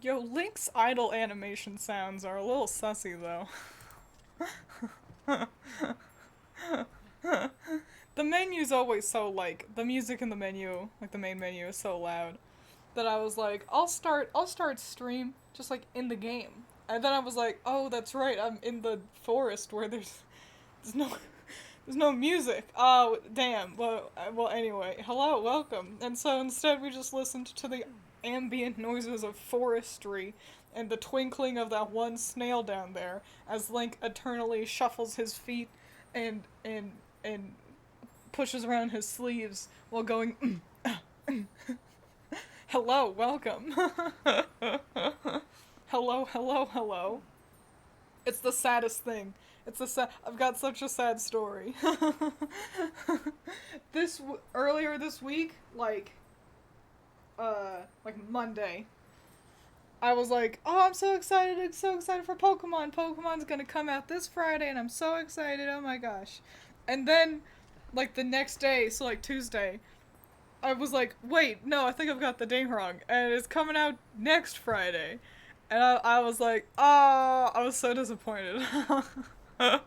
Yo, Link's idle animation sounds are a little sussy, though. The menu's always so, like, the music in the menu, like the main menu, is so loud that I was like, I'll start stream just like in the game. And then I was like, oh, that's right, I'm in the forest where there's no there's no music. Oh, damn. Well, anyway, hello, welcome. And so instead we just listened to the ambient noises of forestry and the twinkling of that one snail down there as Link eternally shuffles his feet and pushes around his sleeves while going hello, welcome. Hello, hello, hello. It's the saddest thing. I've got such a sad story. Earlier this week, like Monday, I was like, oh, I'm so excited for Pokemon. Pokemon's gonna come out this Friday, and I'm so excited, oh my gosh. And then, like, the next day, so like Tuesday, I was like, wait, no, I think I've got the date wrong, and it's coming out next Friday. And I was like, oh, I was so disappointed. I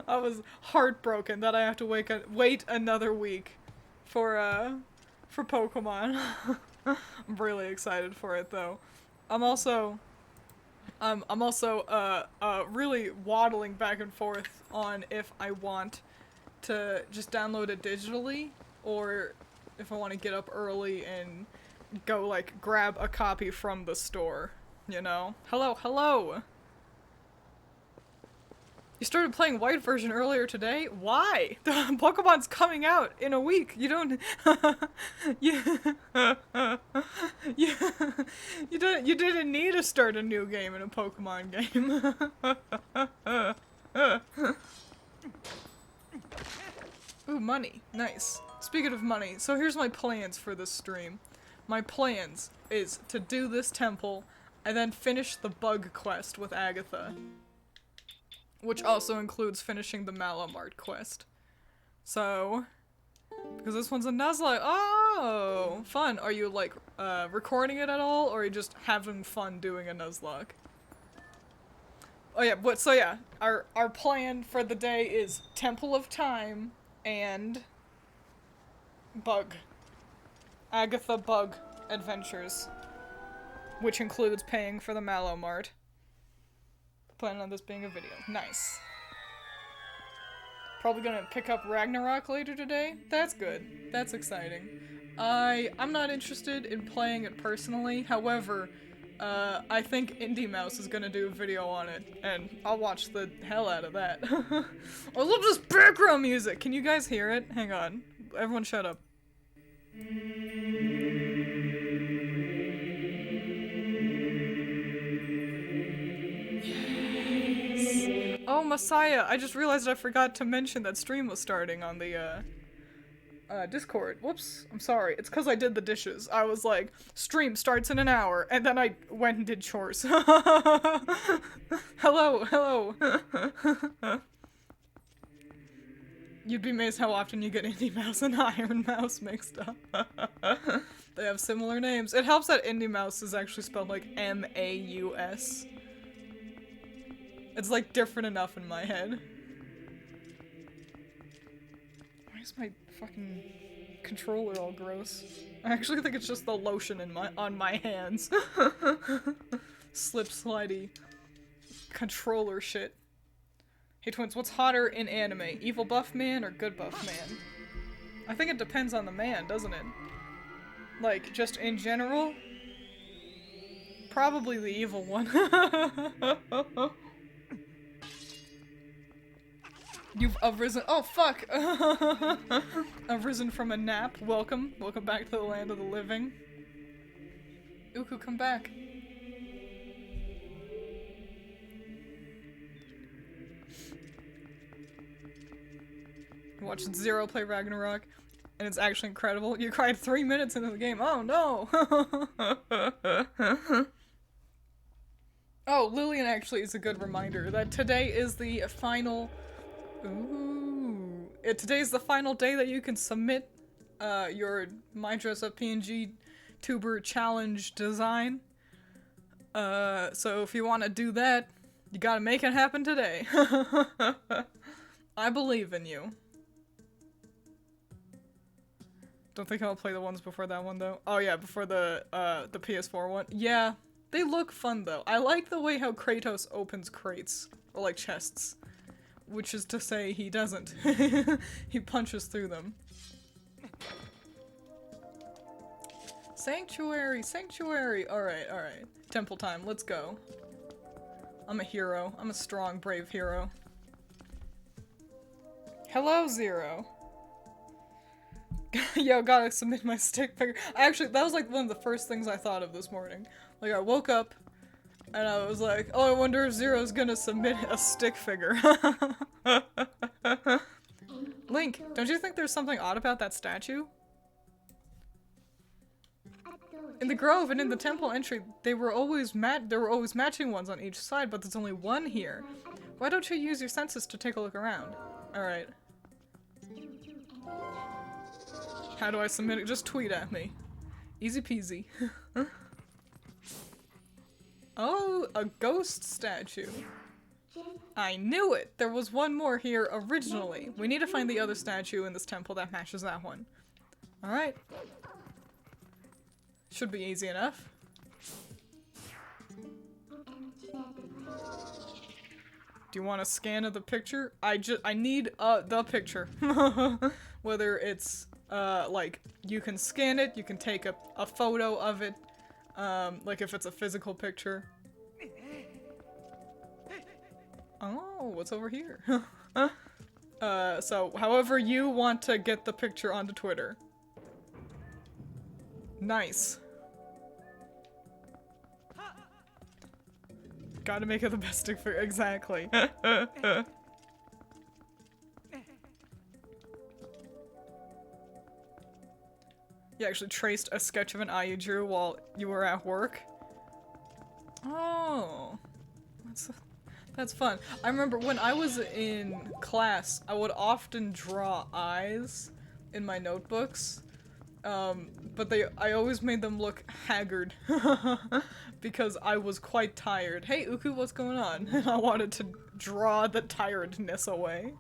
was heartbroken that I have to wait another week for Pokemon. I'm really excited for it though. I'm also really waddling back and forth on if I want to just download it digitally or if I want to get up early and go like grab a copy from the store, you know? Hello, hello! You started playing white version earlier today? Why? Pokemon's coming out in a week. You don't you, you, you didn't need to start a new game in a Pokemon game. Ooh, money. Nice. Speaking of money, so here's my plans for this stream. My plans is to do this temple and then finish the bug quest with Agatha. Which also includes finishing the Malamart quest. So, because this one's a Nuzlocke. Oh, fun. Are you like recording it at all, or are you just having fun doing a Nuzlocke? Oh yeah, so yeah, our plan for the day is Temple of Time and Agatha Bug Adventures, which includes paying for the Malomart. Planning on this being a video. Nice. Probably gonna pick up Ragnarok later today. That's good. That's exciting. I'm not interested in playing it personally. However, I think Indie Mouse is gonna do a video on it, and I'll watch the hell out of that. I love this background music! Can you guys hear it? Hang on. Everyone shut up. Oh, Messiah! I just realized I forgot to mention that stream was starting on the, Discord. Whoops. I'm sorry. It's because I did the dishes. I was like, stream starts in an hour, and then I went and did chores. Hello, hello. You'd be amazed how often you get Indie Mouse and Iron Mouse mixed up. They have similar names. It helps that Indie Mouse is actually spelled like M-A-U-S. It's like different enough in my head. Why is my fucking controller all gross? I actually think it's just the lotion on my hands. Slip slidey controller shit. Hey twins, what's hotter in anime? Evil buff man or good buff man? I think it depends on the man, doesn't it? Like, just in general? Probably the evil one. You've arisen- oh fuck! Arisen from a nap. Welcome. Welcome back to the land of the living. Uku, come back. Watched Zero play Ragnarok, and it's actually incredible. You cried 3 minutes into the game. Oh no! Oh, Lillian actually is a good reminder that today is the final... Ooh. Today's the final day that you can submit your My Dress Up PNG tuber challenge design. So if you want to do that, you gotta make it happen today. I believe in you. Don't think I'll play the ones before that one though. Oh yeah, before the PS4 one. Yeah, they look fun though. I like the way how Kratos opens crates, or like chests. Which is to say, he doesn't. He punches through them. Sanctuary, sanctuary! Alright, alright. Temple time, let's go. I'm a hero. I'm a strong, brave hero. Hello, Zero. Yo, gotta submit my stick figure. Actually, that was like one of the first things I thought of this morning. Like, I woke up, and I was like, oh, I wonder if Zero's gonna submit a stick figure. Link, don't you think there's something odd about that statue? In the grove and in the temple entry, there were always matching ones on each side, but there's only one here. Why don't you use your senses to take a look around? Alright. How do I submit it? Just tweet at me. Easy peasy. Oh, a ghost statue. I knew it! There was one more here originally. We need to find the other statue in this temple that matches that one. Alright. Should be easy enough. Do you want a scan of the picture? I need the picture. Whether it's like you can scan it, you can take a photo of it, like if it's a physical picture. Oh, what's over here? So however you want to get the picture onto Twitter. Nice. Gotta make it the best stick figure. Exactly. You actually traced a sketch of an eye you drew while you were at work? Oh. That's fun. I remember when I was in class, I would often draw eyes in my notebooks. But I always made them look haggard because I was quite tired. Hey Uku, what's going on? And I wanted to draw the tiredness away.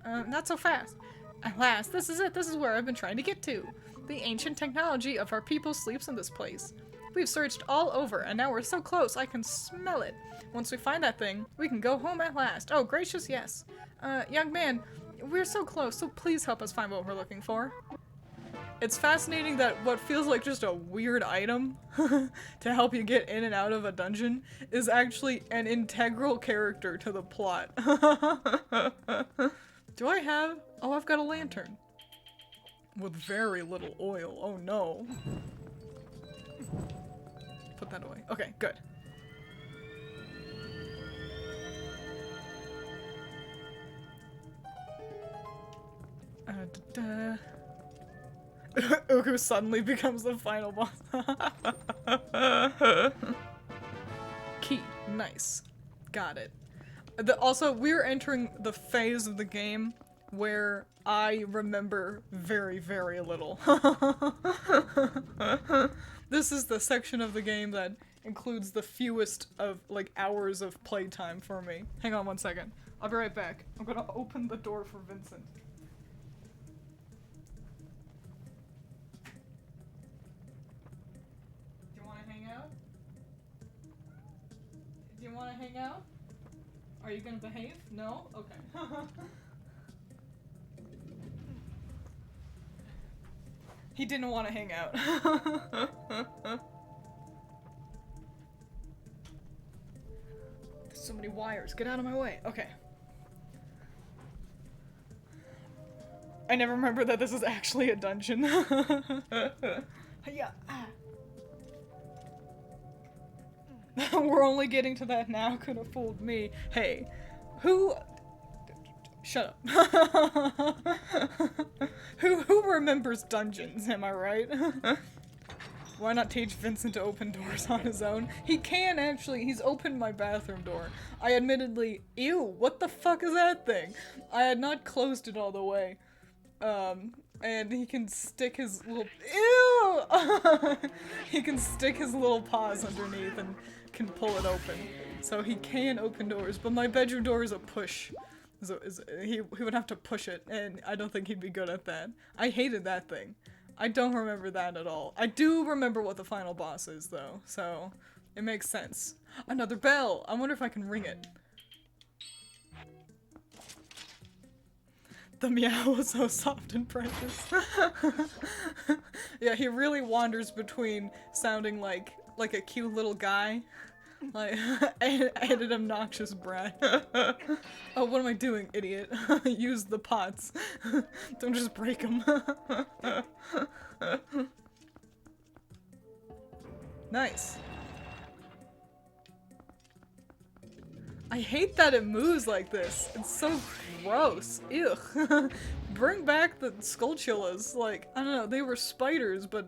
Not so fast. At last, this is it. This is where I've been trying to get to. The ancient technology of our people sleeps in this place. We've searched all over, and now we're so close I can smell it. Once we find that thing, we can go home at last. Oh, gracious, yes. Young man, we're so close, so please help us find what we're looking for. It's fascinating that what feels like just a weird item to help you get in and out of a dungeon is actually an integral character to the plot. Do I have? Oh, I've got a lantern. With very little oil. Oh no. Put that away. Okay, good. Uku suddenly becomes the final boss. Key. Nice. Got it. Also, we're entering the phase of the game where I remember very, very little. This is the section of the game that includes the fewest of, like, hours of playtime for me. Hang on one second. I'll be right back. I'm gonna open the door for Vincent. Do you wanna hang out? Do you wanna hang out? Are you gonna behave? No? Okay. He didn't want to hang out. There's so many wires. Get out of my way. Okay. I never remember that this is actually a dungeon. Yeah. We're only getting to that now. Could have fooled me. Hey, who... Shut up. Who remembers dungeons, am I right? Why not teach Vincent to open doors on his own? He can actually, he's opened my bathroom door. I admittedly, ew, what the fuck is that thing? I had not closed it all the way. and he can stick his little ew. He can stick his little paws underneath and can pull it open, so he can open doors. But my bedroom door is a push. He would have to push it, and I don't think he'd be good at that. I hated that thing. I don't remember that at all. I do remember what the final boss is, though, so it makes sense. Another bell! I wonder if I can ring it. The meow was so soft and precious. Yeah, he really wanders between sounding like a cute little guy, like, and an obnoxious brat. Oh, what am I doing, idiot? Use the pots. Don't just break them. Nice. I hate that it moves like this. It's so gross. Ew. Bring back the Skulltulas. Like, I don't know, they were spiders, but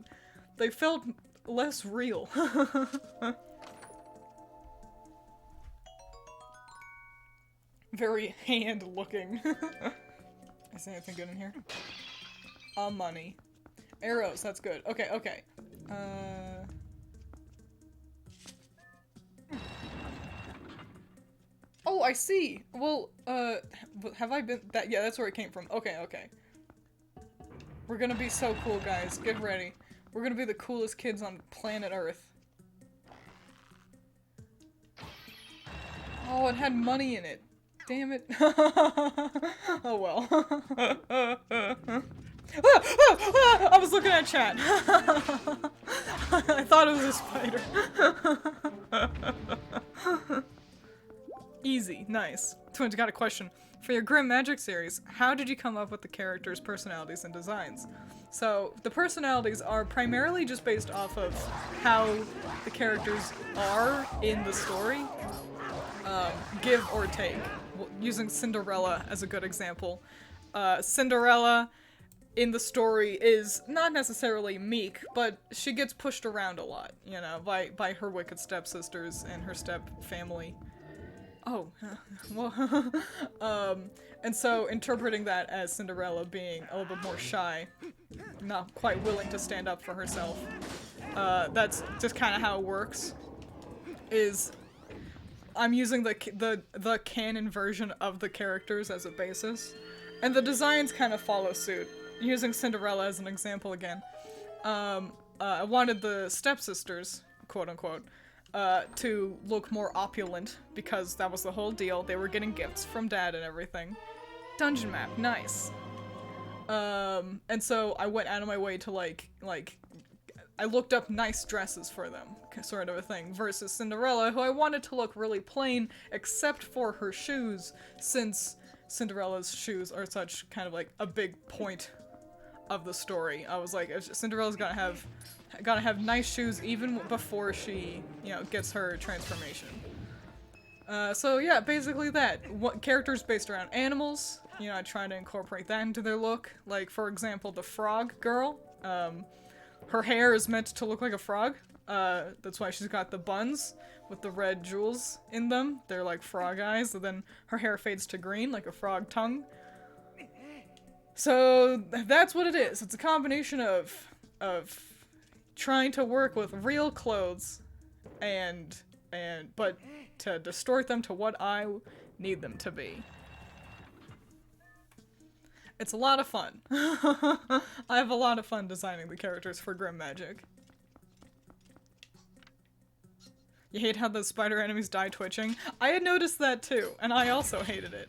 they felt less real. Very hand-looking. Is there anything good in here? Money. Arrows, that's good. Okay, okay. Oh, I see! Well, have I been- that- yeah, that's where it came from. Okay, okay. We're gonna be so cool, guys. Get ready. We're gonna be the coolest kids on planet Earth. Oh, it had money in it. Damn it. Oh well. I was looking at chat. I thought it was a spider. Easy. Nice. Twins, got a question. For your Grim Magic series, how did you come up with the characters' personalities and designs? So, the personalities are primarily just based off of how the characters are in the story. Give or take. Using Cinderella as a good example. Cinderella in the story is not necessarily meek, but she gets pushed around a lot, you know, by her wicked stepsisters and her step family. Oh, well, and so interpreting that as Cinderella being a little bit more shy, not quite willing to stand up for herself, that's just kind of how it works, is I'm using the canon version of the characters as a basis, and the designs kind of follow suit. Using Cinderella as an example again, I wanted the stepsisters, quote-unquote, to look more opulent, because that was the whole deal. They were getting gifts from dad and everything. Dungeon map, nice. And so I went out of my way to like, I looked up nice dresses for them, sort of a thing, versus Cinderella, who I wanted to look really plain, except for her shoes, since Cinderella's shoes are such kind of like a big point of the story. I was like, Cinderella's gotta have nice shoes even before she, you know, gets her transformation. So yeah, basically that. What characters based around animals, you know, I try to incorporate that into their look. Like, for example, the frog girl, her hair is meant to look like a frog. That's why she's got the buns with the red jewels in them. They're like frog eyes, and then her hair fades to green like a frog tongue. So that's what it is. It's a combination of trying to work with real clothes but to distort them to what I need them to be. It's a lot of fun. I have a lot of fun designing the characters for Grim Magic. You hate how the spider enemies die twitching? I had noticed that too, and I also hated it.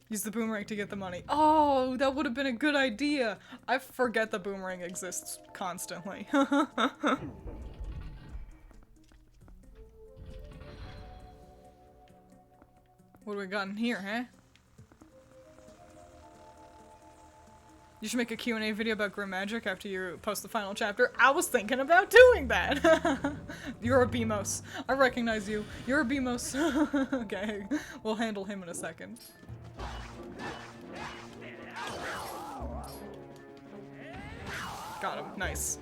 Use the boomerang to get the money. Oh, that would have been a good idea. I forget the boomerang exists constantly. What do we got in here, huh? You should make a Q&A video about Grim Magic after you post the final chapter. I was thinking about doing that! You're a Beamos. I recognize you. You're a Beamos. Okay, we'll handle him in a second. Got him. Nice.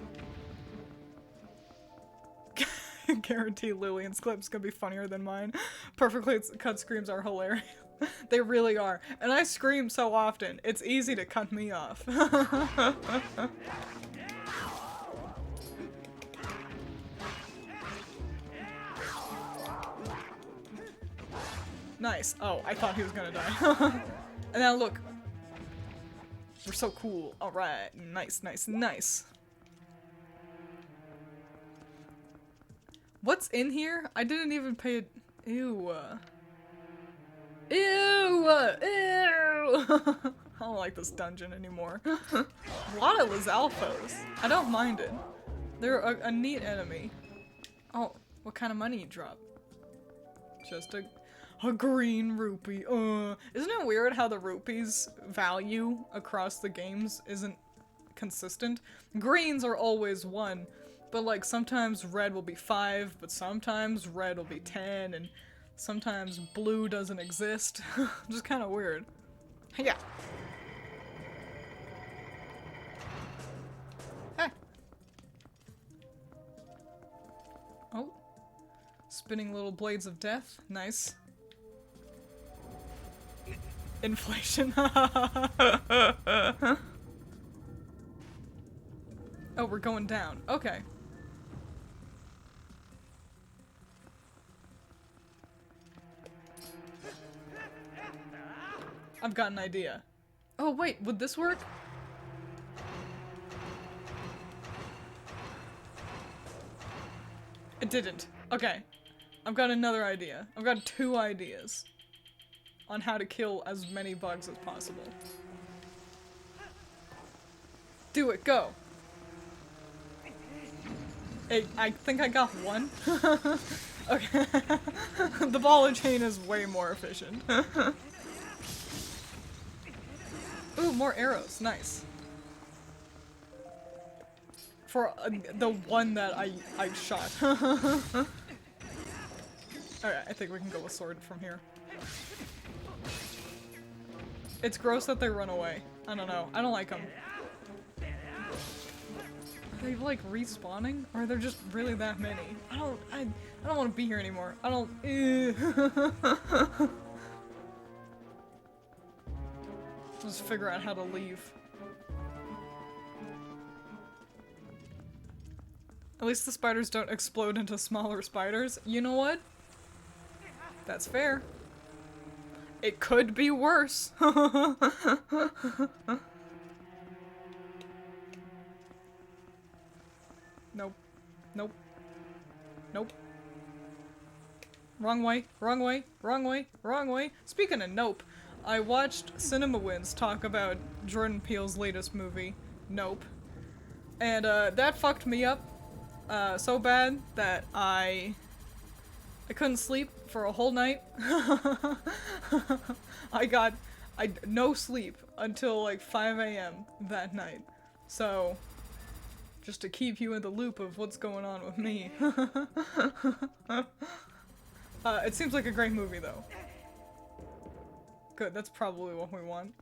Guarantee Lillian's clip's gonna be funnier than mine. Perfectly cut screams are hilarious. They really are. And I scream so often, it's easy to cut me off. Nice. Oh, I thought he was gonna die. And now look. We're so cool. Alright. Nice, nice, nice. What's in here? I didn't even pay it. Ew. Ew! Ew! I don't like this dungeon anymore. A lot of Lizalfos. I don't mind it. They're a neat enemy. Oh, what kind of money you drop? Just a green rupee. Isn't it weird how the rupees value across the games isn't consistent? Greens are always 1, but like sometimes red will be 5, but sometimes red will be 10, and sometimes blue doesn't exist. Just kind of weird. Yeah. Hey. Oh. Spinning little blades of death. Nice. Inflation. Oh, we're going down. Okay. I've got an idea. Oh, wait, would this work? It didn't. Okay. I've got another idea. I've got 2 ideas on how to kill as many bugs as possible. Do it, go! Hey, I think I got 1. Okay. The ball and chain is way more efficient. Ooh, more arrows. Nice. For the one that I shot. Alright, I think we can go with sword from here. It's gross that they run away. I don't know. I don't like them. Are they like respawning? Or are there just really that many? I don't want to be here anymore. I don't. Just figure out how to leave. At least the spiders don't explode into smaller spiders. You know what? That's fair. It could be worse. Nope. Nope. Nope. Wrong way, wrong way, wrong way, wrong way. Speaking of nope, I watched CinemaWins talk about Jordan Peele's latest movie, Nope. And that fucked me up so bad that I couldn't sleep for a whole night. I no sleep until like 5 AM that night. So, just to keep you in the loop of what's going on with me. It seems like a great movie though. Good, that's probably what we want.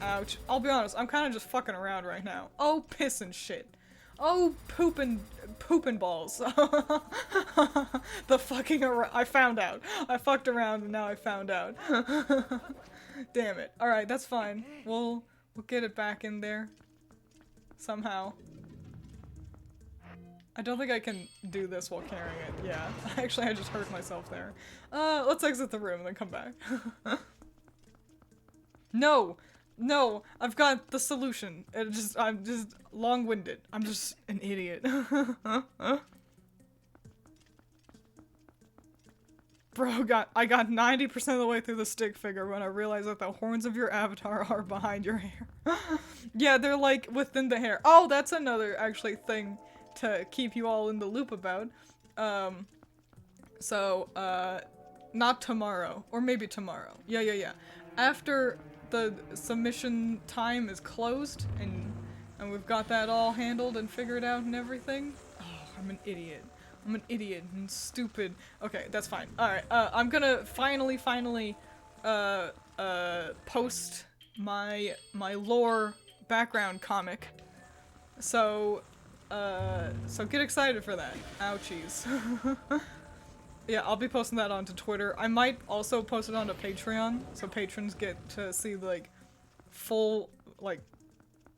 Ouch. I'll be honest, I'm kind of just fucking around right now. Oh, piss and shit. Oh, poopin' balls. The fucking I found out. I fucked around and now I found out. Damn it. Alright, that's fine. We'll get it back in there. Somehow. I don't think I can do this while carrying it. Yeah. Actually, I just hurt myself there. Let's exit the room and then come back. No! No! I've got the solution. I'm just long-winded. I'm just an idiot. Bro, I got 90% of the way through the stick figure when I realized that the horns of your avatar are behind your hair. Yeah, they're like within the hair. Oh, that's another actually thing to keep you all in the loop about. Not tomorrow. Or maybe tomorrow. Yeah. After the submission time is closed and we've got that all handled and figured out and everything. Oh, I'm an idiot. I'm an idiot and stupid. Okay, that's fine. Alright, I'm gonna finally, post my lore background comic. So get excited for that. Ouchies. Yeah, I'll be posting that onto Twitter. I might also post it onto Patreon, so patrons get to see like full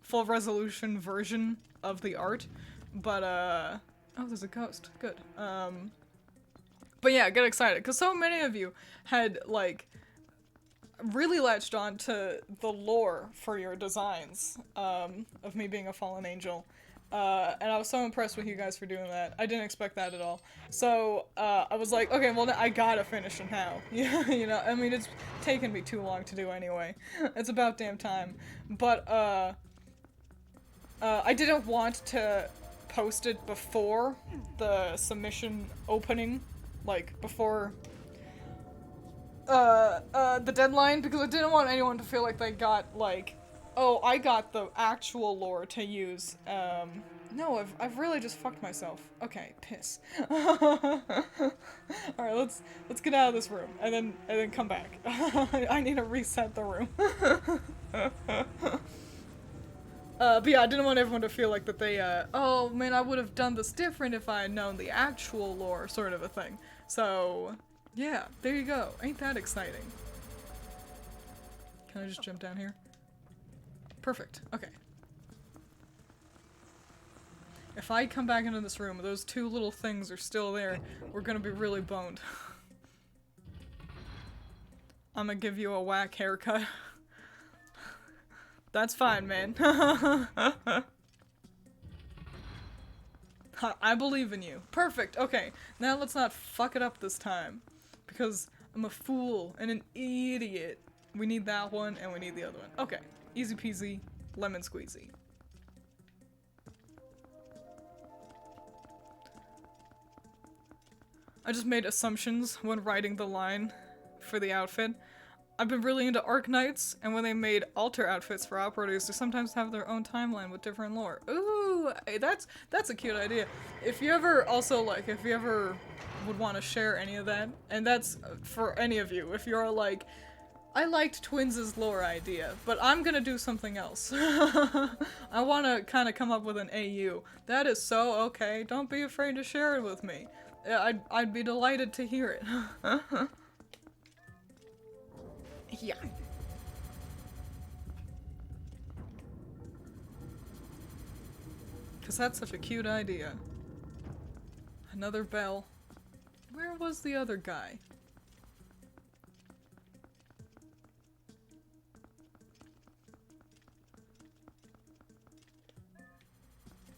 full resolution version of the art. But oh, there's a ghost. Good. But yeah, get excited because so many of you had like really latched on to the lore for your designs of me being a fallen angel. And I was so impressed with you guys for doing that. I didn't expect that at all. So, I was like, okay, well, I gotta finish it now. Yeah, you know, I mean, it's taken me too long to do anyway. It's about damn time. But, I didn't want to post it before the submission opening. Like, before the deadline, because I didn't want anyone to feel like they got, like, oh, I got the actual lore to use. No, I've really just fucked myself. Okay, piss. Alright, let's get out of this room, and then come back. I need to reset the room. But yeah, I didn't want everyone to feel like that they, oh man, I would have done this different if I had known the actual lore, sort of a thing. So, yeah, there you go. Ain't that exciting? Can I just jump down here? Perfect. Okay. If I come back into this room, those two little things are still there, we're gonna be really boned. I'm gonna give you a whack haircut. That's fine, man. I believe in you. Perfect. Okay, now let's not fuck it up this time. Because I'm a fool and an idiot. We need that one and we need the other one. Okay. Easy peasy, lemon squeezy. I just made assumptions when writing the line for the outfit. I've been really into Arknights, and when they made alter outfits for operators, they sometimes have their own timeline with different lore. Ooh, hey, that's a cute idea. If you ever also like, if you ever would want to share any of that, and that's for any of you, if you're like, I liked Twiins' lore idea, but I'm gonna do something else. I want to kind of come up with an AU. That is so okay. Don't be afraid to share it with me. I'd be delighted to hear it. Yeah. Cause that's such a cute idea. Another bell. Where was the other guy?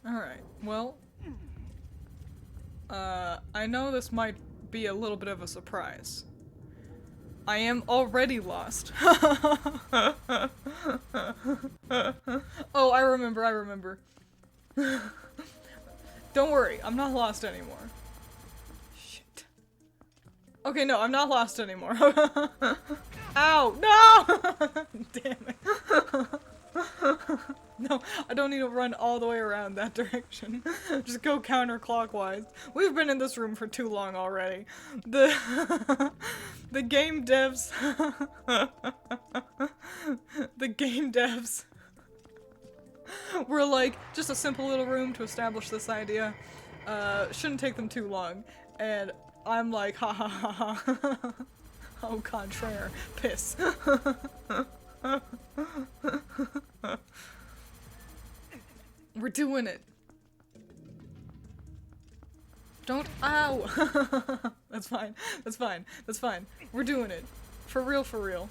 Alright, well, I know this might be a little bit of a surprise. I am already lost. Oh, I remember. Don't worry, I'm not lost anymore. Shit. Okay, no, I'm not lost anymore. Ow! No! Damn it. No, I don't need to run all the way around that direction. Just go counterclockwise. We've been in this room for too long already. The game devs the game devs were like, just a simple little room to establish this idea. Shouldn't take them too long. And I'm like, ha ha ha ha. Au contraire. Piss. We're doing it. Don't- ow! That's fine. That's fine. That's fine. We're doing it. For real, for real.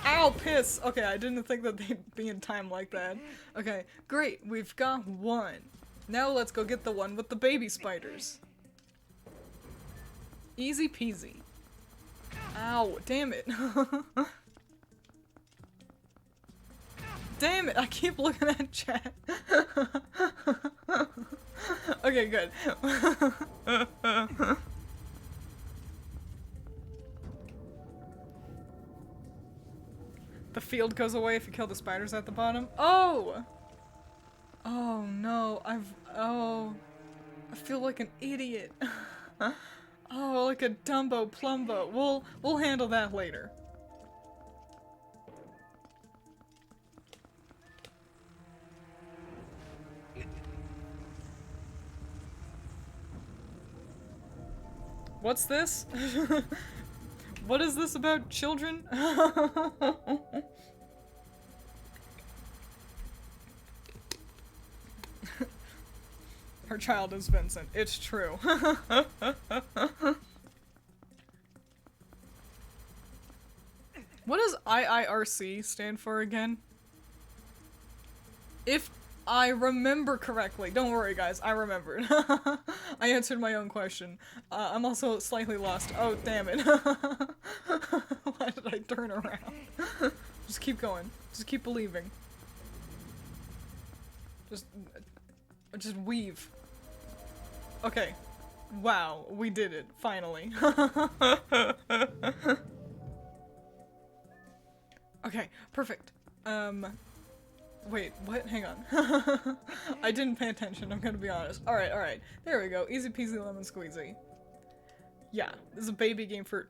Ow, piss! Okay, I didn't think that they'd be in time like that. Okay, great. We've got one. Now let's go get the one with the baby spiders. Easy peasy. Ow, damn it. Damn it, I keep looking at chat. Okay, good. The field goes away if you kill the spiders at the bottom. Oh! Oh no, oh. I feel like an idiot. Oh, like a Dumbo Plumbo. We'll handle that later. What's this? What is this about children? Her child is Vincent. It's true. What does IIRC stand for again? If I remember correctly. Don't worry, guys. I remembered. I answered my own question. I'm also slightly lost. Oh, damn it. Why did I turn around? Just keep going. Just keep believing. Just weave. Okay. Wow, we did it. Finally. Okay, perfect. Wait, what? Hang on. I didn't pay attention, I'm gonna be honest. Alright, alright. There we go. Easy peasy lemon squeezy. Yeah, this is a baby game for...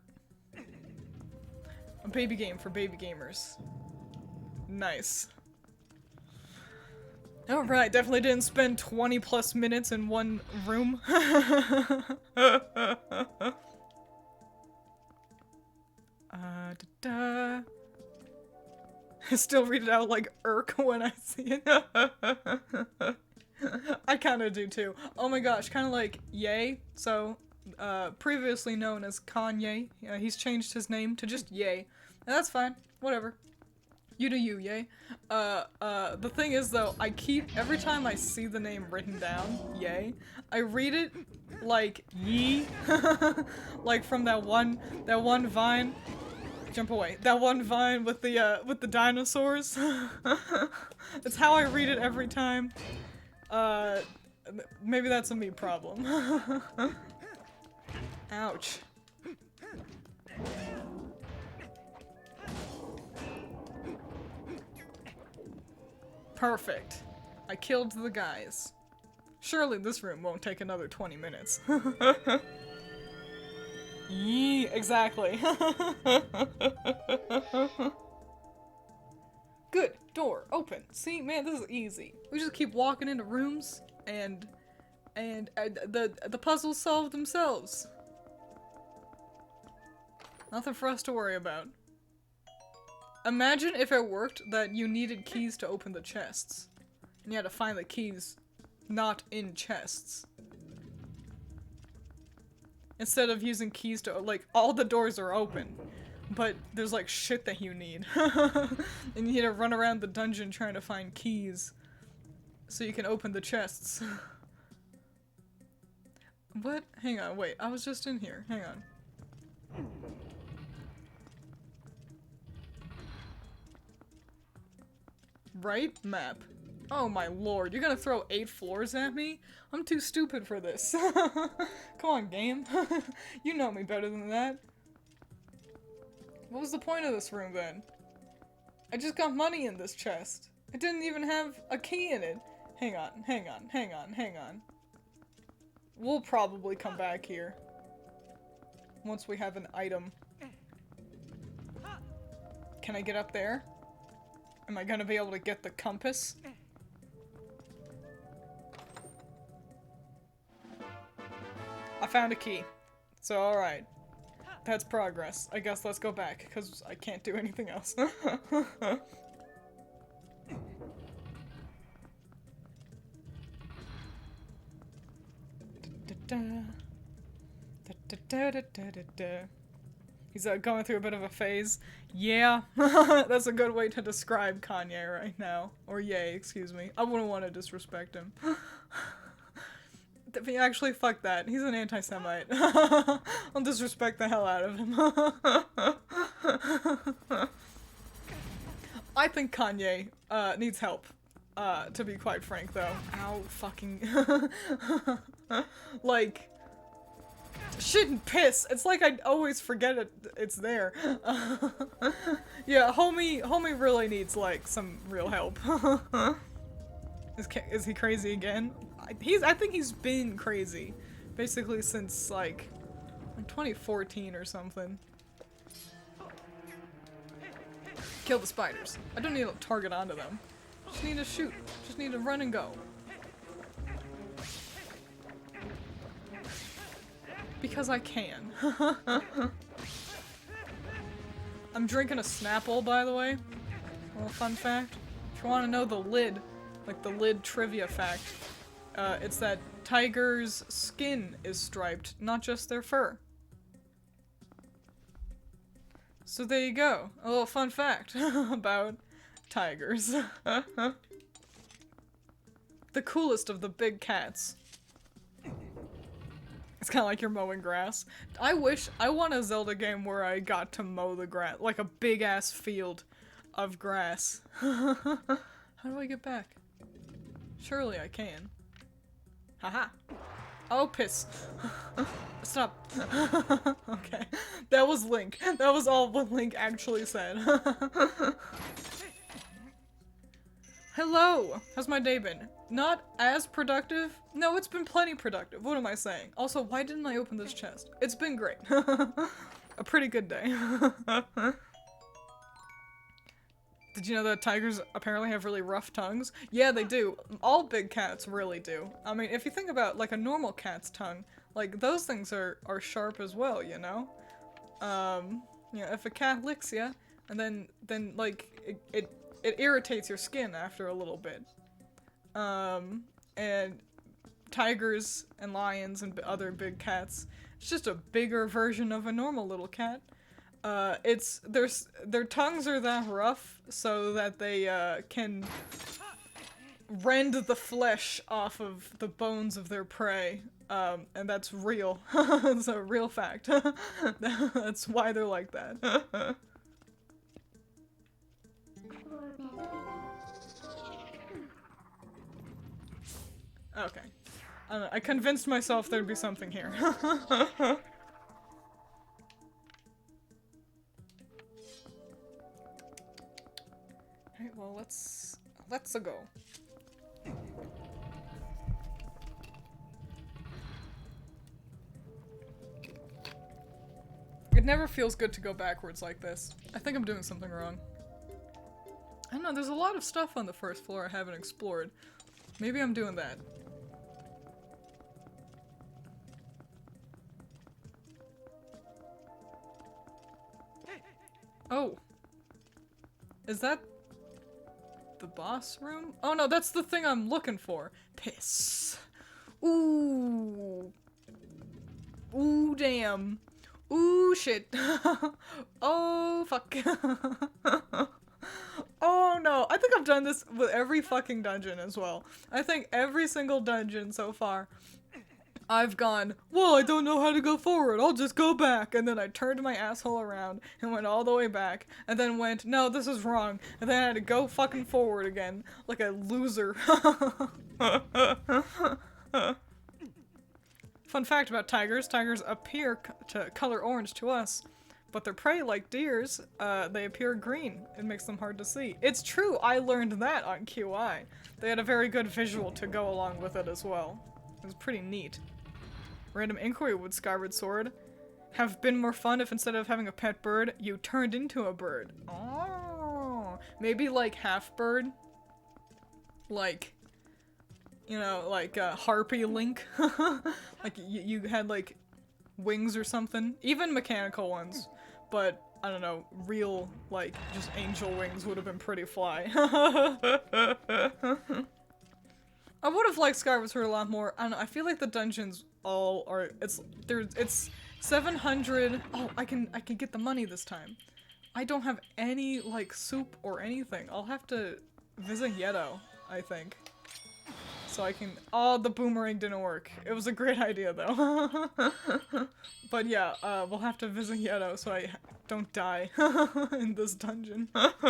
A baby game for baby gamers. Nice. Alright, definitely didn't spend 20 plus minutes in one room. Da-da. I still read it out like irk when I see it. I kinda do too. Oh my gosh, kinda like Ye. So, previously known as Kanye. He's changed his name to just Ye. And that's fine. Whatever. You do you, Ye. The thing is though, I keep, every time I see the name written down, Ye, I read it like Yee. Like from that one Vine. Jump away. That one Vine with the dinosaurs. It's how I read it every time. Maybe that's a me problem. Ouch. Perfect. I killed the guys. Surely this room won't take another 20 minutes. Yee, exactly. Good. Door open. See, man, this is easy. We just keep walking into rooms and the puzzles solve themselves. Nothing for us to worry about. Imagine if it worked that you needed keys to open the chests. And you had to find the keys not in chests. Instead of using keys to, like, all the doors are open, but there's, like, shit that you need. And you need to run around the dungeon trying to find keys so you can open the chests. What? Hang on, wait, I was just in here. Hang on. Right? Map. Oh my lord, you're gonna throw 8 floors at me? I'm too stupid for this. Come on, game. You know me better than that. What was the point of this room then? I just got money in this chest. I didn't even have a key in it. Hang on, hang on, hang on, hang on. We'll probably come back here. Once we have an item. Can I get up there? Am I gonna be able to get the compass? I found a key. So, alright. That's progress. I guess let's go back, because I can't do anything else. He's going through a bit of a phase. Yeah, that's a good way to describe Kanye right now. Or Ye, excuse me. I wouldn't want to disrespect him. Actually, fuck that. He's an anti-Semite. I'll disrespect the hell out of him. I think Kanye needs help. To be quite frank, though. Ow, fucking... Like... Shit and piss! It's like I always forget it's there. Yeah, homie really needs, like, some real help. Is he crazy again? I think he's been crazy. Basically since, like 2014 or something. Kill the spiders. I don't need to target onto them. Just need to shoot. Just need to run and go. Because I can. I'm drinking a Snapple, by the way. A little fun fact. If you want to know the lid, like the lid trivia fact, it's that tigers' skin is striped, not just their fur. So there you go. A little fun fact about tigers. The coolest of the big cats. It's kind of like you're mowing grass. I want a Zelda game where I got to mow the grass, like a big ass field of grass. How do I get back? Surely I can. Haha. Oh, piss. Stop. Okay. That was Link. That was all what Link actually said. Hello! How's my day been? Not as productive? No, it's been plenty productive. What am I saying? Also, why didn't I open this chest? It's been great. A pretty good day. Did you know that tigers apparently have really rough tongues? Yeah, they do. All big cats really do. I mean, if you think about, like, a normal cat's tongue, like, those things are sharp as well, you know? You know, if a cat licks you, and then like, it irritates your skin after a little bit. And tigers and lions and other big cats, it's just a bigger version of a normal little cat. Their tongues are that rough so that they, can rend the flesh off of the bones of their prey. And that's real. It's a real fact. That's why they're like that. Okay. I don't know, I convinced myself there'd be something here. Alright, well, let's go. It never feels good to go backwards like this. I think I'm doing something wrong. I don't know, there's a lot of stuff on the first floor I haven't explored. Maybe I'm doing that. Oh. Is that the boss room? Oh no, that's the thing I'm looking for. Piss. Ooh. Ooh, damn. Ooh, shit. Oh, fuck. Oh no, I think I've done this with every fucking dungeon as well. I think every single dungeon so far, I've gone, well, I don't know how to go forward, I'll just go back. And then I turned my asshole around and went all the way back, and then went, no, this is wrong. And then I had to go fucking forward again, like a loser. Fun fact about tigers, tigers appear to color orange to us, but their prey, like deers, they appear green. It makes them hard to see. It's true, I learned that on QI. They had a very good visual to go along with it as well. It was pretty neat. Random inquiry: would Skyward Sword have been more fun if instead of having a pet bird, you turned into a bird? Oh, maybe like half bird? Like, you know, like Harpy Link? Like you had like wings or something? Even mechanical ones. But, I don't know, real, like, just angel wings would have been pretty fly. I would have liked Skyward Sword a lot more. I don't know, I feel like the dungeons all are, it's 700, oh, I can get the money this time. I don't have any, like, soup or anything. I'll have to visit Yeto, I think. So I can, oh, the boomerang didn't work. It was a great idea though. But yeah, we'll have to visit Yeto so I don't die in this dungeon. But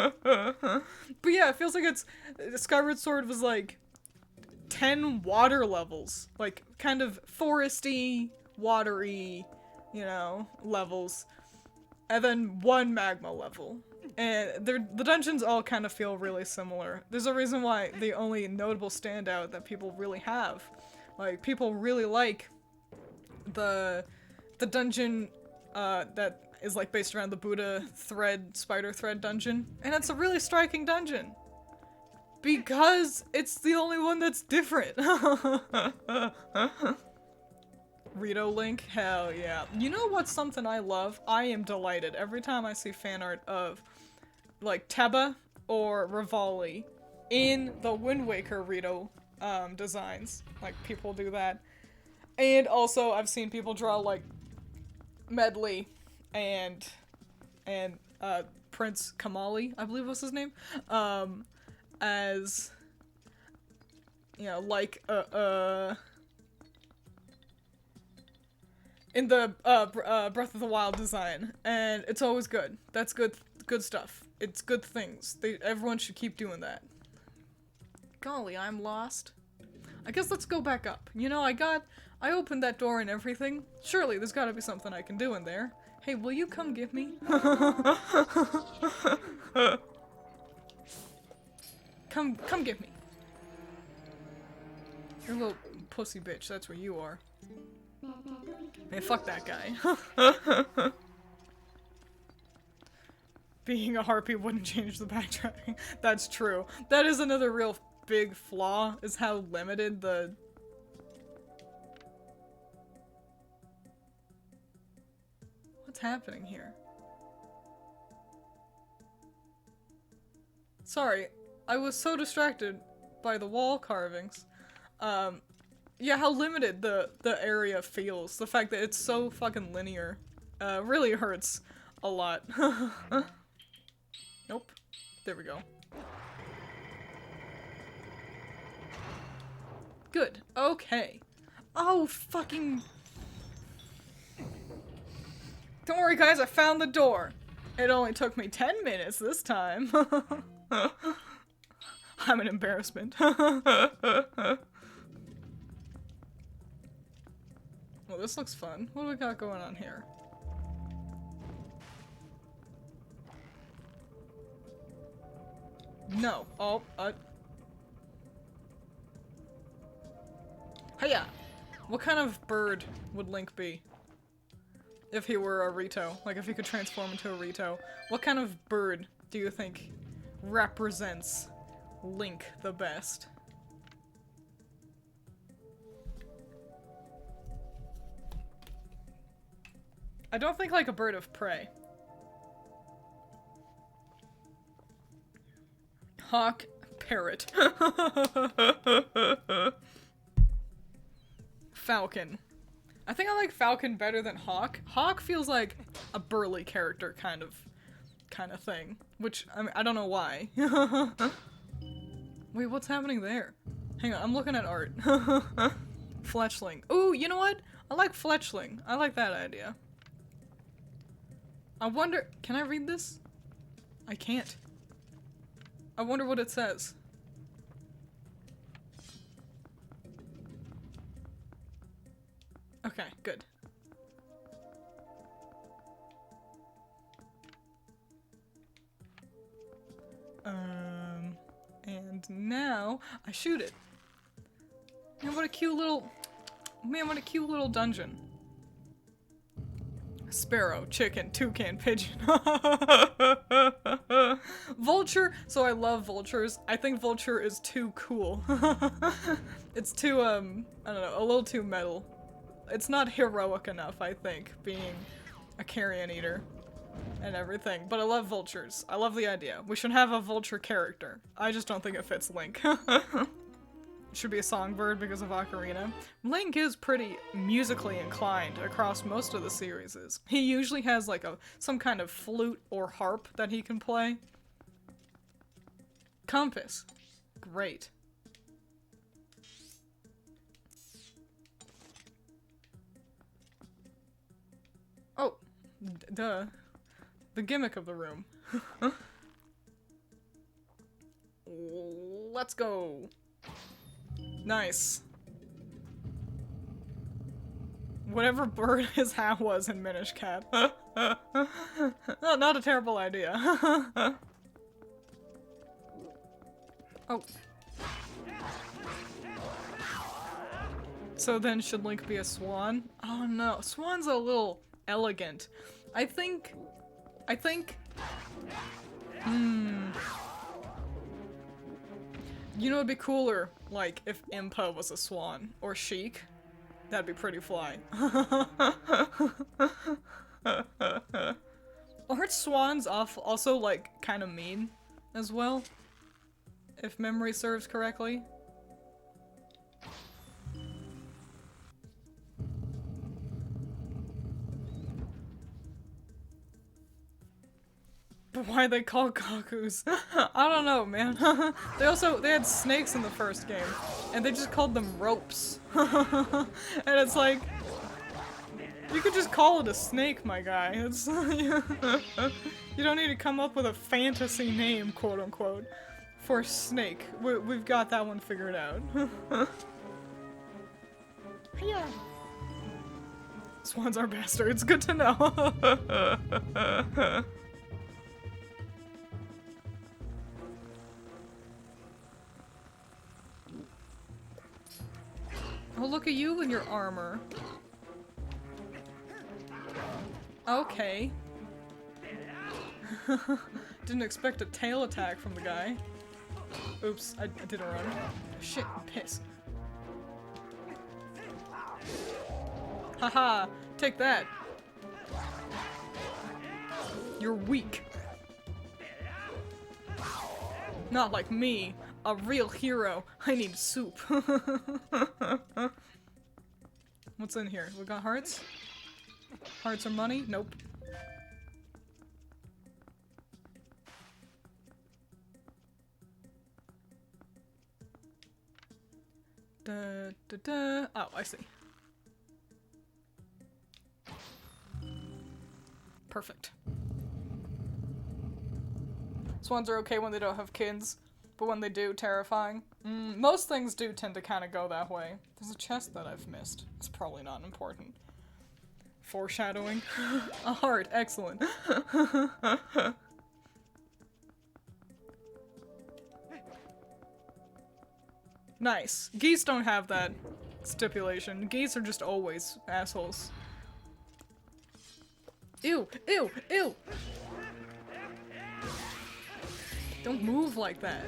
yeah, it feels like Skyward Sword was like 10 water levels. Like, kind of foresty, watery, you know, levels. And then 1 magma level. And the dungeons all kind of feel really similar. There's a reason why the only notable standout that people really have. Like, people really like the dungeon that is like based around the Buddha spider thread dungeon. And it's a really striking dungeon. Because it's the only one that's different. Rito Link? Hell yeah. You know what's something I love? I am delighted every time I see fan art of, like, Teba or Rivali in the Wind Waker Rito designs. Like, people do that. And also, I've seen people draw, like, Medley and Prince Kamali, I believe was his name, as, you know, like, in the, Breath of the Wild design, and it's always good. That's good stuff. It's good things. Everyone should keep doing that. Golly, I'm lost. I guess let's go back up. You know, I opened that door and everything. Surely there's gotta be something I can do in there. Hey, will you come get me? Come get me. You're a little pussy bitch, that's where you are. Man, fuck that guy. Being a harpy wouldn't change the backtracking. That's true. That is another real big flaw, is how limited the... What's happening here? Sorry, I was so distracted by the wall carvings. Yeah, how limited the area feels. The fact that it's so fucking linear, really hurts a lot. Nope. There we go. Good. Okay. Oh, fucking... Don't worry, guys, I found the door. It only took me 10 minutes this time. I'm an embarrassment. Well, this looks fun. What do we got going on here? No. Oh, Hiya! What kind of bird would Link be? If he were a Rito. Like, if he could transform into a Rito. What kind of bird do you think represents Link the best? I don't think like a bird of prey. Hawk, parrot. Falcon. I think I like Falcon better than Hawk. Hawk feels like a burly character kind of thing, which I mean, I don't know why. Wait, what's happening there? Hang on, I'm looking at art. Fletchling. Ooh, you know what? I like Fletchling. I like that idea. I wonder, can I read this? I can't. I wonder what it says. Okay, good. And now I shoot it. Man, what a cute little... Man, what a cute little dungeon. Sparrow, chicken, toucan, pigeon. Vulture, so I love vultures. I think vulture is too cool. It's too, I don't know, a little too metal. It's not heroic enough, I think, being a carrion eater and everything. But I love vultures. I love the idea. We should have a vulture character. I just don't think it fits Link. It should be a songbird because of Ocarina. Link is pretty musically inclined across most of the series. He usually has like some kind of flute or harp that he can play. Compass. Great. Oh, duh. The gimmick of the room. Let's go. Nice. Whatever bird his hat was in Minish Cap. No, not a terrible idea. Oh. So then should Link be a swan? Oh no, swan's a little elegant. I think... You know, it'd be cooler, like, if Impa was a swan. Or Sheik. That'd be pretty fly. Aren't swans also, like, kind of mean as well? If memory serves correctly? But why they call cockoos? I don't know, man. they had snakes in the first game, and they just called them ropes. And it's like, you could just call it a snake, my guy. It's you don't need to come up with a fantasy name, quote unquote, for snake. We've got that one figured out. Yeah. Swans are bastards. Good to know. Oh, look at you in your armor. Okay. Didn't expect a tail attack from the guy. Oops, I didn't run. Shit, piss. Haha, take that. You're weak. Not like me, a real hero. I need soup. What's in here? We got hearts? Hearts or money? Nope. Da, da, da. Oh, I see. Perfect. Swans are okay when they don't have kids, but when they do, terrifying. Most things do tend to kind of go that way. There's a chest that I've missed. It's probably not important. Foreshadowing. A heart. Excellent. Nice. Geese don't have that stipulation. Geese are just always assholes. Ew! Ew! Ew! Don't move like that.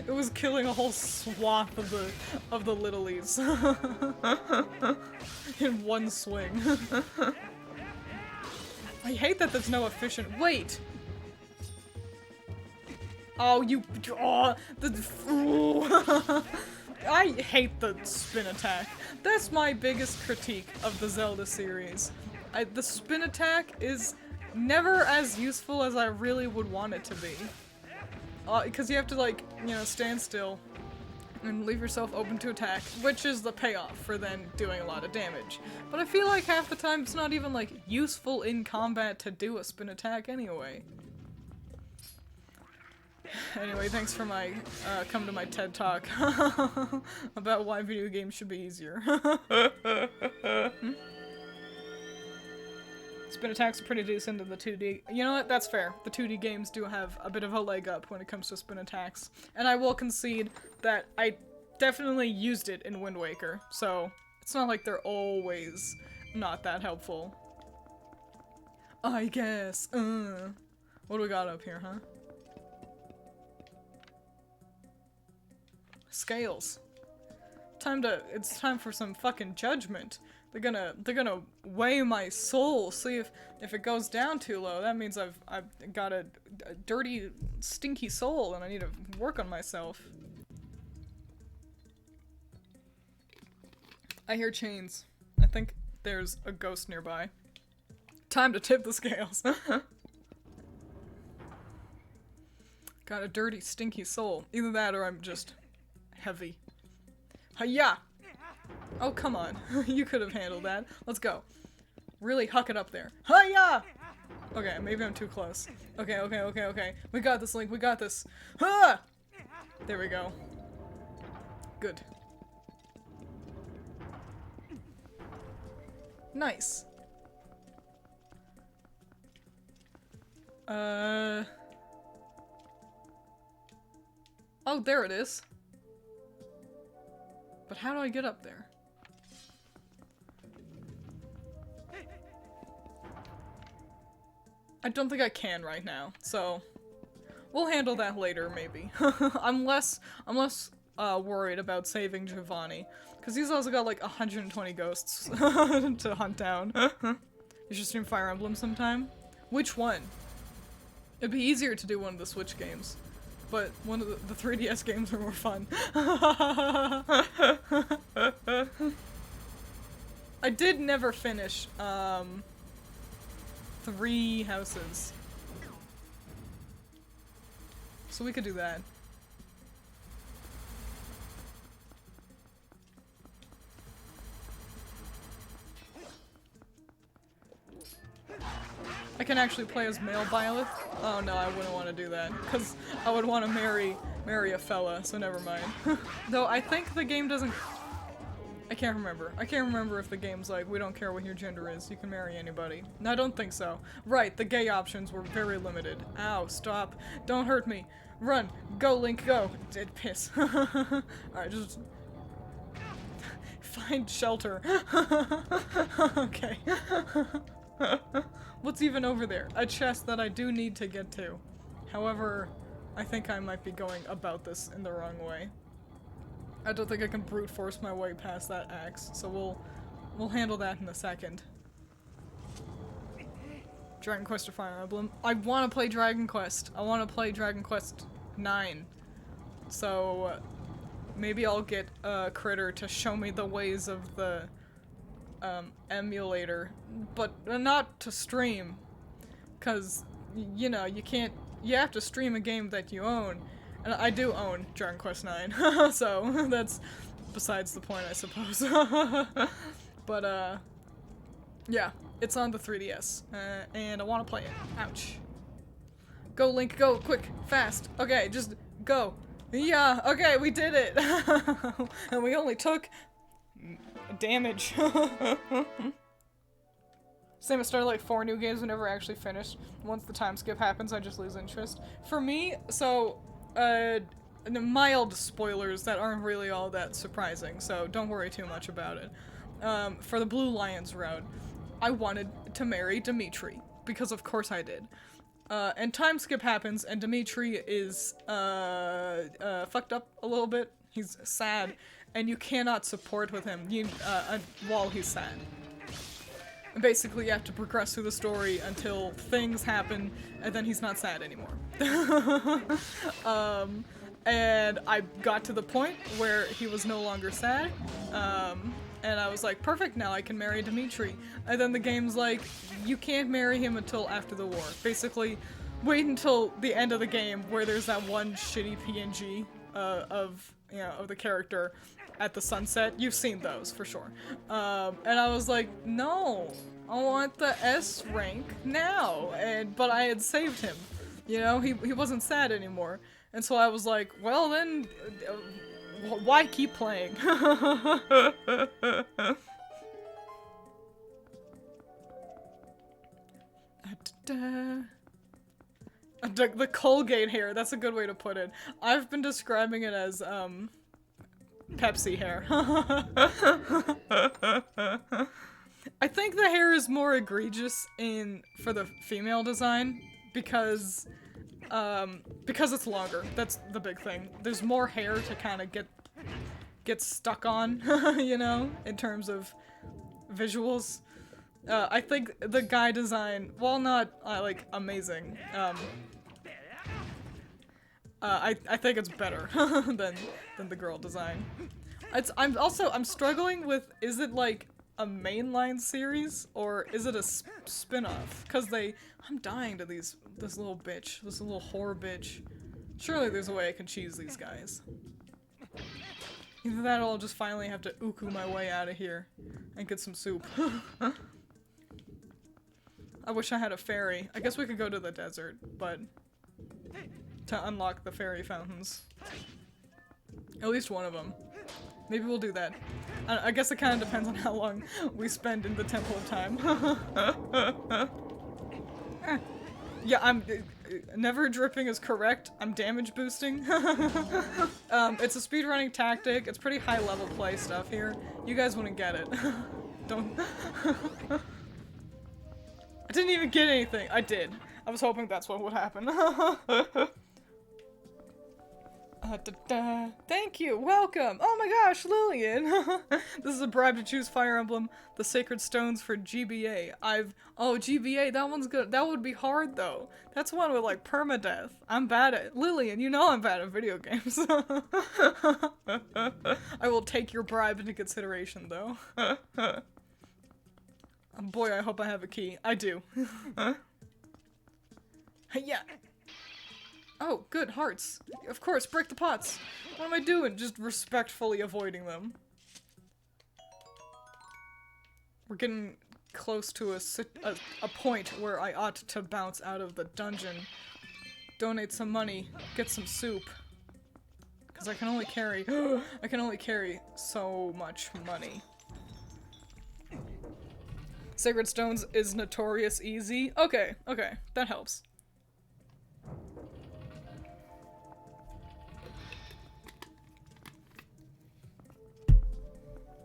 It was killing a whole swath of the littlies in one swing. I hate that there's no efficient. Wait. Oh, you. Oh, I hate the spin attack. That's my biggest critique of the Zelda series. The spin attack is never as useful as I really would want it to be. Because you have to, like, you know, stand still and leave yourself open to attack, which is the payoff for then doing a lot of damage. But I feel like half the time it's not even, like, useful in combat to do a spin attack anyway. Anyway, thanks for my, come to my TED Talk about why video games should be easier. Spin attacks are pretty decent in the 2D. You know what? That's fair. The 2D games do have a bit of a leg up when it comes to spin attacks. And I will concede that I definitely used it in Wind Waker, so it's not like they're always not that helpful. I guess. What do we got up here, huh? Scales. It's time for some fucking judgment. They're gonna weigh my soul, see if it goes down too low. That means I've got a dirty, stinky soul and I need to work on myself. I hear chains. I think there's a ghost nearby. Time to tip the scales. Got a dirty, stinky soul. Either that or I'm just heavy. Hiya! Oh, come on. You could have handled that. Let's go. Really huck it up there. Hiya! Okay, maybe I'm too close. Okay, okay, okay, okay. We got this, Link. We got this. Ah! There we go. Good. Nice. Oh, there it is. But how do I get up there? I don't think I can right now, so we'll handle that later, maybe. I'm less worried about saving Giovanni, because he's also got like 120 ghosts to hunt down. You should stream Fire Emblem sometime. Which one? It'd be easier to do one of the Switch games, but one of the 3DS games are more fun. I did never finish, 3 houses. So we could do that. I can actually play as male Byleth. Oh no, I wouldn't want to do that, because I would want to marry a fella, so never mind. Though I think the game doesn't... I can't remember. I can't remember if the game's like, we don't care what your gender is, you can marry anybody. No, I don't think so. Right, the gay options were very limited. Ow, stop. Don't hurt me. Run. Go, Link, go. Dead piss. Alright, just... find shelter. Okay. What's even over there? A chest that I do need to get to. However, I think I might be going about this in the wrong way. I don't think I can brute force my way past that axe, so we'll handle that in a second. Dragon Quest or Fire Emblem? I want to play Dragon Quest. I want to play Dragon Quest 9. So maybe I'll get Critter to show me the ways of the emulator, but not to stream, because you know, you have to stream a game that you own, and I do own Dragon Quest 9. So that's besides the point, I suppose. But yeah, it's on the 3DS, and I want to play it. Ouch. Go, Link, go, quick, fast. Okay, just go. Yeah, okay, we did it. And we only took damage. Same as Starlight 4 new games we never actually finished. Once the time skip happens, I just lose interest. For me, so, mild spoilers that aren't really all that surprising, so don't worry too much about it. For the Blue Lions route, I wanted to marry Dimitri, because of course I did. And time skip happens, and Dimitri is, fucked up a little bit. He's sad, and you cannot support with him while he's sad. And basically, you have to progress through the story until things happen, and then he's not sad anymore. And I got to the point where he was no longer sad, and I was like, perfect, now I can marry Dimitri. And then the game's like, you can't marry him until after the war. Basically, wait until the end of the game where there's that one shitty PNG of the character at the sunset. You've seen those, for sure. And I was like, no, I want the S rank now. But I had saved him. You know, he wasn't sad anymore. And so I was like, well then, why keep playing? The Colgate hair, that's a good way to put it. I've been describing it as, Pepsi hair. I think the hair is more egregious for the female design because it's longer. That's the big thing. There's more hair to kind of get stuck on, you know, in terms of visuals. I think the guy design, while not like amazing, I think it's better than the girl design. I'm struggling with, is it like a mainline series or is it a spin-off? Cause I'm dying to this little bitch, this little whore bitch. Surely there's a way I can cheese these guys. Either that or I'll just finally have to uku my way out of here and get some soup. I wish I had a ferry. I guess we could go to the desert, but to unlock the fairy fountains. At least one of them. Maybe we'll do that. I guess it kind of depends on how long we spend in the Temple of Time. Yeah, never dripping is correct. I'm damage boosting. It's a speedrunning tactic. It's pretty high level play stuff here. You guys wouldn't get it. Don't. I didn't even get anything. I did. I was hoping that's what would happen. Thank you, welcome! Oh my gosh, Lillian! This is a bribe to choose Fire Emblem, the Sacred Stones for GBA. Oh, GBA, that one's good. That would be hard, though. That's one with, like, permadeath. I'm bad at- Lillian, you know I'm bad at video games. I will take your bribe into consideration, though. Boy, I hope I have a key. I do. Yeah. Oh, good, hearts. Of course, break the pots. What am I doing? Just respectfully avoiding them. We're getting close to a point where I ought to bounce out of the dungeon. Donate some money. Get some soup. Because I can only carry- I can only carry so much money. Sacred Stones is notorious easy. Okay, okay, that helps.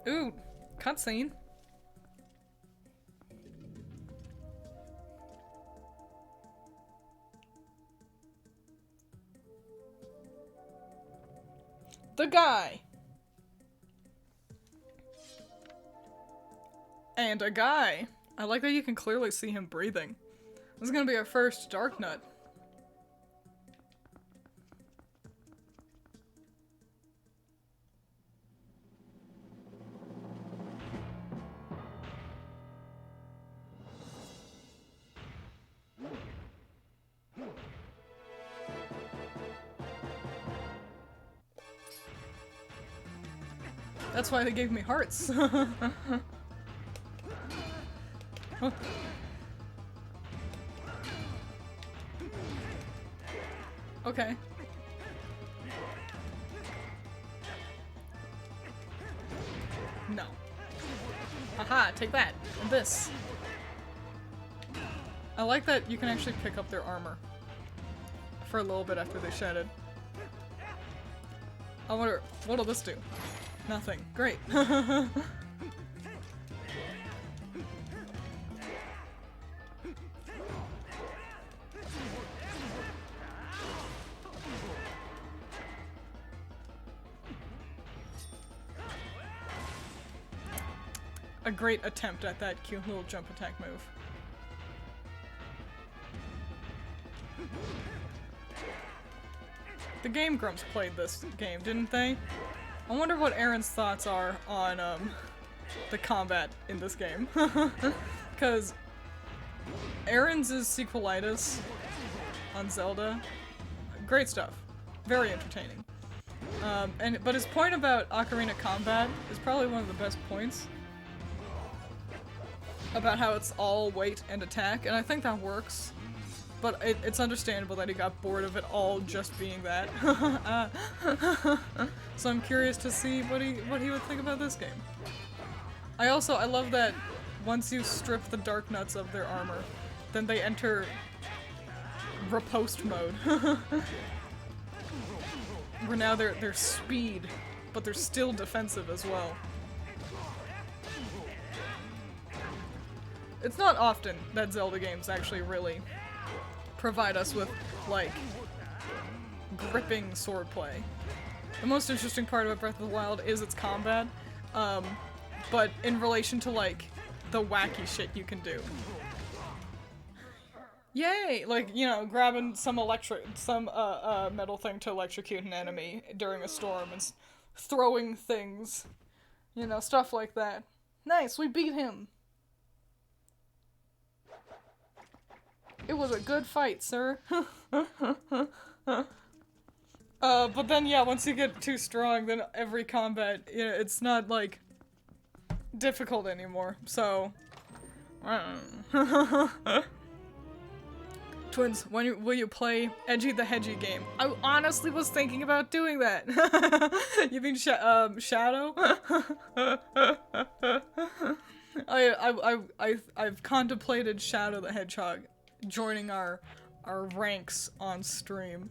Ooh, cutscene. The guy. And a guy. I like that you can clearly see him breathing. This is gonna be our first Dark Nut. That's why they gave me hearts. Huh. Okay. No. Haha, take that. And this. I like that you can actually pick up their armor. For a little bit after they shed it. I wonder, what'll this do? Nothing. Great. A great attempt at that cute little jump attack move. The Game Grumps played this game, didn't they? I wonder what Aaron's thoughts are on, the combat in this game. Because Aaron's is sequelitis on Zelda. Great stuff. Very entertaining. But his point about Ocarina Combat is probably one of the best points. About how it's all weight and attack, and I think that works. But it's understandable that he got bored of it all just being that. So I'm curious to see what he would think about this game. I love that once you strip the Dark Nuts of their armor, then they enter riposte mode. Where now they're speed, but they're still defensive as well. It's not often that Zelda games actually really provide us with, like, gripping swordplay. The most interesting part about Breath of the Wild is its combat, but in relation to, like, the wacky shit you can do. Yay! Like, you know, grabbing some metal thing to electrocute an enemy during a storm and throwing things. You know, stuff like that. Nice, we beat him! It was a good fight, sir. But then, yeah, once you get too strong, then every combat, you know, it's not, like, difficult anymore, so... Twins, when will you play Edgy the Hedgy game? I honestly was thinking about doing that! You mean Shadow? I've contemplated Shadow the Hedgehog joining our ranks on stream.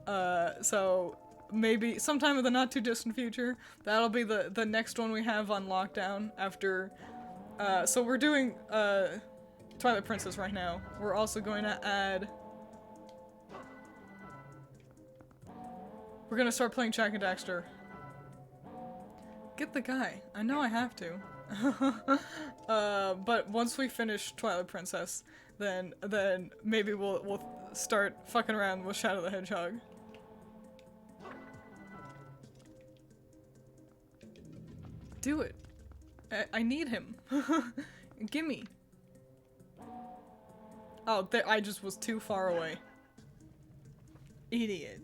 So maybe sometime in the not too distant future, that'll be the next one we have on lockdown after, so we're doing, Twilight Princess right now. We're also going to add... We're gonna start playing Jack and Daxter. Get the guy. I know I have to. But once we finish Twilight Princess, then maybe we'll start fucking around with Shadow the Hedgehog. Do it. I need him. Gimme. Oh, I just was too far away. Idiot.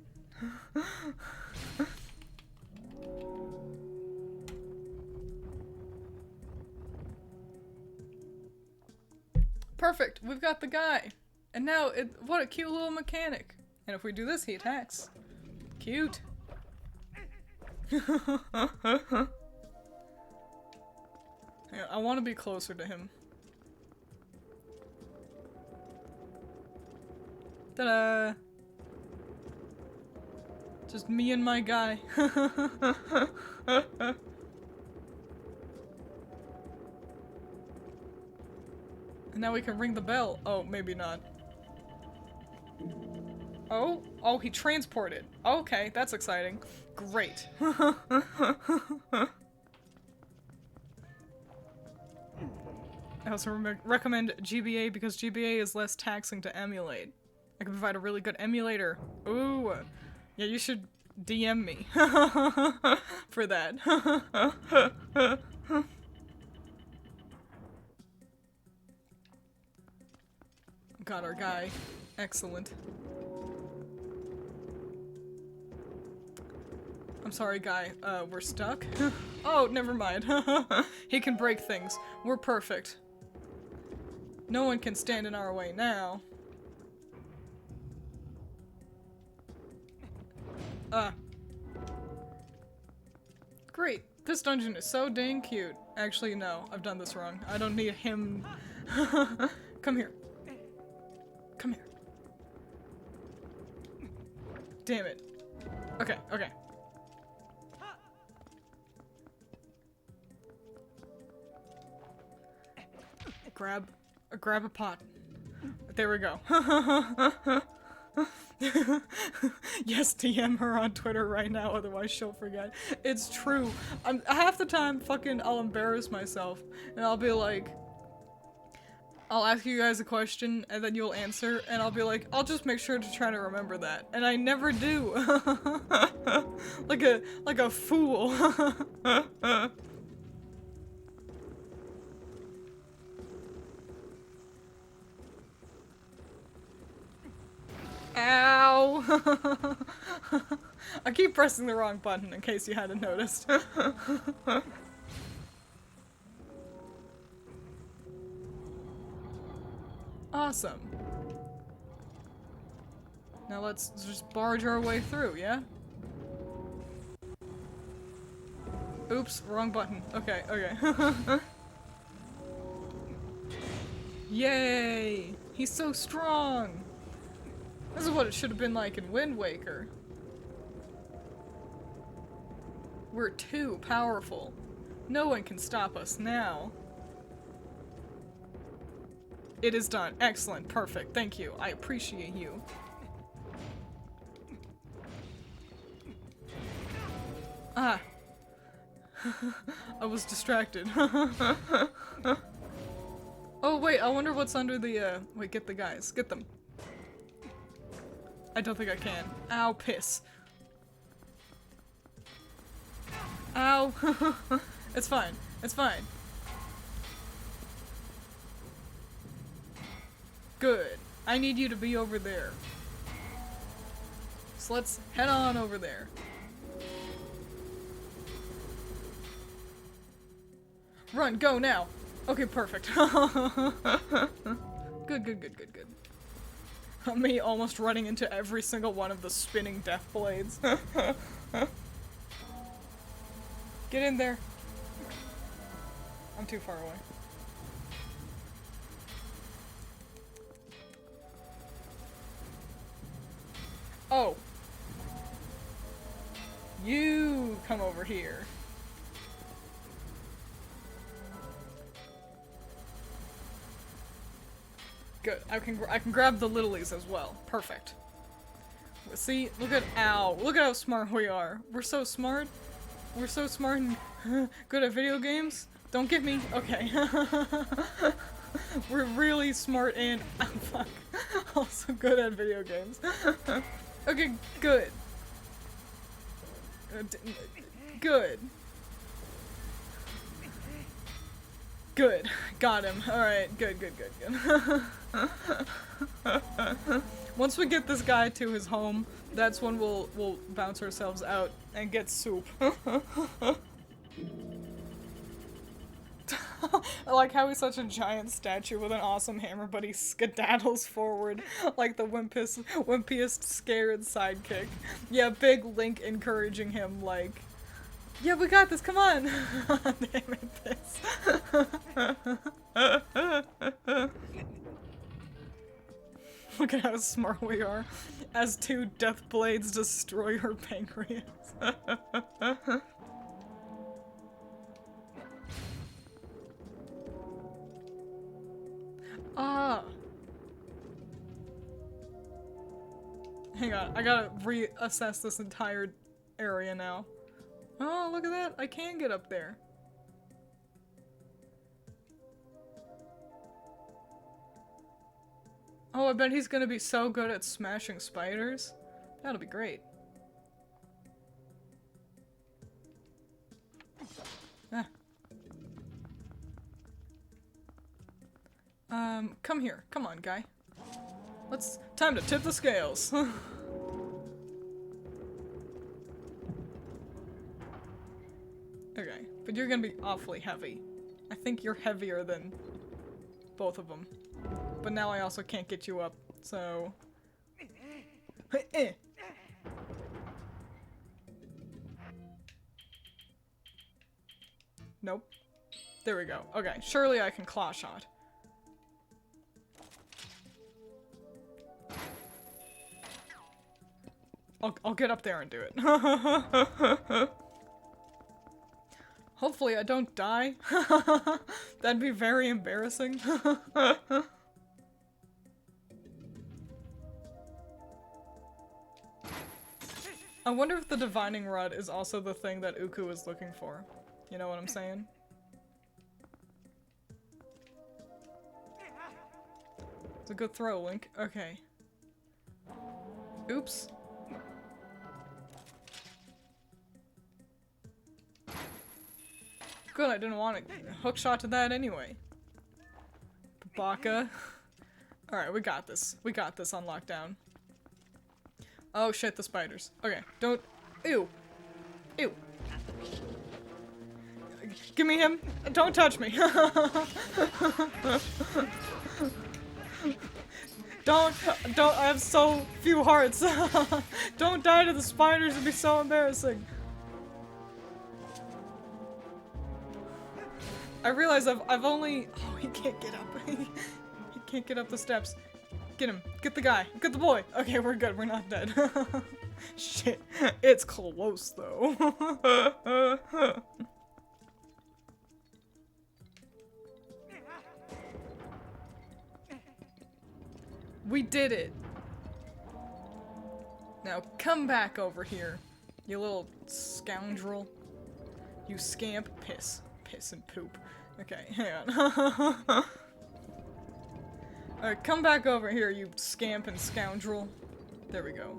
Perfect, we've got the guy. And now, what a cute little mechanic. And if we do this, he attacks. Cute. Yeah, I want to be closer to him. Ta-da! Just me and my guy. And now we can ring the bell. Oh, maybe not. Oh, he transported. Okay, that's exciting. Great. I also recommend GBA because GBA is less taxing to emulate. I can provide a really good emulator. Ooh. Yeah, you should DM me for that. Got our guy. Excellent. I'm sorry, guy. We're stuck? Oh, never mind. He can break things. We're perfect. No one can stand in our way now. Great. This dungeon is so dang cute. Actually, no. I've done this wrong. I don't need him. Come here. Come here. Damn it. Okay, okay. Grab a pot. There we go. Yes, DM her on Twitter right now, otherwise she'll forget. It's true. Half the time, I'll embarrass myself, and I'll be like, I'll ask you guys a question, and then you'll answer, and I'll be like, I'll just make sure to try to remember that, and I never do. like a fool. Ow! I keep pressing the wrong button in case you hadn't noticed. Awesome. Now let's just barge our way through, yeah? Oops, wrong button. Okay, okay. Yay! He's so strong! This is what it should have been like in Wind Waker. We're too powerful. No one can stop us now. It is done. Excellent. Perfect. Thank you. I appreciate you. Ah. I was distracted. Oh, wait. I wonder what's under the, Wait, get the guys. Get them. I don't think I can. Ow, piss. Ow. It's fine. It's fine. Good. I need you to be over there. So let's head on over there. Run, go now. Okay, perfect. Good, good, good, good, good. Me almost running into every single one of the spinning death blades. Get in there. I'm too far away. Oh. You come over here. good. I can grab the littlies as well. Perfect. See, look at ow. Look at how smart we are. We're so smart. We're so smart and good at video games. Don't get me. Okay. We're really smart and fuck. Also good at video games. Okay, good. Good. Good. Got him. Alright, good. Once we get this guy to his home, that's when we'll bounce ourselves out and get soup. I like how he's such a giant statue with an awesome hammer, but he skedaddles forward like the wimpiest scared sidekick. Yeah, big Link encouraging him like, yeah, we got this, come on! Damn it, this. Look at how smart we are as two death blades destroy her pancreas. Ah! Hang on, I gotta reassess this entire area now. Oh, look at that! I can get up there. Oh, I bet he's gonna be so good at smashing spiders. That'll be great. Ah. Come here. Come on, guy. Time to tip the scales. Okay, but you're gonna be awfully heavy. I think you're heavier than both of them. But now I also can't get you up, so... Nope. There we go. Okay, surely I can claw shot. I'll get up there and do it. Hopefully I don't die. That'd be very embarrassing. I wonder if the divining rod is also the thing that Uku is looking for. You know what I'm saying? It's a good throw, Link. Okay. Oops. Good, I didn't want to hook shot to that anyway. Baka. Alright, we got this. We got this on lockdown. Oh shit, the spiders. Okay, don't. Ew. Ew. Give me him. Don't touch me. Don't. I have so few hearts. Don't die to the spiders, it'd be so embarrassing. I realize I've only. Oh, he can't get up. He can't get up the steps. Get him. Get the guy. Get the boy. Okay, we're good. We're not dead. Shit. It's close, though. We did it. Now come back over here, you little scoundrel. You scamp. Piss. Piss and poop. Okay, hang on. Alright, come back over here, you scamp and scoundrel. There we go.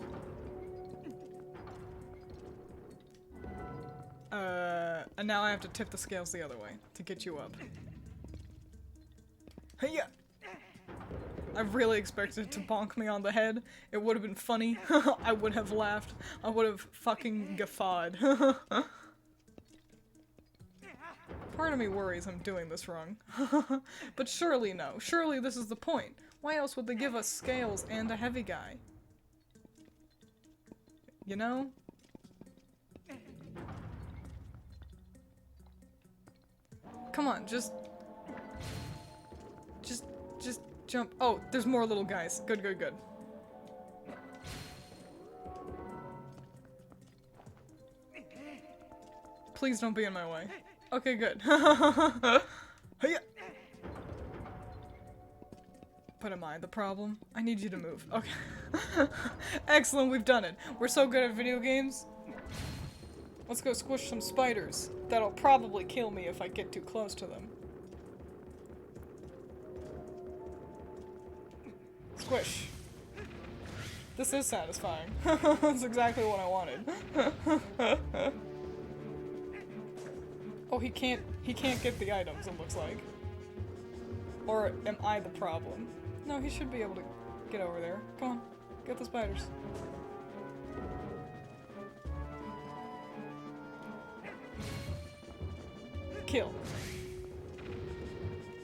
And now I have to tip the scales the other way to get you up. Hey-ya! I really expected it to bonk me on the head. It would have been funny. I would have laughed. I would have fucking guffawed. Part of me worries I'm doing this wrong. But surely no. Surely this is the point. Why else would they give us scales and a heavy guy? You know? Come on, just jump. Oh, there's more little guys. Good, good, good. Please don't be in my way. Okay, good. But am I the problem? I need you to move. Okay. Excellent, we've done it. We're so good at video games. Let's go squish some spiders. That'll probably kill me if I get too close to them. Squish. This is satisfying. That's exactly what I wanted. Oh, he can't get the items, it looks like. Or am I the problem? No, he should be able to get over there. Come on, get the spiders. Kill.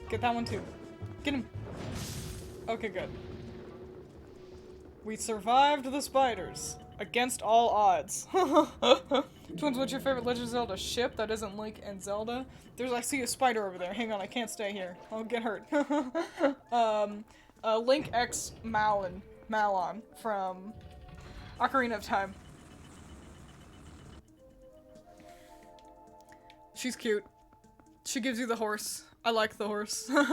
Get that one too. Get him. Okay, good. We survived the spiders. Against all odds. Twins, what's your favorite Legend of Zelda ship that isn't Link and Zelda? I see a spider over there. Hang on, I can't stay here. I'll get hurt. Link X Malon from Ocarina of Time. She's cute. She gives you the horse. I like the horse. Where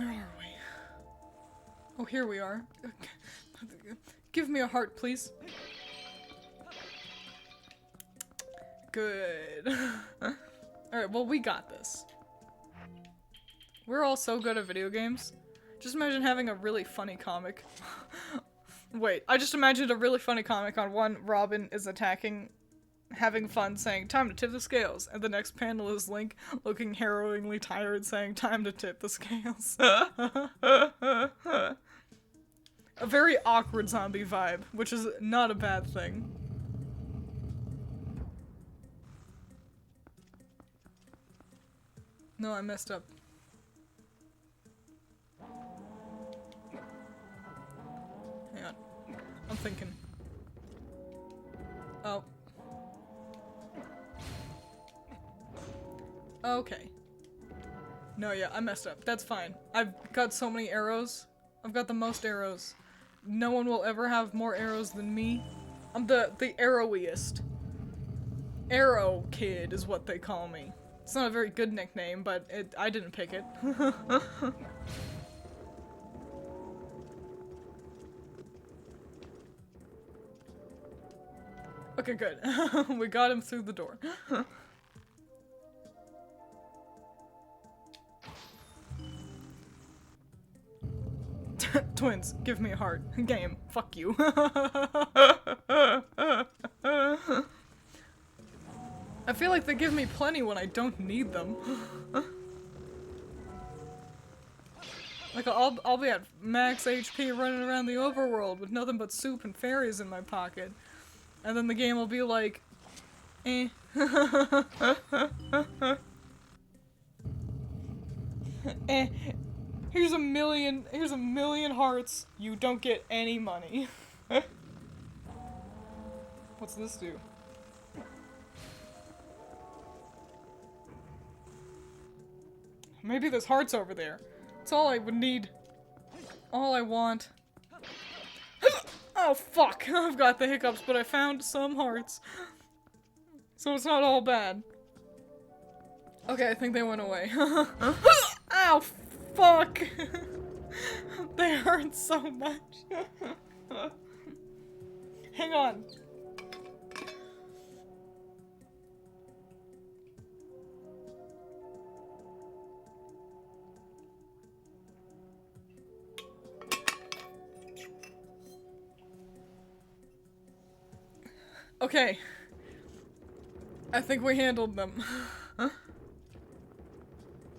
are we? Oh, here we are. Give me a heart, please. Good. Alright, well, we got this. We're all so good at video games. Just imagine having a really funny comic. Wait, I just imagined a really funny comic on one Robin is attacking, having fun, saying, time to tip the scales. And the next panel is Link looking harrowingly tired, saying, time to tip the scales. A very awkward zombie vibe, which is not a bad thing. No, I messed up. Hang on. I'm thinking. Oh. Okay. No, yeah, I messed up. That's fine. I've got so many arrows. I've got the most arrows. No one will ever have more arrows than me. I'm the arrowiest. Arrow Kid is what they call me. It's not a very good nickname, but I didn't pick it. Okay, good. We got him through the door. Twins, give me a heart. Game. Fuck you. I feel like they give me plenty when I don't need them. Like, I'll be at max HP running around the overworld with nothing but soup and fairies in my pocket. And then the game will be like, eh. Eh. Here's a million hearts. You don't get any money. What's this do? Maybe there's hearts over there. That's all I would need. All I want. Oh fuck! I've got the hiccups, but I found some hearts. So it's not all bad. Okay, I think they went away. Ow! Fuck! They hurt so much. Hang on. Okay. I think we handled them.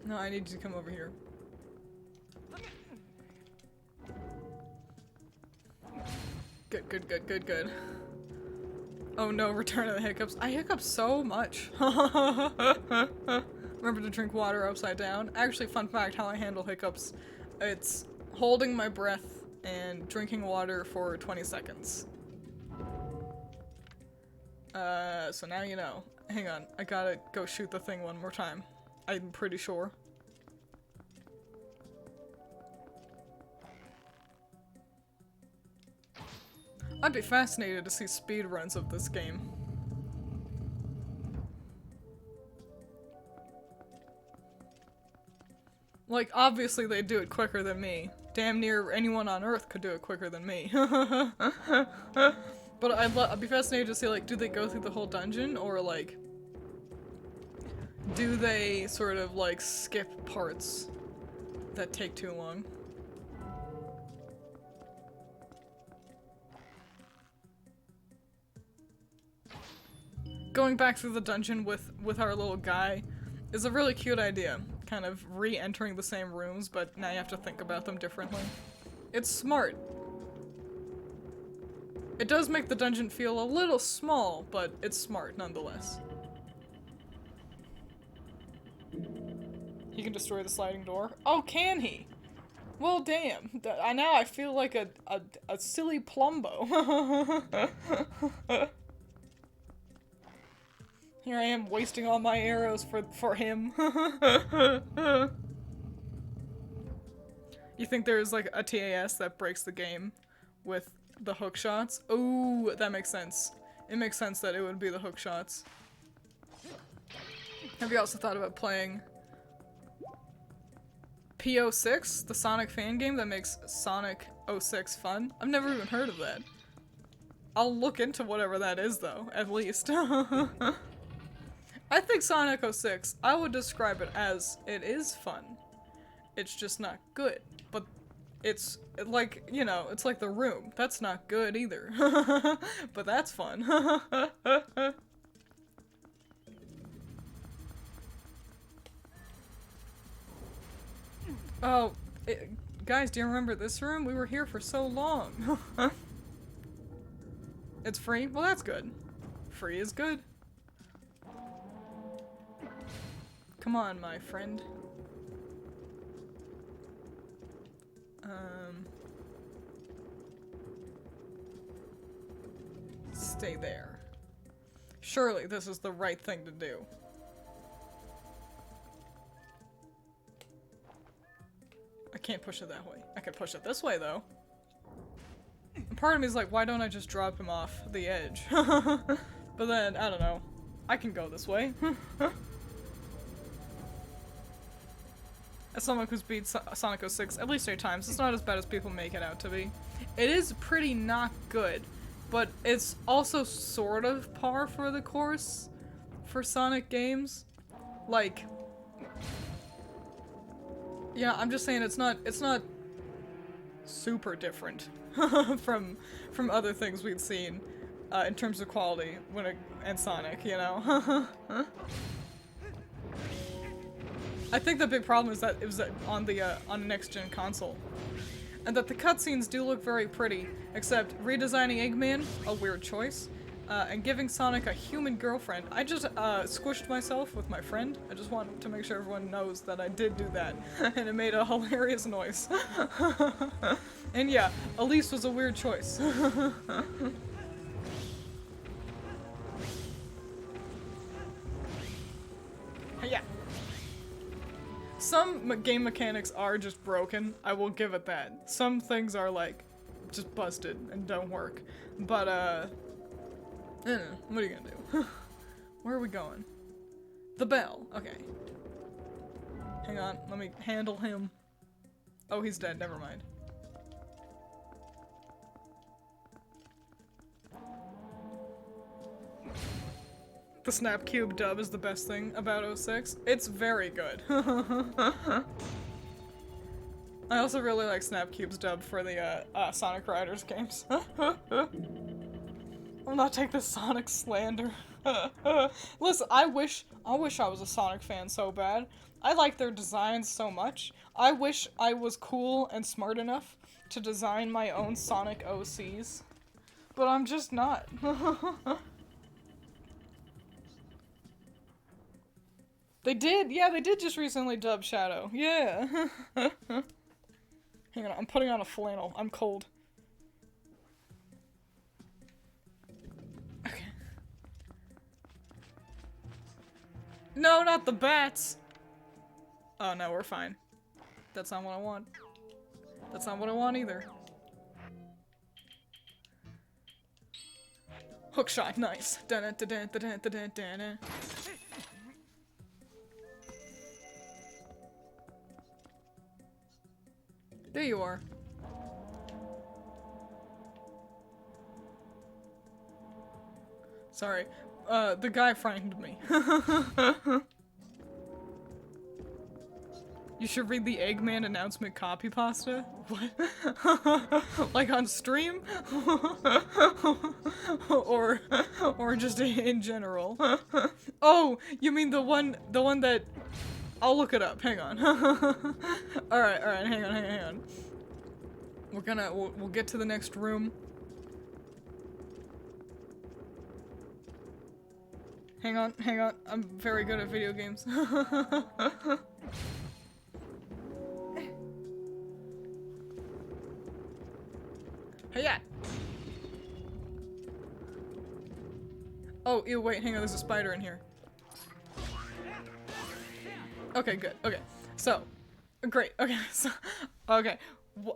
No, I need you to come over here. Good. Oh no, return of the hiccups. I hiccup so much. Remember to drink water upside down. Actually, fun fact, how I handle hiccups. It's holding my breath and drinking water for 20 seconds. So now you know. Hang on, I gotta go shoot the thing one more time. I'm pretty sure. I'd be fascinated to see speedruns of this game. Like, obviously they do it quicker than me. Damn near anyone on Earth could do it quicker than me. But I'd be fascinated to see, like, do they go through the whole dungeon, or, like, do they sort of, like, skip parts that take too long? Going back through the dungeon with our little guy is a really cute idea. Kind of re-entering the same rooms, but now you have to think about them differently. It's smart. It does make the dungeon feel a little small, but it's smart nonetheless. He can destroy the sliding door? Oh, can he? Well, damn. Now I feel like a silly Plumbo. Here I am wasting all my arrows for him. You think there's like a TAS that breaks the game with the hook shots? Ooh, that makes sense. It makes sense that it would be the hook shots. Have you also thought about playing P06, the Sonic fan game that makes Sonic 06 fun? I've never even heard of that. I'll look into whatever that is though, at least. I think Sonic 06, I would describe it as it is fun. It's just not good. But it's like, you know, it's like The Room. That's not good either. But that's fun. Oh, guys, do you remember this room? We were here for so long. It's free? Well, that's good. Free is good. Come on, my friend. Stay there. Surely this is the right thing to do. I can't push it that way. I can push it this way, though. And part of me is like, why don't I just drop him off the edge? But then, I don't know. I can go this way. As someone who's beat Sonic 06 at least 8 times, it's not as bad as people make it out to be. It is pretty not good, but it's also sort of par for the course for Sonic games. Like, yeah, I'm just saying it's not super different from other things we've seen in terms of quality and Sonic, you know. I think the big problem is that it was on the next-gen console, and that the cutscenes do look very pretty, except redesigning Eggman, a weird choice, and giving Sonic a human girlfriend. I just squished myself with my friend. I just want to make sure everyone knows that I did do that, and it made a hilarious noise. And yeah, Elise was a weird choice. Yeah. Some game mechanics are just broken, I will give it that. Some things are like, just busted and don't work. But I don't know, what are you gonna do? Where are we going? The bell, okay. Hang on, let me handle him. Oh, he's dead, never mind. The Snap Cube dub is the best thing about 06. It's very good. I also really like Snap Cube's dub for the Sonic Riders games. I'll not take this Sonic slander. Listen, I wish I was a Sonic fan so bad. I like their designs so much. I wish I was cool and smart enough to design my own Sonic OCs. But I'm just not. They did, yeah, they did just recently dub Shadow. Yeah. Hang on, I'm putting on a flannel. I'm cold. Okay. No, not the bats! Oh no, we're fine. That's not what I want. That's not what I want either. Hookshot, nice. There you are. Sorry. The guy frightened me. You should read the Eggman announcement copy pasta? What? Like on stream? or just in general? Oh, you mean the one that... I'll look it up, hang on. Alright, hang on. We'll get to the next room. Hang on, I'm very good at video games. Hey-ya! Oh, ew, wait, hang on, there's a spider in here. Okay, good, okay. So, great, okay, so, okay.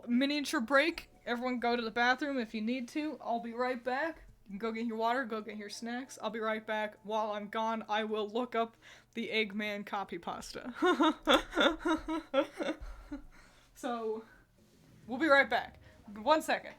Miniature break, everyone go to the bathroom if you need to. I'll be right back. You can go get your water, go get your snacks. I'll be right back. While I'm gone, I will look up the Eggman copy pasta. So, we'll be right back. 1 second.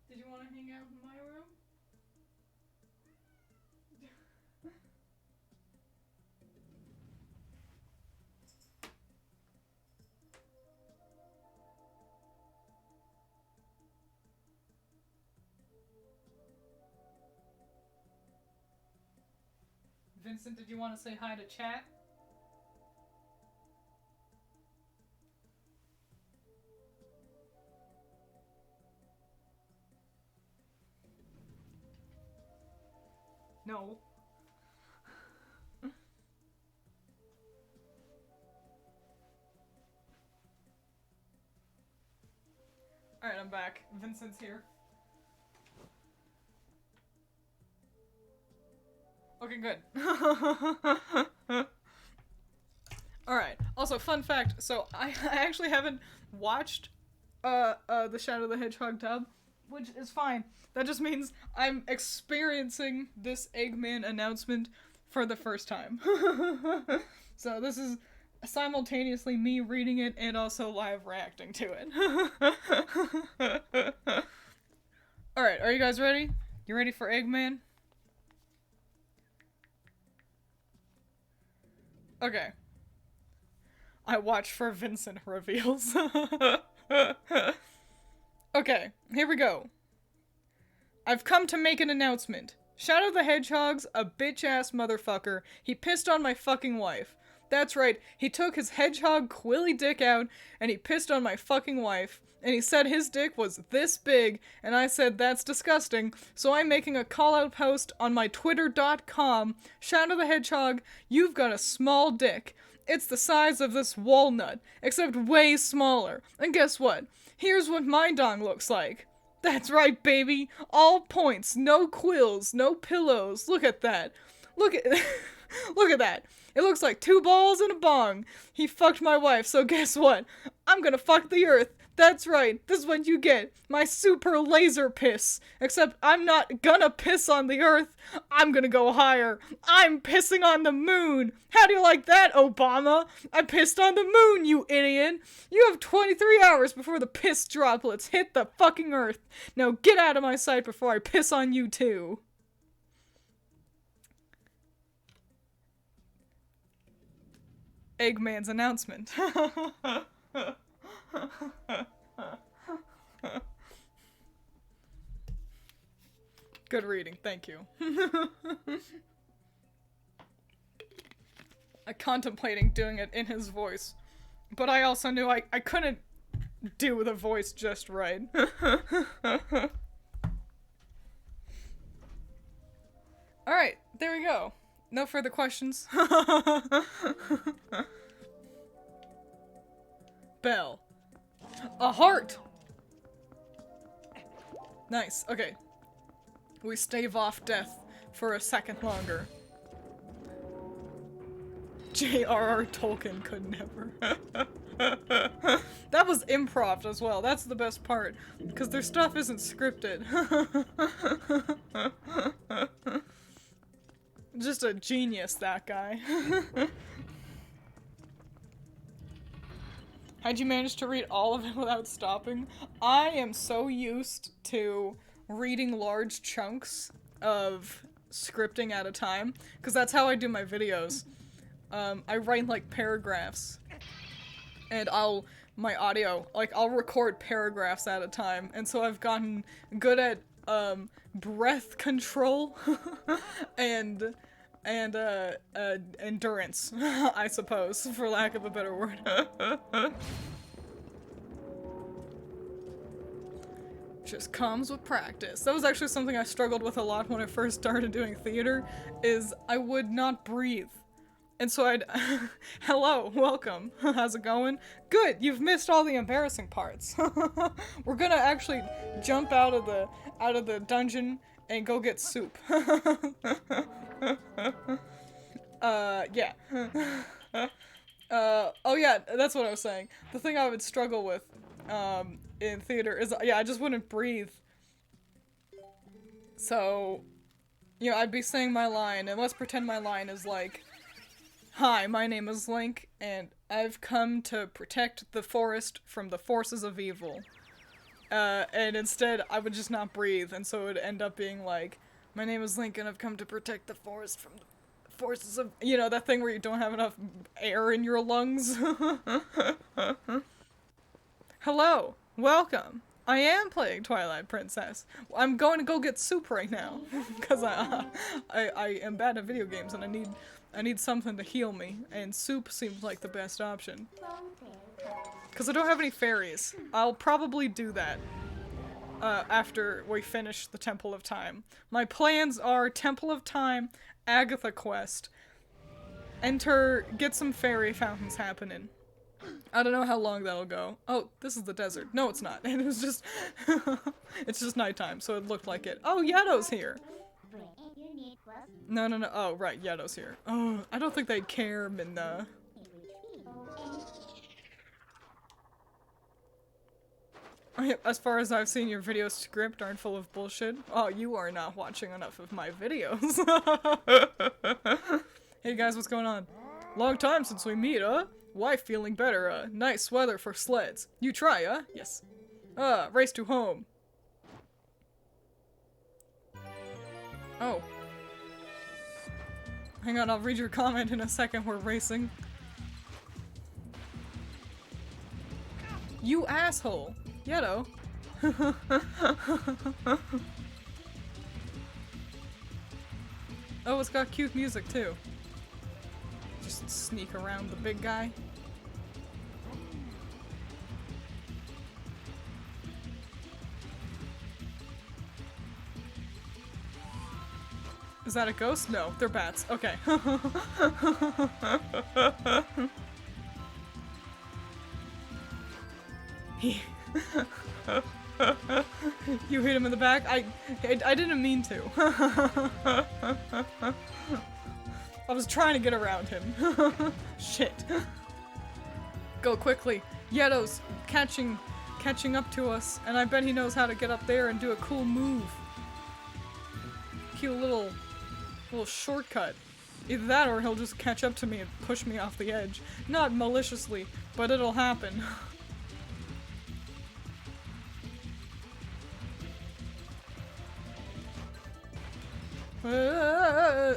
Did you want to hang out in my room? Vincent, did you want to say hi to chat? No. Alright, I'm back. Vincent's here. Okay, good. Alright. Also, fun fact, so I actually haven't watched the Shadow the Hedgehog dub, which is fine. That just means I'm experiencing this Eggman announcement for the first time. So this is simultaneously me reading it and also live reacting to it. Alright, are you guys ready? You ready for Eggman? Okay. I watch for Vincent reveals. Okay, here we go. I've come to make an announcement. Shadow the Hedgehog's a bitch-ass motherfucker. He pissed on my fucking wife. That's right, he took his hedgehog quilly dick out and he pissed on my fucking wife. And he said his dick was this big, and I said that's disgusting, so I'm making a call-out post on my twitter.com. Shadow the Hedgehog, you've got a small dick. It's the size of this walnut, except way smaller. And guess what? Here's what my dong looks like. That's right, baby. All points, no quills, no pillows. Look at that. Look at look at that. It looks like 2 balls and a bong. He fucked my wife, so guess what? I'm gonna fuck the earth. That's right, this is what you get. My super laser piss. Except I'm not gonna piss on the earth. I'm gonna go higher. I'm pissing on the moon. How do you like that, Obama? I pissed on the moon, you idiot. You have 23 hours before the piss droplets hit the fucking earth. Now get out of my sight before I piss on you too. Eggman's announcement. Good reading, thank you. I contemplating doing it in his voice, but I also knew I couldn't do the voice just right. Alright, there we go. No further questions. Bell. A heart! Nice, okay. We stave off death for a second longer. J.R.R. Tolkien could never. That was improv as well. That's the best part. Because their stuff isn't scripted. Just a genius, that guy. How'd you manage to read all of it without stopping? I am so used to reading large chunks of scripting at a time, because that's how I do my videos. I write like paragraphs, and I'll record paragraphs at a time, and so I've gotten good at breath control and endurance, I suppose, for lack of a better word. Just comes with practice. That was actually something I struggled with a lot when I first started doing theater, is I would not breathe. And so I'd hello, welcome. How's it going? Good, you've missed all the embarrassing parts. We're gonna actually jump out of the dungeon and go get soup. Yeah. Oh yeah, that's what I was saying. The thing I would struggle with, in theater is, yeah, I just wouldn't breathe. So, you know, I'd be saying my line, and let's pretend my line is like, "Hi, my name is Link, and I've come to protect the forest from the forces of evil." And instead, I would just not breathe, and so it would end up being like, "My name is Link, and I've come to protect the forest from the forces of..." You know, that thing where you don't have enough air in your lungs? Hello, welcome. I am playing Twilight Princess. I'm going to go get soup right now, because I am bad at video games, and I need something to heal me, and soup seems like the best option. Because I don't have any fairies. I'll probably do that after we finish the Temple of Time. My plans are Temple of Time, Agatha quest, get some fairy fountains happening. I don't know how long that'll go. Oh, this is the desert. No, it's not. It was just... it's just nighttime, so it looked like it. Oh, Yaddo's here! No. Oh, right, Yaddo's here. Oh, I don't think they'd care, Minna. As far as I've seen, your video script aren't full of bullshit. Oh, you are not watching enough of my videos. Hey guys, what's going on? Long time since we meet, Wife feeling better, nice weather for sleds. You try, Yes. Race to home. Oh. Hang on, I'll read your comment in a second, we're racing. You asshole! Yaddo. Oh, it's got cute music too. Just sneak around the big guy. Is that a ghost? No, they're bats. Okay. You hit him in the back? I didn't mean to. I was trying to get around him. Shit. Go quickly. Yeto's catching up to us, and I bet he knows how to get up there and do a cool move. Cute little shortcut. Either that or he'll just catch up to me and push me off the edge. Not maliciously, but it'll happen.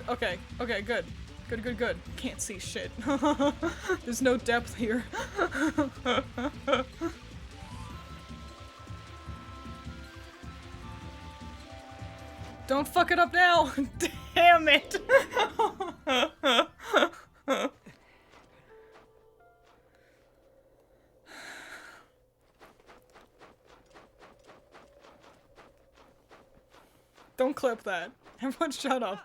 Okay, good. Good. Can't see shit. There's no depth here. Don't fuck it up now! Damn it! Don't clip that. Everyone shut up.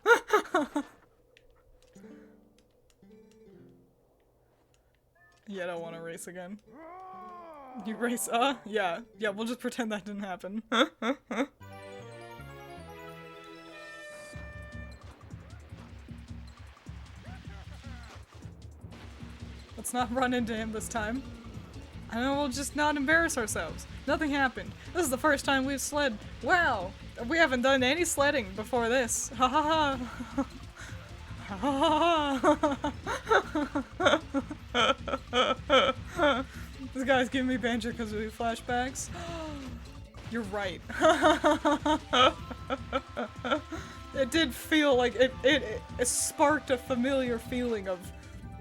Yeah, I don't want to race again. You race, yeah, we'll just pretend that didn't happen. Let's not run into him this time. And then we'll just not embarrass ourselves. Nothing happened. This is the first time we've sled. Wow! We haven't done any sledding before this. Ha ha ha! This guy's giving me Banjo-Kazooie flashbacks. You're right. It did feel like it sparked a familiar feeling of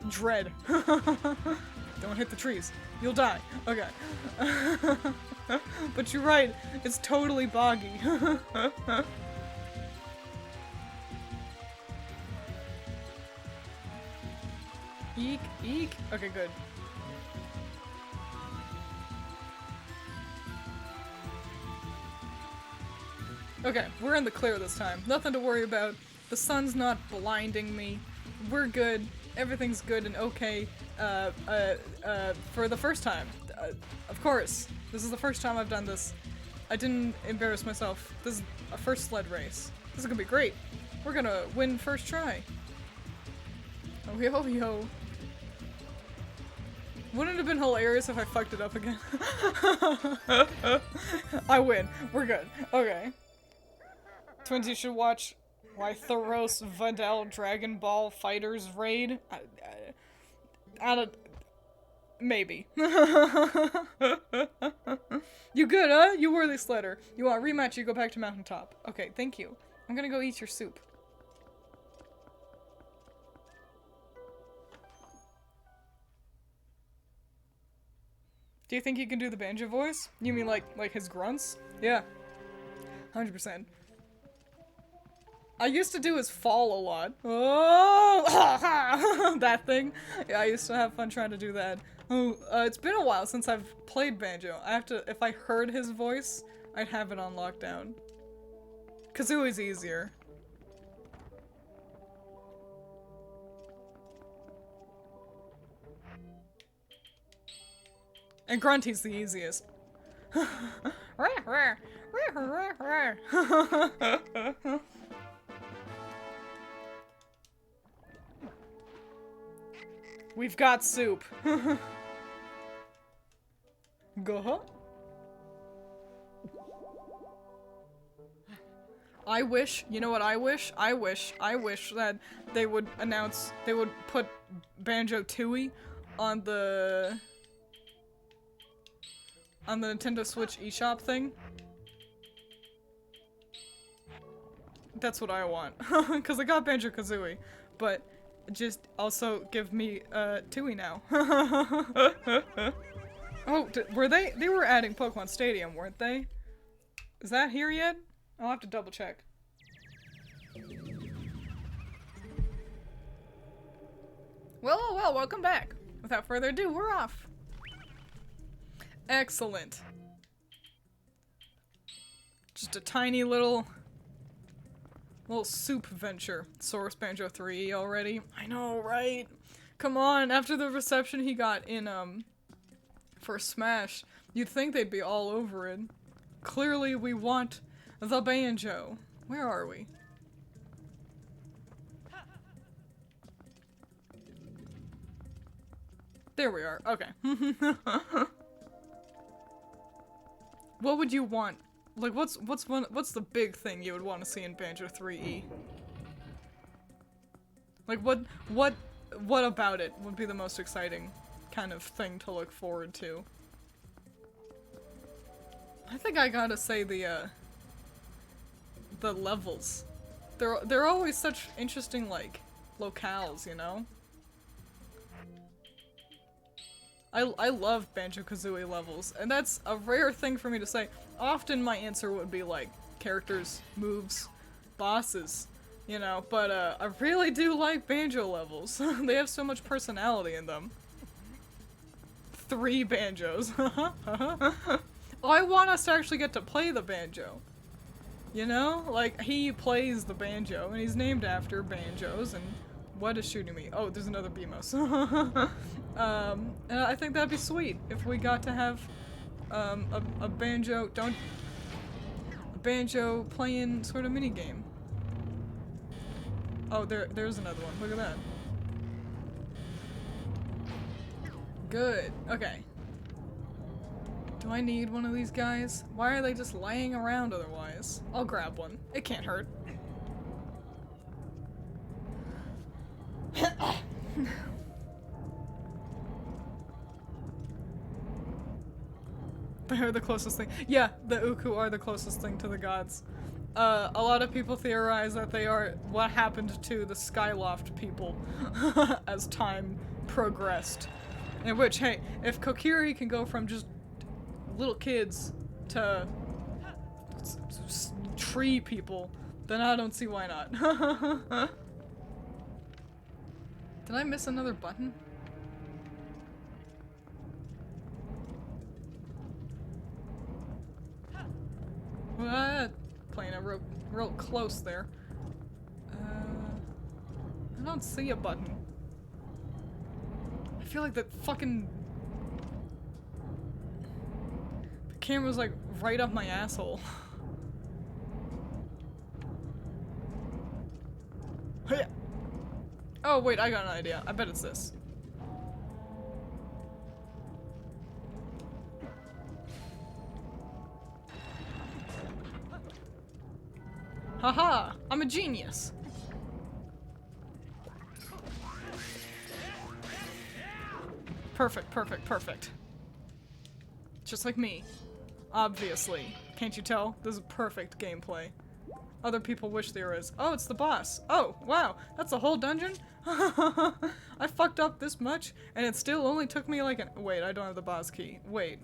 dread. Don't hit the trees. You'll die. Okay. But you're right. It's totally boggy. Eek, eek. Okay, good. Okay, we're in the clear this time. Nothing to worry about. The sun's not blinding me. We're good. Everything's good and okay. For the first time. Of course. This is the first time I've done this. I didn't embarrass myself. This is a first sled race. This is gonna be great. We're gonna win first try. Oh yo yo. Wouldn't it have been hilarious if I fucked it up again? I win. We're good. Okay. Twins, you should watch Lythoros Videl Dragon Ball Fighters Raid. I don't... Maybe. You good, huh? You worthy sledder. You want a rematch, you go back to Mountaintop. Okay, thank you. I'm gonna go eat your soup. Do you think you can do the banjo voice? You mean like his grunts? Yeah. 100%. I used to do his fall a lot. Oh, that thing. Yeah, I used to have fun trying to do that. Oh, it's been a while since I've played banjo. I have to, if I heard his voice, I'd have it on lockdown. Kazooie's easier. And Grunty's the easiest. We've got soup. Go. I wish, you know what I wish? I wish that they would announce, they would put Banjo-Tooie on the Nintendo Switch eShop thing. That's what I want. Because I got Banjo-Kazooie, but just also give me Tooie now. Oh, were they were adding Pokemon Stadium, weren't they? Is that here yet? I'll have to double check. Well, oh well, welcome back. Without further ado, we're off. Excellent. Just a tiny little Little soup venture. Source Banjo 3 already. I know, right? Come on, after the reception he got in, for Smash, you'd think they'd be all over it. Clearly we want the banjo. Where are we? There we are. Okay. What would you want? Like, what's the big thing you would want to see in Banjo 3E? Like, what about it would be the most exciting kind of thing to look forward to? I think I gotta say the levels. They're always such interesting, like, locales, you know? I love Banjo-Kazooie levels, and that's a rare thing for me to say. Often my answer would be like, characters, moves, bosses, you know, but I really do like Banjo levels. They have so much personality in them. 3 banjos. I want us to actually get to play the banjo. You know? Like, he plays the banjo, and he's named after banjos, and what is shooting me? Oh, there's another Beamos. And I think that'd be sweet if we got to have a banjo, a banjo playing sort of minigame. Oh, there's another one. Look at that. Good. Okay. Do I need one of these guys? Why are they just laying around otherwise? I'll grab one. It can't hurt. They're the closest thing. Yeah, the Uku are the closest thing to the gods. A lot of people theorize that they are what happened to the Skyloft people as time progressed. In which, hey, if Kokiri can go from just little kids to tree people, then I don't see why not. Did I miss another button? What? Playing it real close there. I don't see a button. I feel like that fucking... The camera's like right up my asshole. Oh wait, I got an idea. I bet it's this. Haha! I'm a genius! Perfect, perfect, perfect. Just like me. Obviously. Can't you tell? This is perfect gameplay. Other people wish there is. Oh, it's the boss. Oh, wow. That's a whole dungeon? I fucked up this much, and it still only took me like an- Wait, I don't have the boss key. Wait.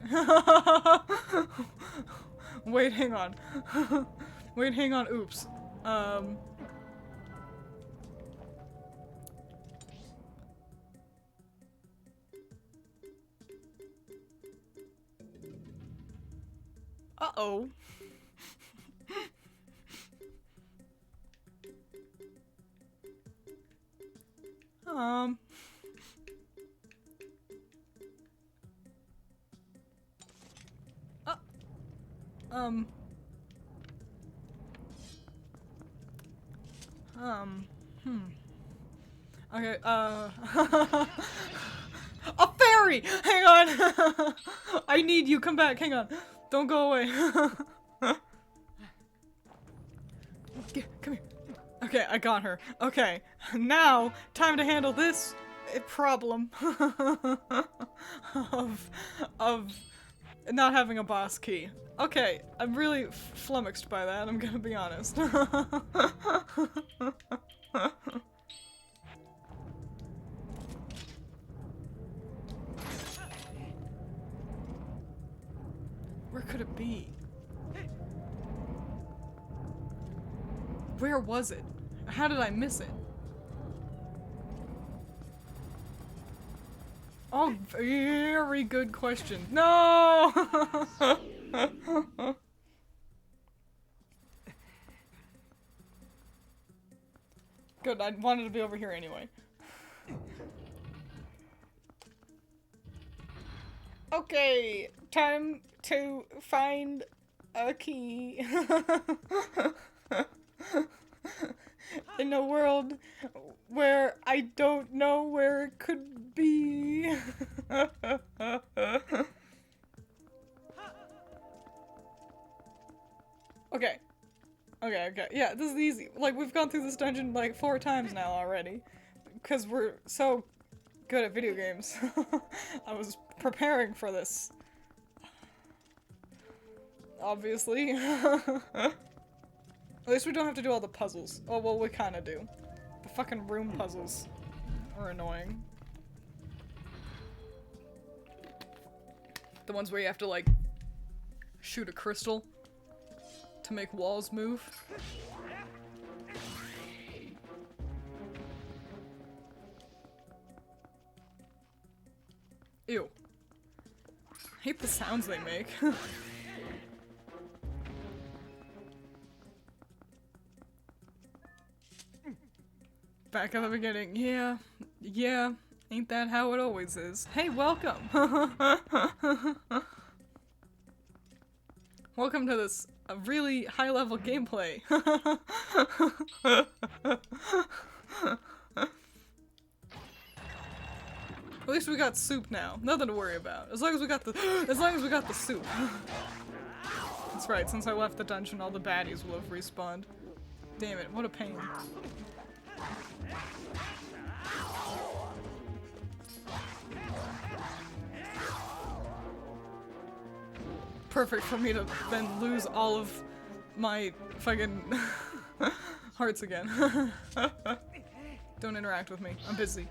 Wait, hang on. Wait, hang on. Oops. Uh-oh. Okay, a fairy! Hang on! I need you, come back, hang on. Don't go away. Come here. Okay, I got her. Okay, now, time to handle this problem of not having a boss key. Okay, I'm really flummoxed by that, I'm gonna be honest. Where could it be? Where was it? How did I miss it? Oh, very good question. No! Good, I wanted to be over here anyway. Okay, time to find a key. In a world where I don't know where it could be. Okay. Okay. Yeah, this is easy. Like, we've gone through this dungeon like 4 times now already. Because we're so good at video games. I was preparing for this. Obviously. At least we don't have to do all the puzzles. Oh, well, we kinda do. The fucking room puzzles are annoying. The ones where you have to, like, shoot a crystal to make walls move. Ew. I hate the sounds they make. Back at the beginning. Yeah. Ain't that how it always is? Hey, welcome! Welcome to this really high-level gameplay. At least we got soup now. Nothing to worry about. As long as we got the soup. That's right, since I left the dungeon, all the baddies will have respawned. Damn it, what a pain. Perfect for me to then lose all of my fucking hearts again. Don't interact with me. I'm busy.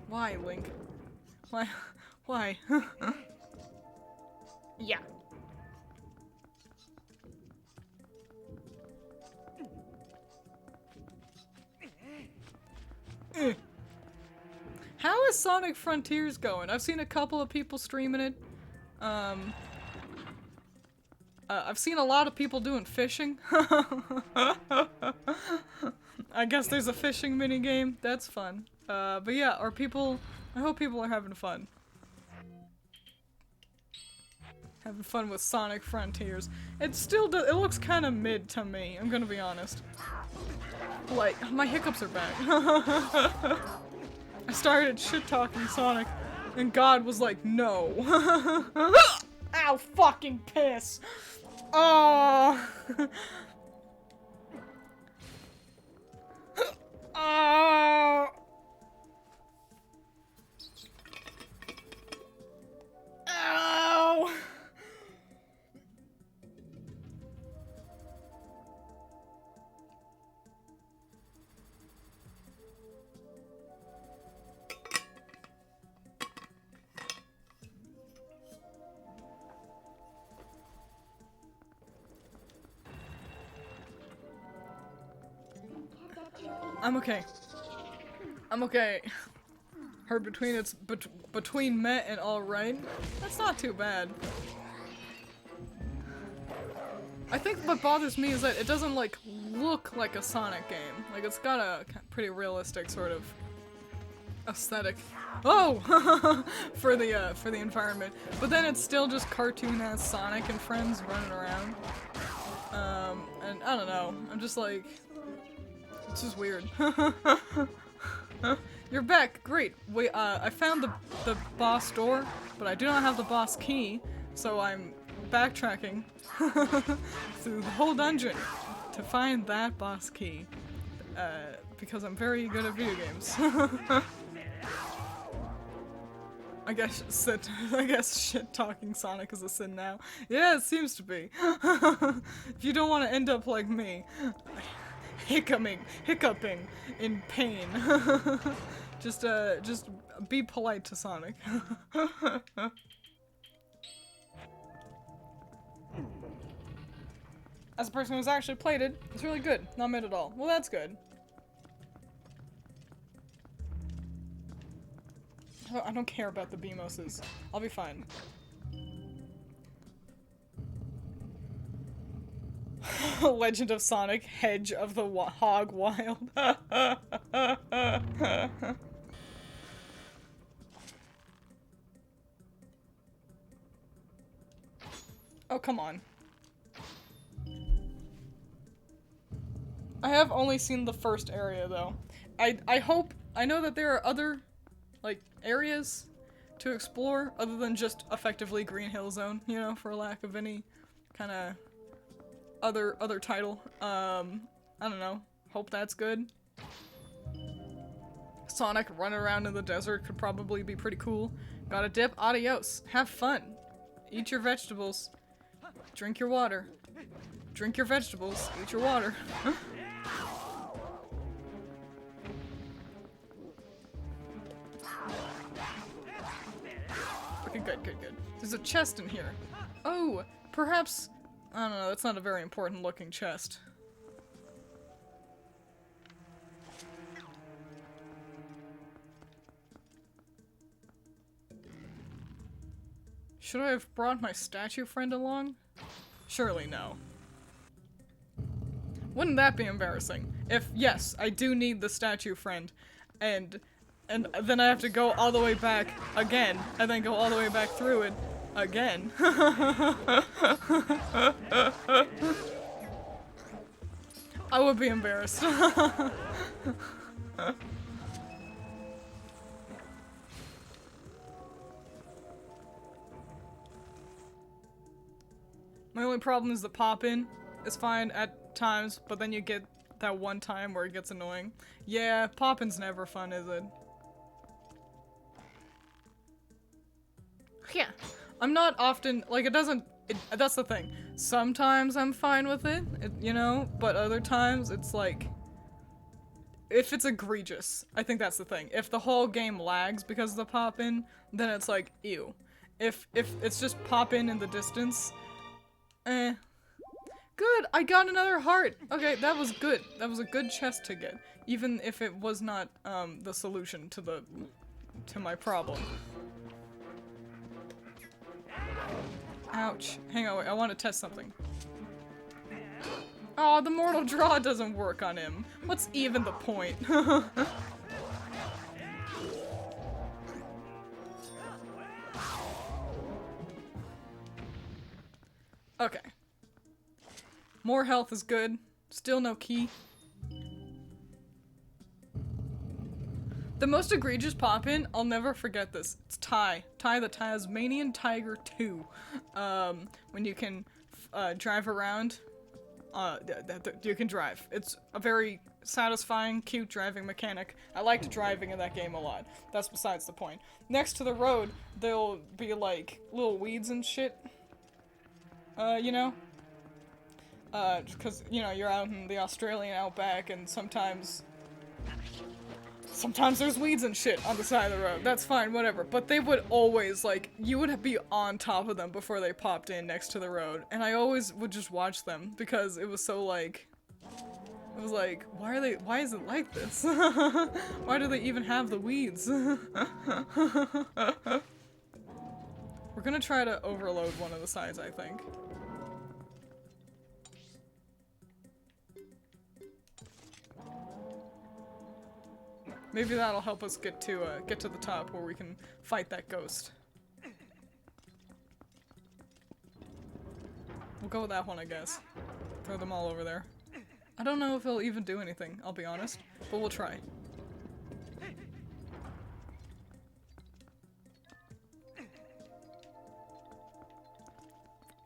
Why, Link? Why? Yeah. How is Sonic Frontiers going? I've seen a couple of people streaming it. I've seen a lot of people doing fishing. I guess there's a fishing minigame. That's fun. But yeah, I hope people are having fun. Having fun with Sonic Frontiers. It it looks kind of mid to me, I'm gonna be honest. Like, my hiccups are back. I started shit-talking Sonic, and God was like, no. Ow, fucking piss! Oh! Oh! Ow! I'm okay. I'm okay. Heard between meh and alright. That's not too bad. I think what bothers me is that it doesn't like look like a Sonic game. Like it's got a pretty realistic sort of aesthetic. Oh, for the environment. But then it's still just cartoon-ass Sonic and friends running around. And I don't know. I'm just like. This is weird. You're back. Great. I found the boss door, but I do not have the boss key, so I'm backtracking through the whole dungeon to find that boss key. Because I'm very good at video games. I guess shit-talking Sonic is a sin now. Yeah, it seems to be. If you don't want to end up like me. Hiccuping in pain. just be polite to Sonic. As a person who's actually played it, it's really good. Not mid at all. Well, that's good. I don't care about the Beamoses. I'll be fine. Legend of Sonic, Hedge of the Hog Wild. Oh, come on. I have only seen the first area, though. I know that there are other, like, areas to explore, other than just effectively Green Hill Zone, you know, for lack of any kind of other title. I don't know. Hope that's good. Sonic running around in the desert could probably be pretty cool. Got a dip? Adios. Have fun. Eat your vegetables. Drink your water. Drink your vegetables. Eat your water. Okay, good. There's a chest in here. Oh, perhaps... I don't know, that's not a very important looking chest. Should I have brought my statue friend along? Surely no. Wouldn't that be embarrassing? If, yes, I do need the statue friend, and then I have to go all the way back again, and then go all the way back through it again. I would be embarrassed. My only problem is the pop-in is fine at times, but then you get that one time where it gets annoying. Yeah, pop-in's never fun, is it? Yeah. I'm not often, like, that's the thing. Sometimes I'm fine with it, you know, but other times it's like, if it's egregious, I think that's the thing. If the whole game lags because of the pop-in, then it's like, ew. If it's just pop-in the distance, eh. Good, I got another heart! Okay, that was good. That was a good chest to get. Even if it was not, the solution to my problem. Ouch. Hang on, wait, I want to test something. Oh, the mortal draw doesn't work on him. What's even the point? Okay. More health is good. Still no key. The most egregious pop-in, I'll never forget this. It's Ty. Ty the Tasmanian Tiger 2. When you can drive around. You can drive. It's a very satisfying, cute driving mechanic. I liked driving in that game a lot. That's besides the point. Next to the road, there'll be like little weeds and shit. You know? Because, you know, you're out in the Australian outback and sometimes there's weeds and shit on the side of the road. That's fine, whatever. But they would always, like, you would be on top of them before they popped in next to the road. And I always would just watch them because it was so, like, it was like, why is it like this? Why do they even have the weeds? We're gonna try to overload one of the sides, I think. Maybe that'll help us get to the top where we can fight that ghost. We'll go with that one, I guess. Throw them all over there. I don't know if it'll even do anything, I'll be honest, but we'll try.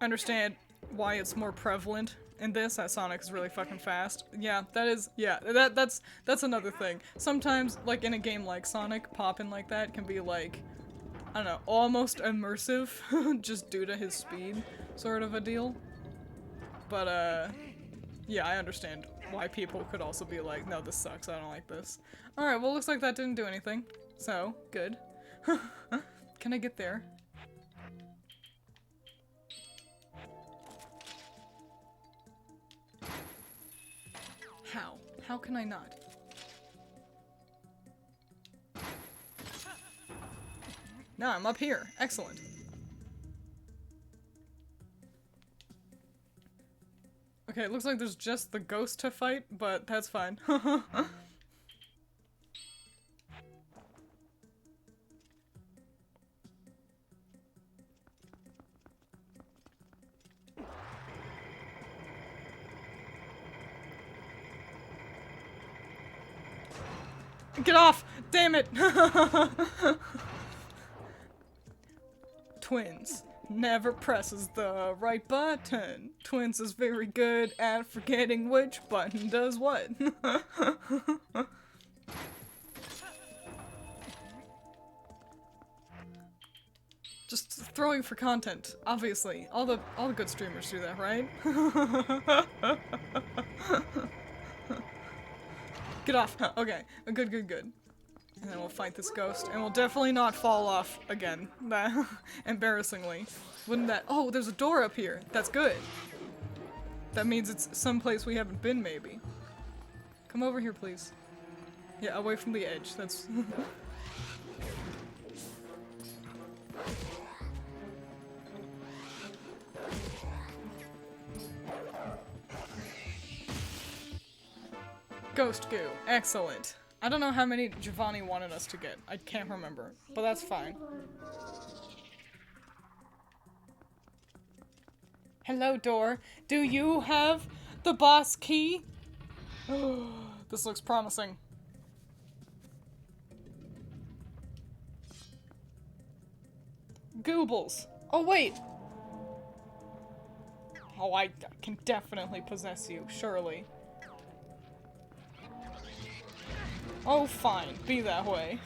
I understand why it's more prevalent in this, that Sonic is really fucking fast. Yeah, that's another thing. Sometimes, like in a game like Sonic, popping like that can be like, I don't know, almost immersive, just due to his speed, sort of a deal. But, yeah, I understand why people could also be like, no, this sucks, I don't like this. Alright, well, looks like that didn't do anything. So, good. Can I get there? How? How can I not? No, I'm up here. Excellent. Okay, it looks like there's just the ghost to fight, but that's fine. Get off! Damn it! Twiins never presses the right button. Twiins is very good at forgetting which button does what. Just throwing for content, obviously. All the good streamers do that, right? Get off. Okay. Good, good, good. And then we'll fight this ghost, and we'll definitely not fall off again. That embarrassingly. Wouldn't that— oh, there's a door up here. That's good. That means it's someplace we haven't been, maybe. Come over here, please. Yeah, away from the edge. That's... Ghost goo. Excellent. I don't know how many Giovanni wanted us to get. I can't remember. But that's fine. Hello, door. Do you have the boss key? This looks promising. Goobles. Oh, wait. Oh, I can definitely possess you, surely. Oh, fine. Be that way.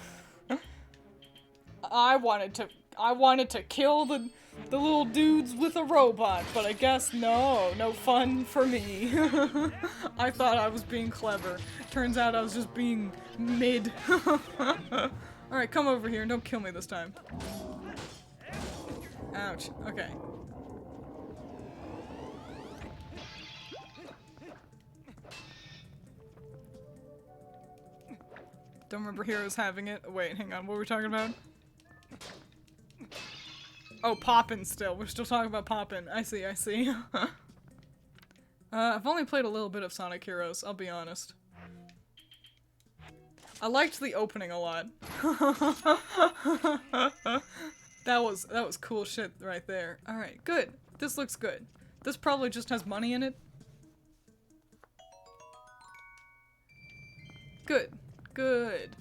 I wanted to kill the little dudes with a robot, but I guess no fun for me. I thought I was being clever. Turns out I was just being mid. Alright, come over here and don't kill me this time. Ouch. Okay. Don't remember Heroes having it. Wait, hang on. What were we talking about? Oh, Poppin' still. We're still talking about Poppin'. I see, I see. I've only played a little bit of Sonic Heroes, I'll be honest. I liked the opening a lot. That was cool shit right there. Alright, good. This looks good. This probably just has money in it. Good. Good.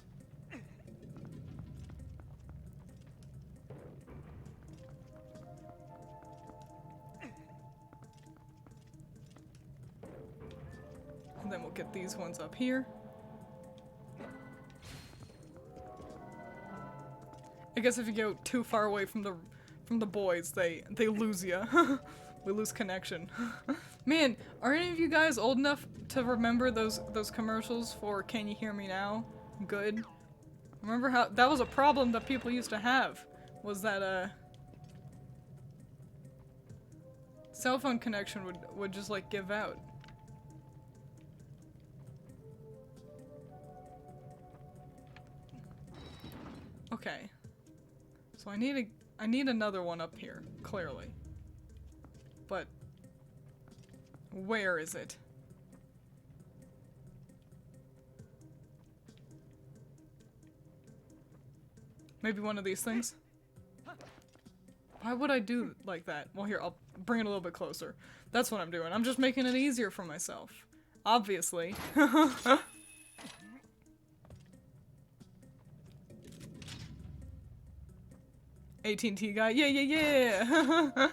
And then we'll get these ones up here. I guess if you go too far away from the boys, they lose ya. We lose connection. Man, are any of you guys old enough to remember those commercials for Can You Hear Me Now? Good. Remember how that was a problem that people used to have, was that cell phone connection would just like give out. Okay. So I need another one up here, clearly. But where is it? Maybe one of these things? Why would I do like that? Well, here, I'll bring it a little bit closer. That's what I'm doing. I'm just making it easier for myself. Obviously. AT&T guy. Yeah, yeah, yeah!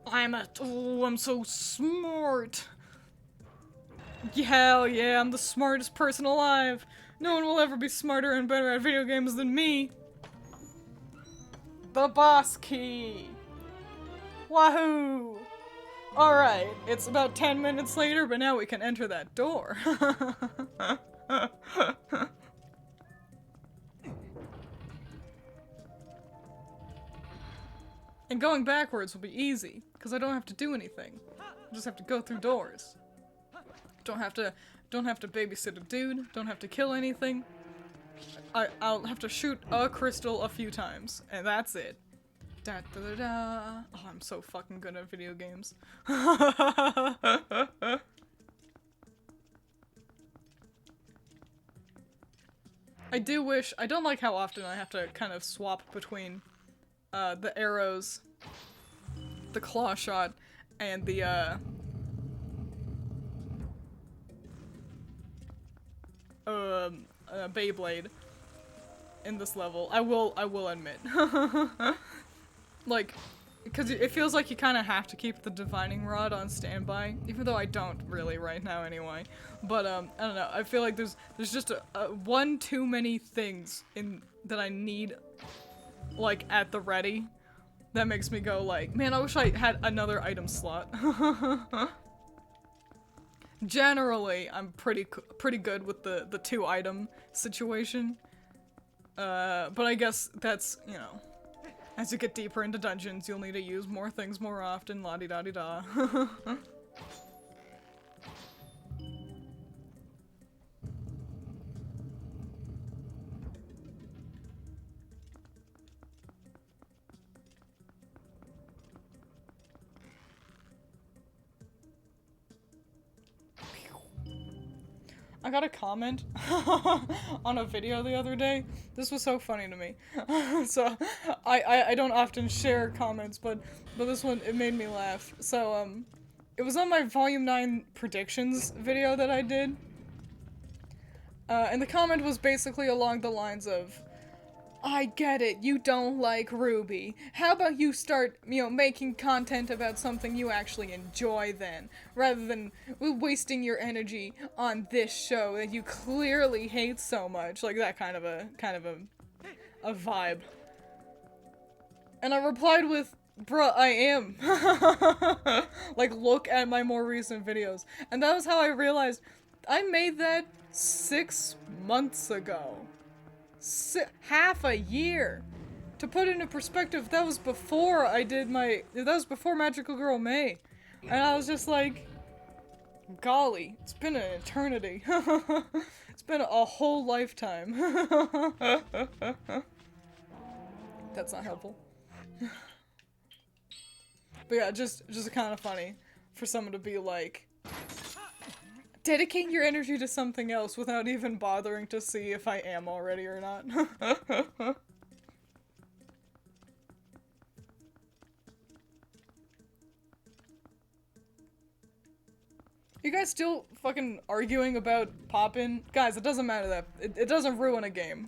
I'm so smart! Hell yeah, I'm the smartest person alive! No one will ever be smarter and better at video games than me! The boss key! Wahoo! Alright, it's about 10 minutes later, but now we can enter that door. And going backwards will be easy, because I don't have to do anything. I just have to go through doors. Don't have to babysit a dude, don't have to kill anything. I'll have to shoot a crystal a few times, and that's it. Da, da, da, da. Oh, I'm so fucking good at video games. I do wish- I don't like how often I have to kind of swap between, the arrows, the claw shot, and the, Beyblade in this level. I will admit. Like, because it feels like you kind of have to keep the divining rod on standby, even though I don't really right now anyway. But, I don't know, I feel like there's just one too many things that I need, like, at the ready, that makes me go like, man, I wish I had another item slot. Generally, I'm pretty good with the 2-item situation. But I guess that's, you know, as you get deeper into dungeons, you'll need to use more things more often, la-di-da-di-da. I got a comment on a video the other day. This was so funny to me. So, I don't often share comments, but this one, it made me laugh. So, it was on my Volume 9 predictions video that I did. And the comment was basically along the lines of, I get it, you don't like Ruby. How about you start, you know, making content about something you actually enjoy then, rather than wasting your energy on this show that you clearly hate so much. Like that kind of a vibe. And I replied with, bruh, I am. Like, look at my more recent videos. And that was how I realized I made that 6 months ago. Half a year. To put into perspective, that was before that was before Magical Girl May. And I was just like, golly, it's been an eternity. It's been a whole lifetime. That's not helpful. But yeah, just kind of funny for someone to be like, dedicate your energy to something else without even bothering to see if I am already or not. You guys still fucking arguing about Poppin'? Guys, it doesn't matter that- it doesn't ruin a game.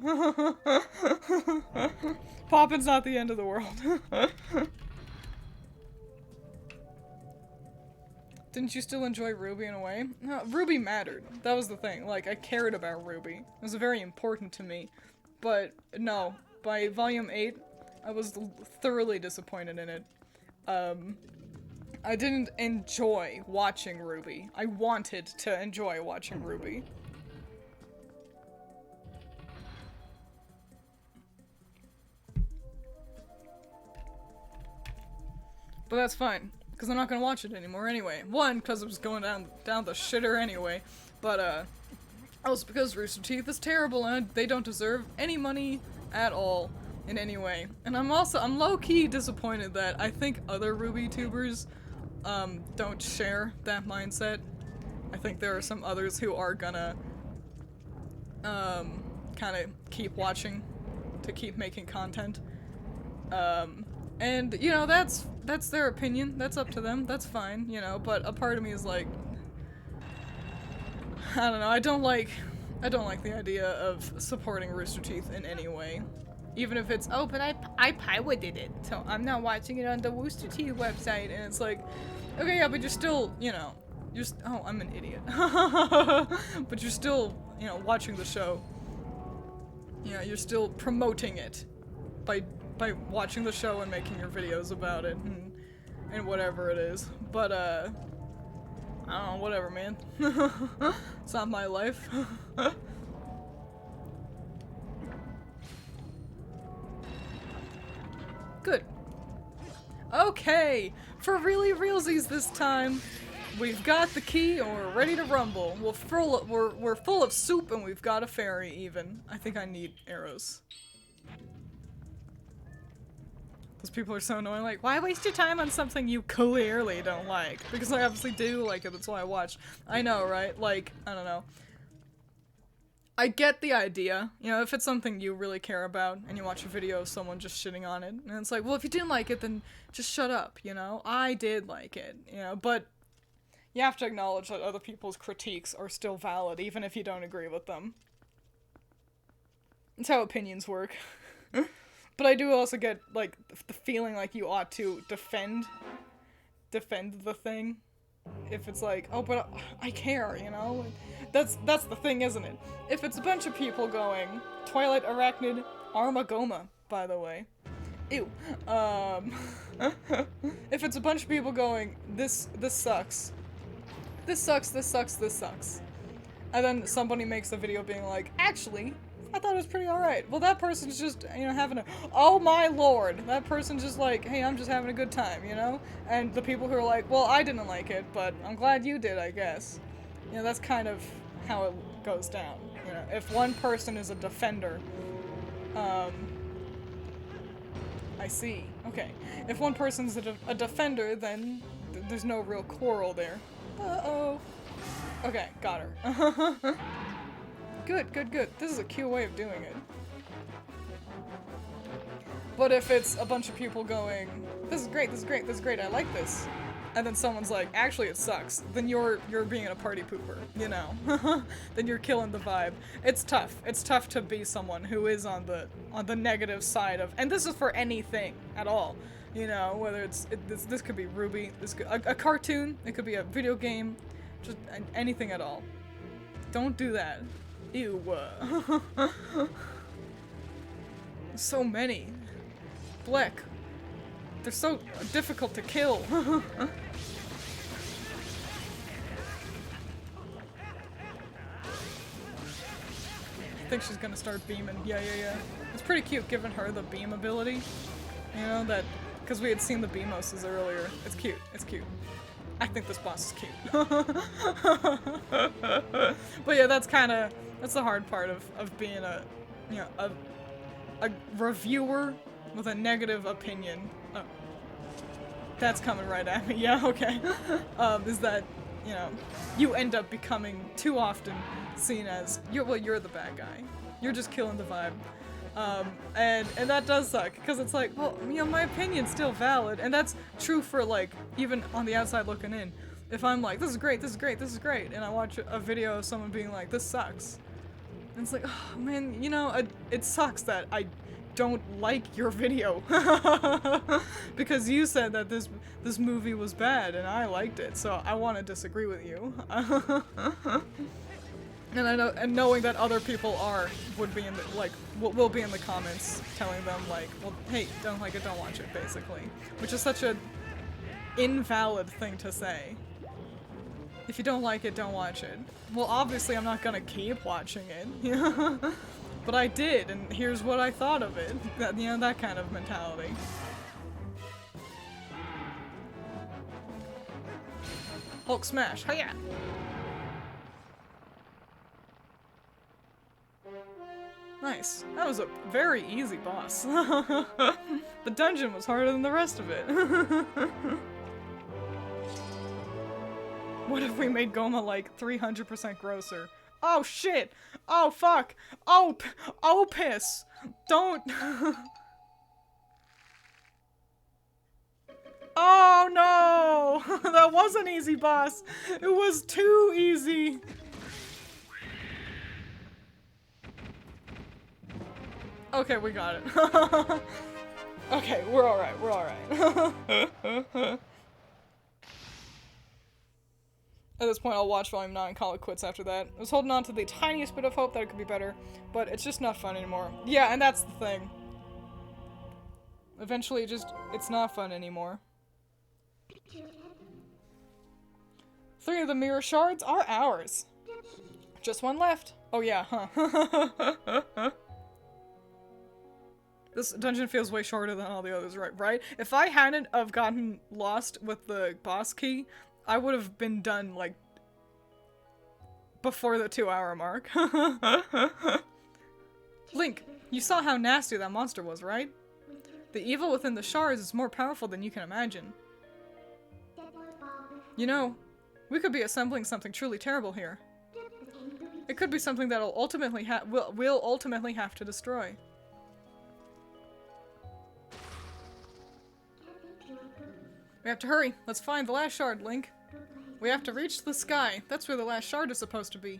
Poppin's not the end of the world. Didn't you still enjoy Ruby in a way? No, Ruby mattered. That was the thing. Like, I cared about Ruby. It was very important to me. But, no. By Volume 8, I was thoroughly disappointed in it. I didn't enjoy watching Ruby. I wanted to enjoy watching Ruby. But that's fine. Because I'm not gonna watch it anymore anyway. One, because it was going down the shitter anyway, but, also because Rooster Teeth is terrible and they don't deserve any money at all in any way. And I'm low-key disappointed that I think other Ruby tubers, don't share that mindset. I think there are some others who are gonna, kinda keep watching to keep making content. And, you know, that's their opinion. That's up to them. That's fine, you know, but a part of me is like, I don't know, I don't like the idea of supporting Rooster Teeth in any way. Even if it's, oh, but I pirated it, so I'm not watching it on the Rooster Teeth website, and it's like, okay, yeah, but you're still, you know, oh, I'm an idiot. But you're still, you know, watching the show. You know, you're still promoting it by watching the show and making your videos about it and whatever it is. But, I don't know, whatever, man. It's not my life. Good. Okay, for really realsies this time, we've got the key and we're ready to rumble. We're full of soup and we've got a fairy even. I think I need arrows. Those people are so annoying. Like, why waste your time on something you clearly don't like? Because I obviously do like it, that's why I watch. I know, right? Like, I don't know. I get the idea, you know, if it's something you really care about and you watch a video of someone just shitting on it, and it's like, well, if you didn't like it, then just shut up, you know? I did like it, you know, but you have to acknowledge that other people's critiques are still valid, even if you don't agree with them. That's how opinions work. But I do also get, like, the feeling like you ought to defend the thing. If it's like, oh, but I care, you know? That's the thing, isn't it? If it's a bunch of people going, Twilight, Arachnid, Armagoma, by the way. Ew. If it's a bunch of people going, this sucks. This sucks, this sucks, this sucks. And then somebody makes a video being like, actually, I thought it was pretty alright. Well, that person's just, you know, having a, oh my lord. That person's just like, hey, I'm just having a good time, you know? And the people who are like, well, I didn't like it, but I'm glad you did, I guess. You know, that's kind of how it goes down. You know, if one person is a defender, I see. Okay. If one person's a defender, then there's no real quarrel there. Uh-oh. Okay, got her. Good, good, good. This is a cute way of doing it. But if it's a bunch of people going, this is great, this is great, this is great, I like this, and then someone's like, actually it sucks, then you're being a party pooper, you know? Then you're killing the vibe. It's tough. It's tough to be someone who is on the negative side of, and this is for anything at all, you know, whether this could be Ruby, this could, a cartoon, it could be a video game, just anything at all. Don't do that. Ew. So many. Black. They're so difficult to kill. I think she's gonna start beaming. Yeah. It's pretty cute giving her the beam ability. You know, that, because we had seen the Beamoses earlier. It's cute. It's cute. I think this boss is cute. But yeah, that's the hard part of being a, you know, a reviewer with a negative opinion. Oh. That's coming right at me. Yeah, okay. Is that, you know, you end up becoming too often seen as, you're the bad guy. You're just killing the vibe. And that does suck, because it's like, well, you know, my opinion's still valid, and that's true for, like, even on the outside looking in. If I'm like, this is great, this is great, this is great, and I watch a video of someone being like, this sucks, and it's like, oh, man, you know, it sucks that I don't like your video, because you said that this movie was bad, and I liked it, so I want to disagree with you. And I know, and knowing that other people would be in the, like, will be in the comments telling them, like, well, hey, don't like it, don't watch it, basically. Which is such a invalid thing to say. If you don't like it, don't watch it. Well, obviously I'm not gonna keep watching it, you know? But I did, and here's what I thought of it. That, you know, that kind of mentality. Hulk smash, oh yeah! Nice. That was a very easy boss. The dungeon was harder than the rest of it. What if we made Goma like 300% grosser? Oh shit! Oh fuck! Oh piss! Don't! Oh no! That was an easy boss! It was too easy! Okay, we got it. Okay, we're alright, we're alright. At this point, I'll watch Volume 9 and call it quits after that. I was holding on to the tiniest bit of hope that it could be better, but it's just not fun anymore. Yeah, and that's the thing. Eventually, it's not fun anymore. 3 of the mirror shards are ours. Just 1 left. Oh yeah, huh. This dungeon feels way shorter than all the others, right? If I hadn't have gotten lost with the boss key, I would have been done, like, before the 2-hour mark. Link, you saw how nasty that monster was, right? The evil within the shards is more powerful than you can imagine. You know, we could be assembling something truly terrible here. It could be something that'll ultimately we'll ultimately have to destroy. We have to hurry. Let's find the last shard, Link. We have to reach the sky. That's where the last shard is supposed to be.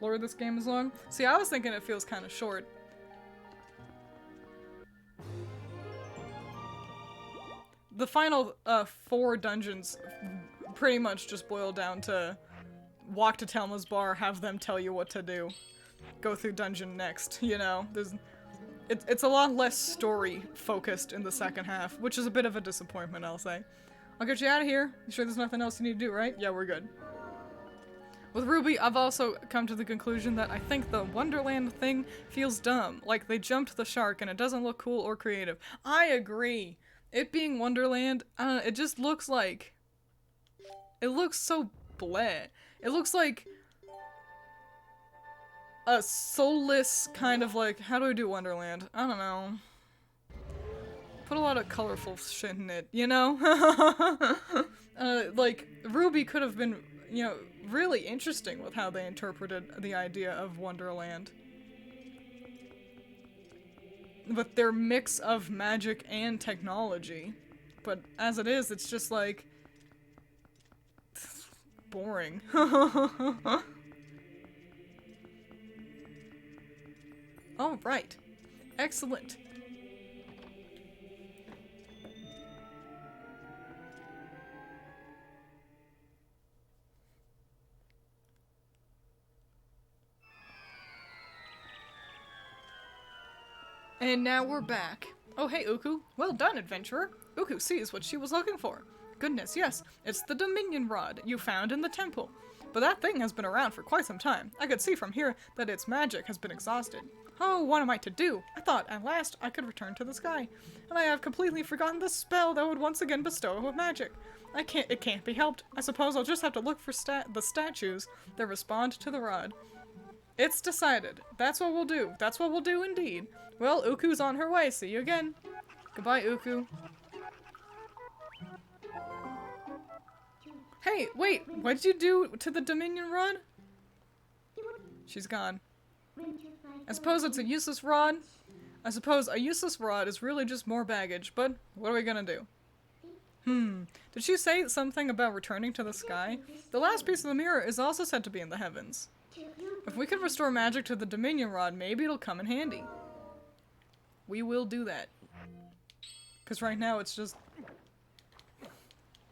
Lord, this game is long. See, I was thinking it feels kind of short. The final 4 dungeons pretty much just boil down to walk to Telma's bar, have them tell you what to do. Go through dungeon next, you know? It's a lot less story-focused in the second half, which is a bit of a disappointment, I'll say. I'll get you out of here. You sure there's nothing else you need to do, right? Yeah, we're good. With Ruby, I've also come to the conclusion that I think the Wonderland thing feels dumb. Like, they jumped the shark and it doesn't look cool or creative. I agree! It being Wonderland, it just looks like... It looks so bleh. It looks like... a soulless kind of like, how do I do Wonderland? I don't know. Put a lot of colorful shit in it, you know? Like, Ruby could have been, you know, really interesting with how they interpreted the idea of Wonderland. With their mix of magic and technology. But as it is, it's just like... boring. All right. Excellent. And now we're back. Oh, hey, Uku. Well done, adventurer. Uku sees what she was looking for. Goodness, yes. It's the Dominion Rod you found in the temple. But that thing has been around for quite some time. I could see from here that its magic has been exhausted. Oh, what am I to do? I thought at last I could return to the sky. And I have completely forgotten the spell that would once again bestow magic. It can't be helped. I suppose I'll just have to look for the statues that respond to the rod. It's decided. That's what we'll do. That's what we'll do indeed. Well, Uku's on her way. See you again. Goodbye, Uku. Hey, wait, what'd you do to the Dominion Rod? She's gone. I suppose it's a useless rod. I suppose a useless rod is really just more baggage, but what are we gonna do? Did she say something about returning to the sky? The last piece of the mirror is also said to be in the heavens. If we could restore magic to the Dominion Rod, maybe it'll come in handy. We will do that. Because right now it's just...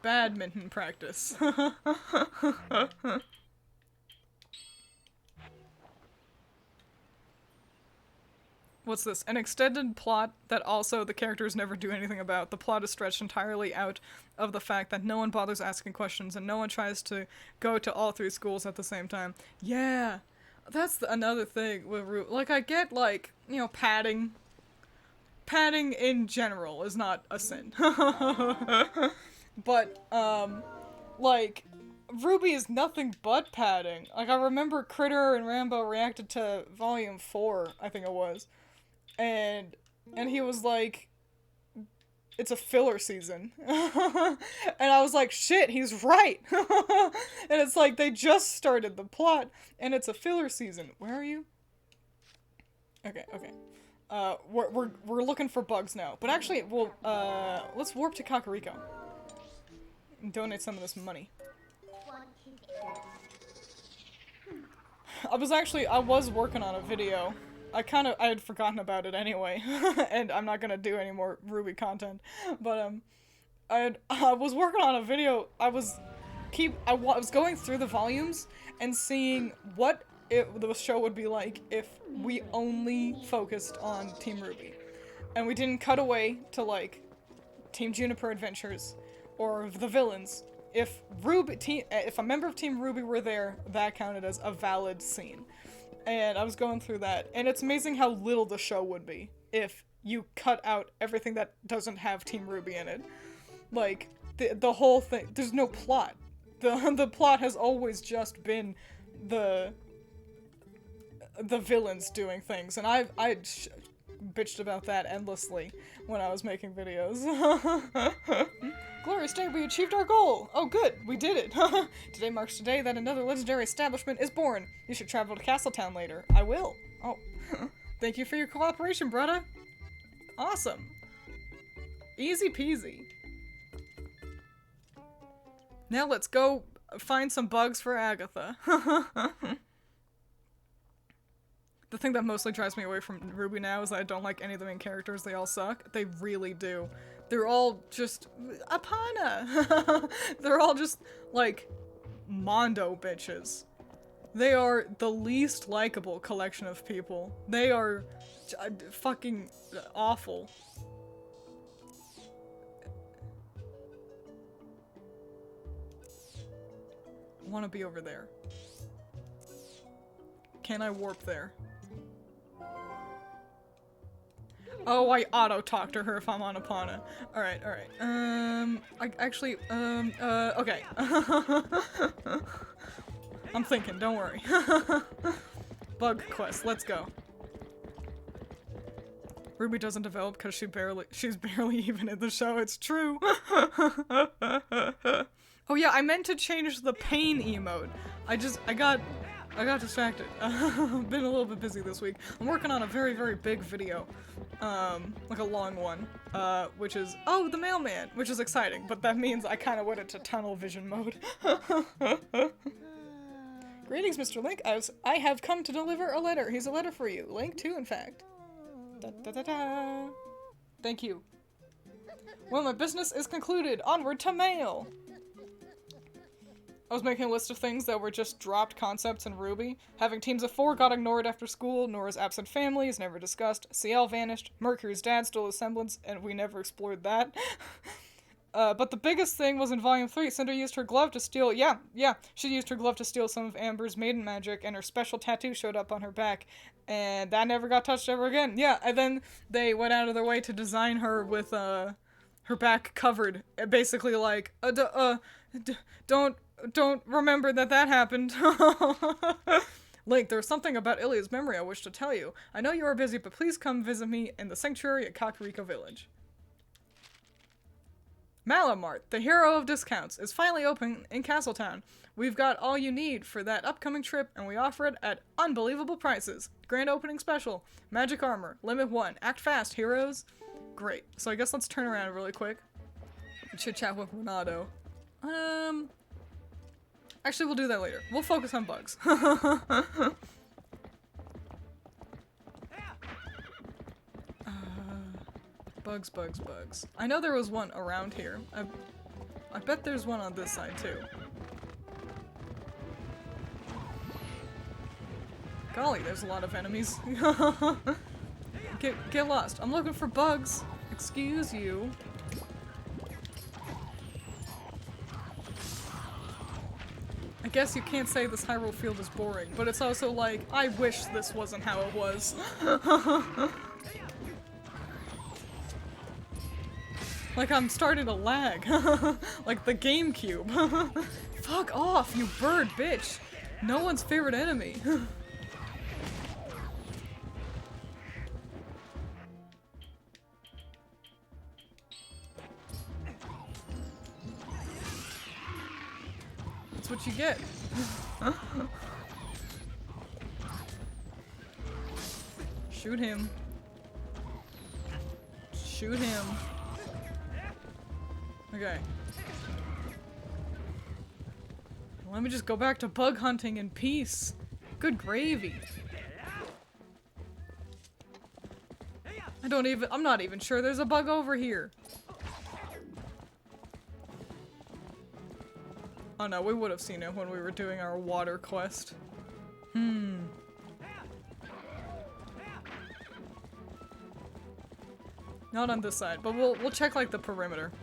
badminton practice. What's this? An extended plot that also the characters never do anything about. The plot is stretched entirely out of the fact that no one bothers asking questions and no one tries to go to all 3 schools at the same time. Yeah! That's another thing with like, I get, like, you know, padding. Padding in general is not a sin. But, like, Ruby is nothing but padding. Like, I remember Critter and Rambo reacted to Volume 4, I think it was. And he was like, it's a filler season. And I was like, shit, he's right. And it's like, they just started the plot, and it's a filler season. Where are you? Okay. We're looking for bugs now. But actually, we'll, let's warp to Kakariko. And donate some of this money. I was working on a video. I had forgotten about it anyway, and I'm not gonna do any more Ruby content, but, I was working on a video. I was going through the volumes and seeing what the show would be like if we only focused on Team Ruby, and we didn't cut away to, like, Team Juniper Adventures, or the villains. If a member of Team Ruby were there, that counted as a valid scene. And I was going through that, and it's amazing how little the show would be if you cut out everything that doesn't have Team Ruby in it. Like, the whole thing, there's no plot. The plot has always just been the the villains doing things, and I bitched about that endlessly when I was making videos. Glorious day, we achieved our goal! Oh good, we did it! Today marks the day that another legendary establishment is born. You should travel to Castletown later. I will. Oh. Thank you for your cooperation, brother. Awesome. Easy peasy. Now let's go find some bugs for Agatha. The thing that mostly drives me away from RWBY now is that I don't like any of the main characters. They all suck. They really do. They're all just Apana. They're all just like Mondo bitches. They are the least likable collection of people. They are fucking awful. I want to be over there. Can I warp there? Oh, I auto-talk to her if I'm on Apana. Alright, alright. Okay. I'm thinking, don't worry. Bug quest, let's go. RWBY doesn't develop because she's barely even in the show, it's true. Oh yeah, I meant to change the pain emote. I got distracted. I've been a little bit busy this week. I'm working on a very, very big video. Like a long one. Which is, oh, the mailman, which is exciting, but that means I kind of went into tunnel vision mode. Greetings, Mr. Link. I have come to deliver a letter. Here's a letter for you. Link 2, in fact. Da, da, da, da. Thank you. Well, my business is concluded. Onward to mail. I was making a list of things that were just dropped concepts in RWBY. Having teams of 4 got ignored after school, Nora's absent family is never discussed, CL vanished, Mercury's dad stole his semblance, and we never explored that. But the biggest thing was in Volume 3, Cinder used her glove to steal- yeah, she used her glove to steal some of Amber's maiden magic, and her special tattoo showed up on her back, and that never got touched ever again. Yeah, and then they went out of their way to design her with, her back covered, basically like, don't remember that happened. Link, there's something about Ilia's memory I wish to tell you. I know you are busy, but please come visit me in the sanctuary at Kakariko Village. Malamart, the hero of discounts, is finally open in Castletown. We've got all you need for that upcoming trip, and we offer it at unbelievable prices. Grand opening special, magic armor, limit 1, act fast, heroes. Great. So I guess let's turn around really quick. Chit chat with Renato. Actually, we'll do that later. We'll focus on bugs. Bugs, bugs, bugs. I know there was one around here. I bet there's one on this side, too. Golly, there's a lot of enemies. Get lost. I'm looking for bugs. Excuse you. I guess you can't say this Hyrule field is boring, but it's also like, I wish this wasn't how it was. Like, I'm starting to lag. Like the GameCube. Fuck off, you bird bitch. No one's favorite enemy. That's what you get. Shoot him. Shoot him. Okay. Let me just go back to bug hunting in peace. Good gravy. I'm not even sure there's a bug over here. Oh no, we would have seen it when we were doing our water quest. Not on this side, but we'll check like the perimeter.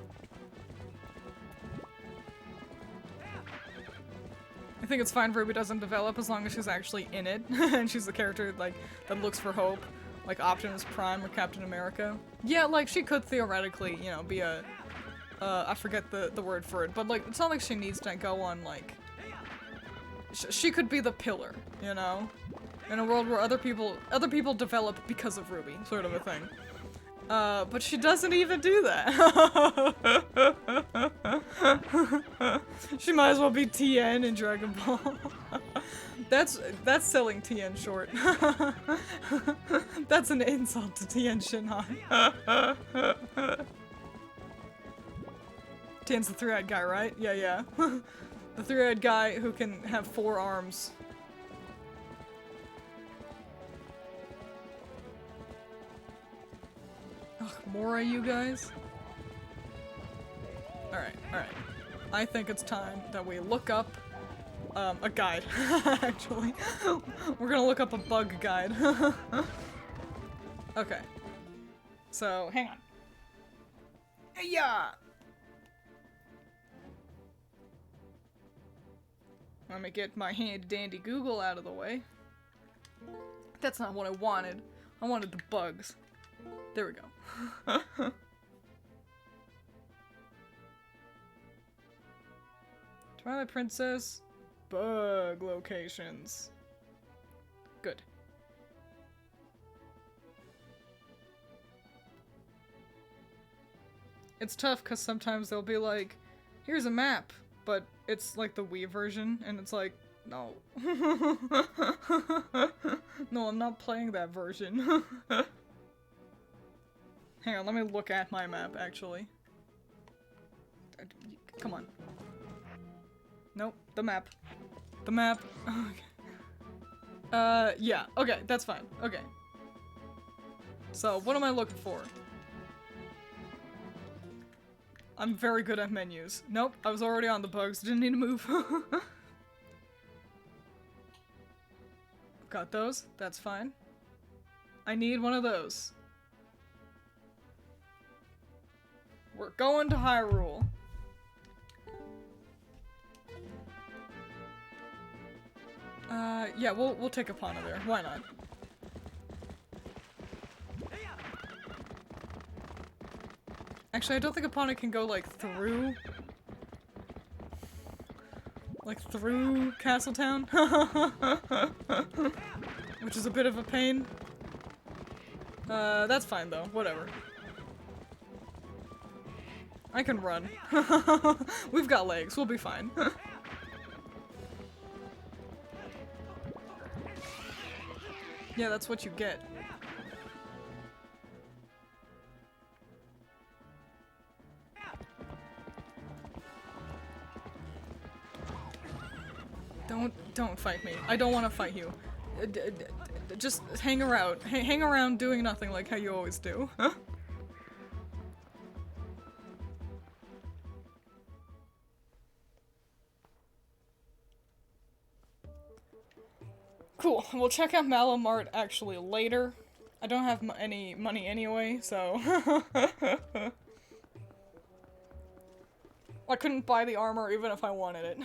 I think it's fine RWBY doesn't develop as long as she's actually in it. And she's the character like that looks for hope. Like Optimus Prime or Captain America. Yeah, like she could theoretically, you know, be a I forget the word for it, but like it's not like she needs to go on like she could be the pillar, you know? In a world where other people develop because of Ruby, sort of a thing. But she doesn't even do that. She might as well be Tien in Dragon Ball. That's selling Tien short. That's an insult to Tien Shinhan. Tien's the three-eyed guy, right? Yeah, yeah. The three-eyed guy who can have 4 arms. Ugh, more of you guys? Alright, alright. I think it's time that we look up a guide, actually. We're gonna look up a bug guide. Okay. So, hang on. Yeah. Let me get my handy-dandy Google out of the way. That's not what I wanted. I wanted the bugs. There we go. Twilight Princess, bug locations. Good. It's tough because sometimes they'll be like, here's a map, but it's like the Wii version, and it's like, no. No, I'm not playing that version. Hang on, let me look at my map, actually. Come on. Nope, the map. The map. Okay. Yeah, okay, that's fine. Okay. So, what am I looking for? I'm very good at menus. Nope, I was already on the bugs, didn't need to move. Got those, that's fine. I need one of those. We're going to Hyrule. Yeah, we'll take a Pana there. Why not? Actually, I don't think a Pana can go, like, through... like, through Castletown? Which is a bit of a pain. That's fine, though. Whatever. I can run. We've got legs. We'll be fine. Yeah, that's what you get. Don't fight me. I don't want to fight you. Just hang around. Hang around doing nothing like how you always do. Huh? Cool. We'll check out Malamart actually later. I don't have any money anyway, so... I couldn't buy the armor even if I wanted it.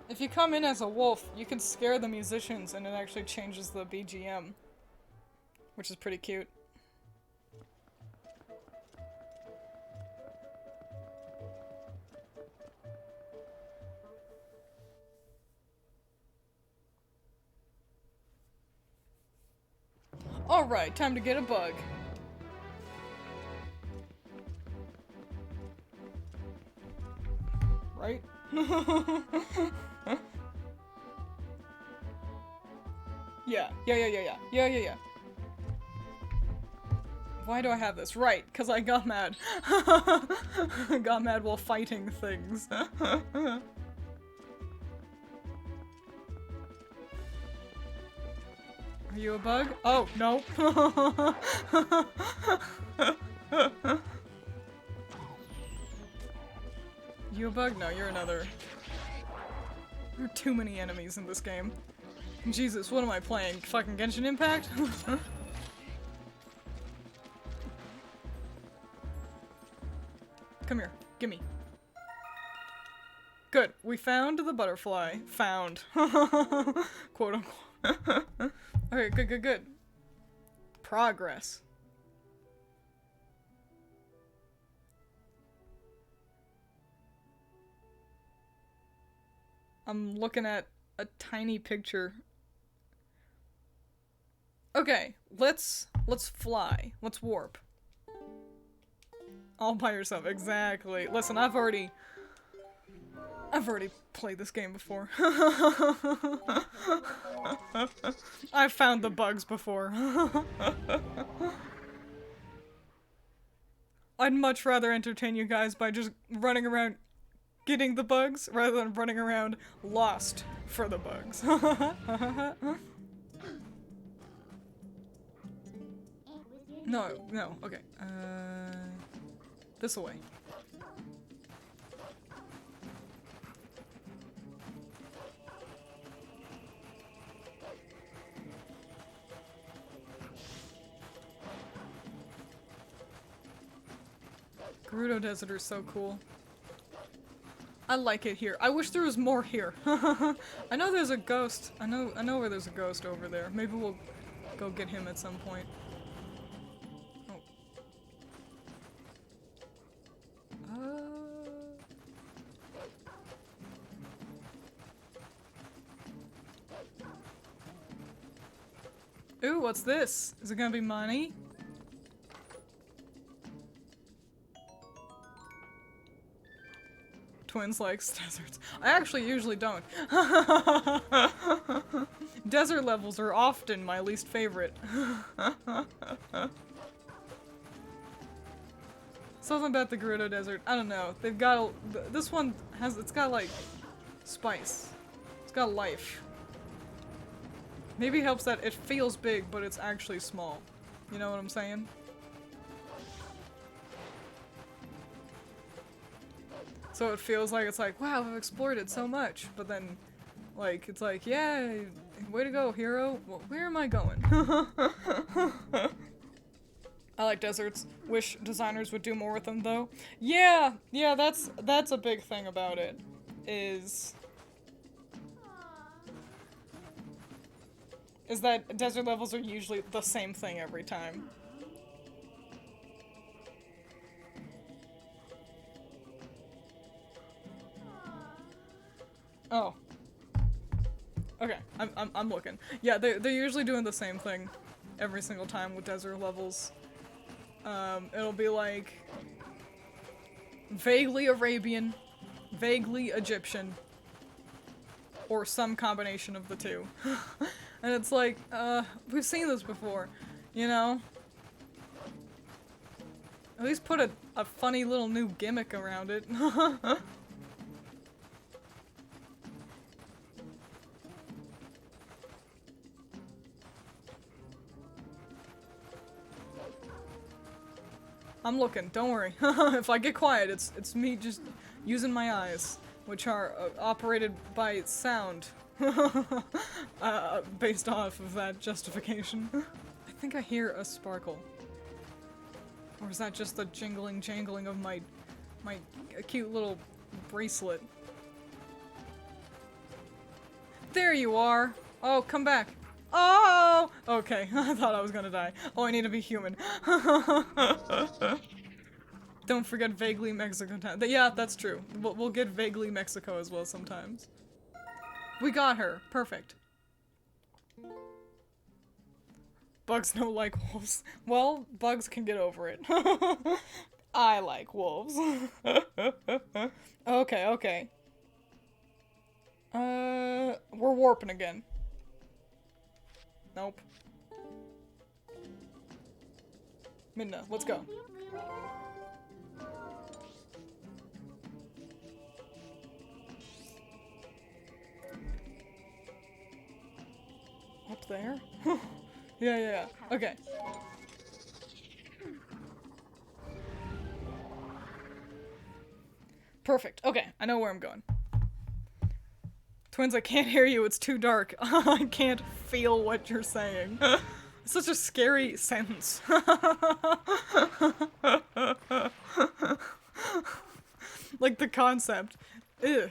If you come in as a wolf, you can scare the musicians and it actually changes the BGM. Which is pretty cute. Alright, time to get a bug. Right? Yeah. Yeah. Why do I have this? Right, because I got mad. Got mad while fighting things. Are you a bug? Oh, no. You a bug? No, you're another. There are too many enemies in this game. Jesus, what am I playing? Fucking Genshin Impact? Come here. Gimme. Good. We found the butterfly. Found. Quote unquote. Okay, good. Progress. I'm looking at a tiny picture. Okay, let's fly. Let's warp. All by yourself, exactly. Listen, I've already played this game before. I've found the bugs before. I'd much rather entertain you guys by just running around getting the bugs rather than running around lost for the bugs. No, okay. This way. Gerudo Desert is so cool. I like it here. I wish there was more here. I know there's a ghost. I know where there's a ghost over there. Maybe we'll go get him at some point. Ooh, what's this? Is it gonna be money? Twiins likes deserts. I actually usually don't. Desert levels are often my least favorite. Something about the Gerudo Desert. I don't know. They've got this one has, it's got like spice. It's got life. Maybe it helps that it feels big, but it's actually small. You know what I'm saying? So it feels like it's like, wow, I've explored it so much. But then, like, it's like, yeah, way to go, hero. Well, where am I going? I like deserts. Wish designers would do more with them, though. Yeah, that's a big thing about it. Is that desert levels are usually the same thing every time. Oh. Okay, I'm looking. Yeah, they're usually doing the same thing every single time with desert levels. It'll be like vaguely Arabian, vaguely Egyptian, or some combination of the two. And it's like, we've seen this before, you know? At least put a funny little new gimmick around it. I'm looking, don't worry. If I get quiet, it's me just using my eyes, which are operated by sound. Based off of that justification. I think I hear a sparkle. Or is that just the jangling of my cute little bracelet? There you are! Oh, come back. Oh! Okay, I thought I was gonna die. Oh, I need to be human. Don't forget vaguely Mexico time. Yeah, that's true. We'll get vaguely Mexico as well sometimes. We got her. Perfect. Bugs don't like wolves. Well, bugs can get over it. I like wolves. Okay. We're warping again. Nope. Midna, let's go. Up there? Yeah. Okay. Perfect. Okay, I know where I'm going. Twiins, I can't hear you. It's too dark. I can't feel what you're saying. It's such a scary sentence. Like the concept. Ew.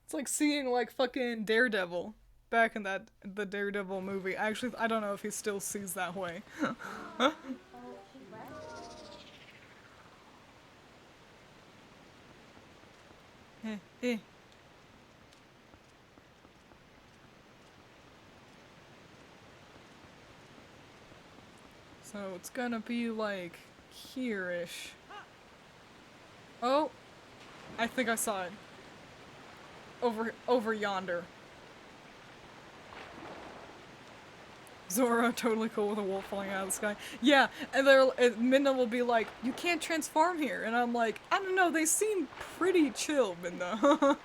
It's like seeing like fucking Daredevil back in the Daredevil movie. Actually, I don't know if he still sees that way. So it's gonna be like here-ish. Oh, I think I saw it. Over yonder. Zora, totally cool with a wolf falling out of the sky. Yeah, and Minna will be like, you can't transform here. And I'm like, I don't know, they seem pretty chill, Minna.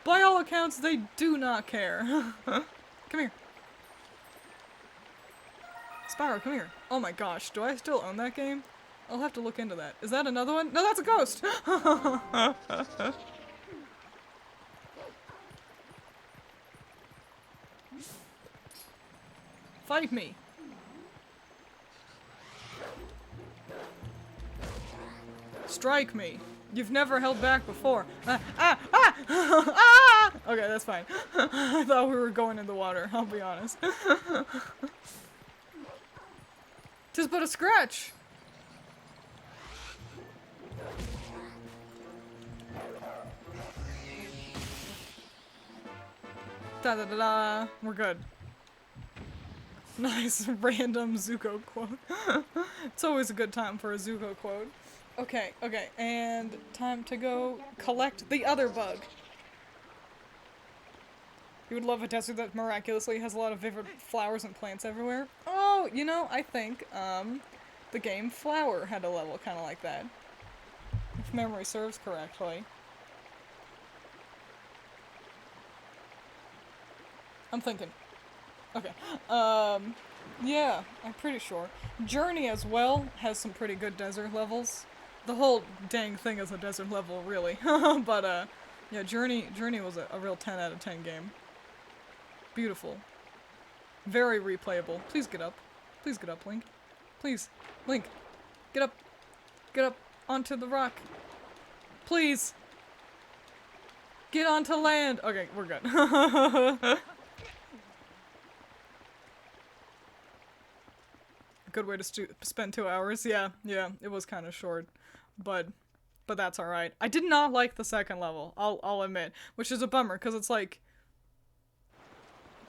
By all accounts, they do not care. Come here. Spyro, come here. Oh my gosh, do I still own that game? I'll have to look into that. Is that another one? No, that's a ghost! Fight me! Strike me! You've never held back before. Ah! Okay, that's fine. I thought we were going in the water, I'll be honest. 'Tis but a scratch! Da da da da. We're good. Nice random Zuko quote. It's always a good time for a Zuko quote. Okay, and time to go collect the other bug. You would love a desert that miraculously has a lot of vivid flowers and plants everywhere. Oh, you know, I think, the game Flower had a level kind of like that. If memory serves correctly. I'm thinking. Okay. Yeah, I'm pretty sure. Journey as well has some pretty good desert levels. The whole dang thing is a desert level, really. But, yeah, Journey was a real 10 out of 10 game. Beautiful. Very replayable. Please get up. Please get up, Link. Please. Link. Get up. Get up onto the rock. Please. Get onto land. Okay, we're good. Good way to spend 2 hours. Yeah, it was kind of short, but that's all right. I did not like the second level. I'll admit, which is a bummer because it's like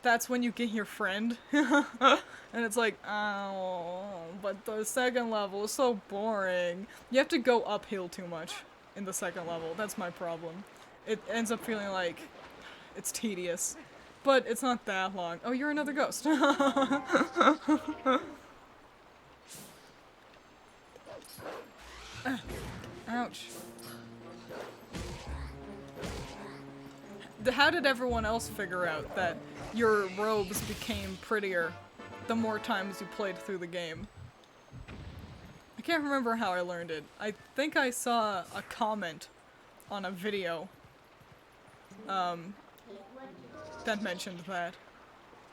that's when you get your friend, and it's like, oh, but the second level is so boring. You have to go uphill too much in the second level. That's my problem. It ends up feeling like it's tedious, but it's not that long. Oh, you're another ghost. Ouch. How did everyone else figure out that your robes became prettier the more times you played through the game? I can't remember how I learned it. I think I saw a comment on a video that mentioned that,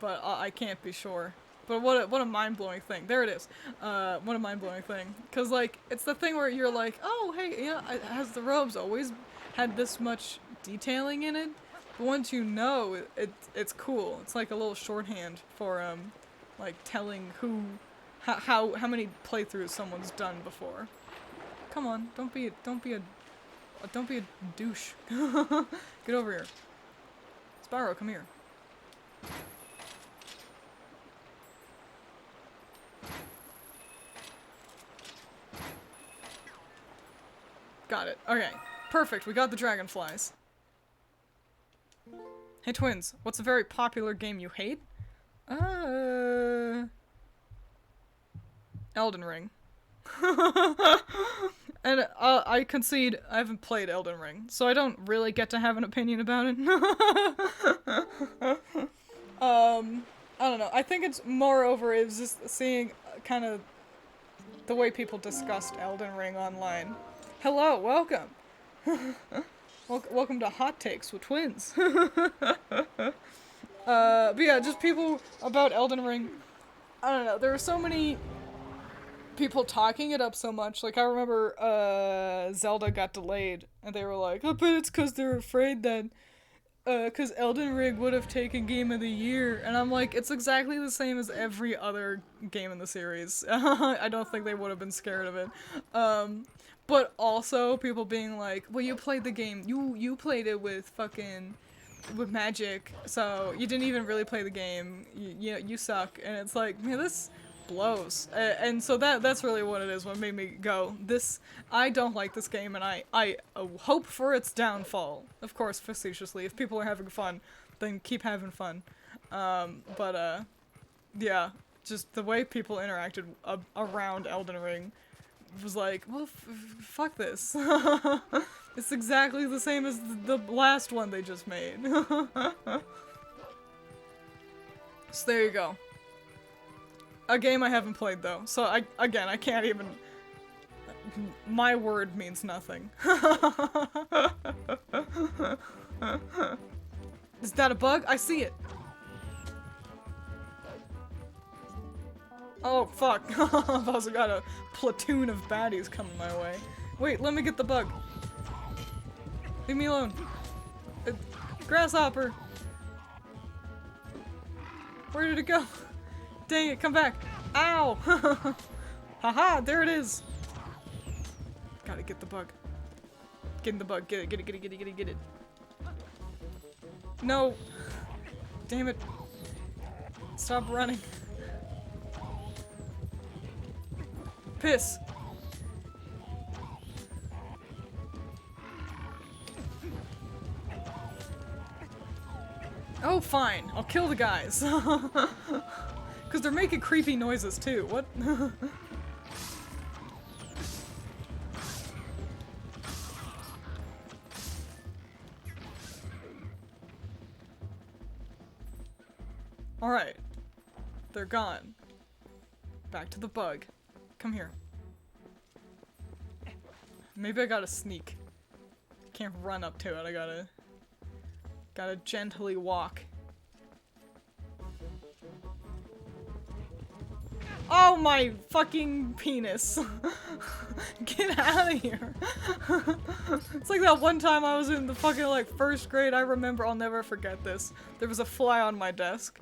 but I can't be sure. But what a mind-blowing thing. There it is. What a mind-blowing thing. Because, like, it's the thing where you're like, oh, hey, yeah, has the robes always had this much detailing in it? But once you know, it's cool. It's like a little shorthand for, like, telling how many playthroughs someone's done before. Come on, don't be a douche. Get over here. Spyro, come here. Got it. Okay. Perfect. We got the dragonflies. Hey, Twins. What's a very popular game you hate? Elden Ring. And I concede I haven't played Elden Ring, so I don't really get to have an opinion about it. I don't know. I think it's moreover it was just seeing kind of the way people discussed Elden Ring online. Hello, welcome. Welcome to Hot Takes with Twins. But yeah, just people about Elden Ring. I don't know. There were so many people talking it up so much. Like I remember Zelda got delayed, and they were like, "Oh, but it's because they're afraid that." Because Elden Ring would have taken Game of the Year, and I'm like, it's exactly the same as every other game in the series. I don't think they would have been scared of it. But also, people being like, well, you played the game, you played it with fucking with magic, so you didn't even really play the game. You suck, and it's like, man, this blows. And so that's really what it is. What made me go, this, I don't like this game, and I hope for its downfall. Of course, facetiously. If people are having fun, then keep having fun. Yeah, just the way people interacted around Elden Ring was like, well, fuck this. It's exactly the same as the last one they just made. So there you go. A game I haven't played though, so I can't even. My word means nothing. Is that a bug? I see it. Oh fuck! I've also got a platoon of baddies coming my way. Wait, let me get the bug. Leave me alone. Grasshopper. Where did it go? Dang it! Come back! Ow! Haha! There it is. Gotta get the bug. Getting the bug. Get it! Get it! Get it! Get it! Get it! Get it! No! Damn it! Stop running. Piss. Oh, fine. I'll kill the guys. Because they're making creepy noises, too. What? Alright. They're gone. Back to the bug. Come here. Maybe I gotta sneak. Can't run up to it, I gotta gently walk. Oh my fucking penis. Get out of here. It's like that one time I was in the fucking like first grade. I remember, I'll never forget this. There was a fly on my desk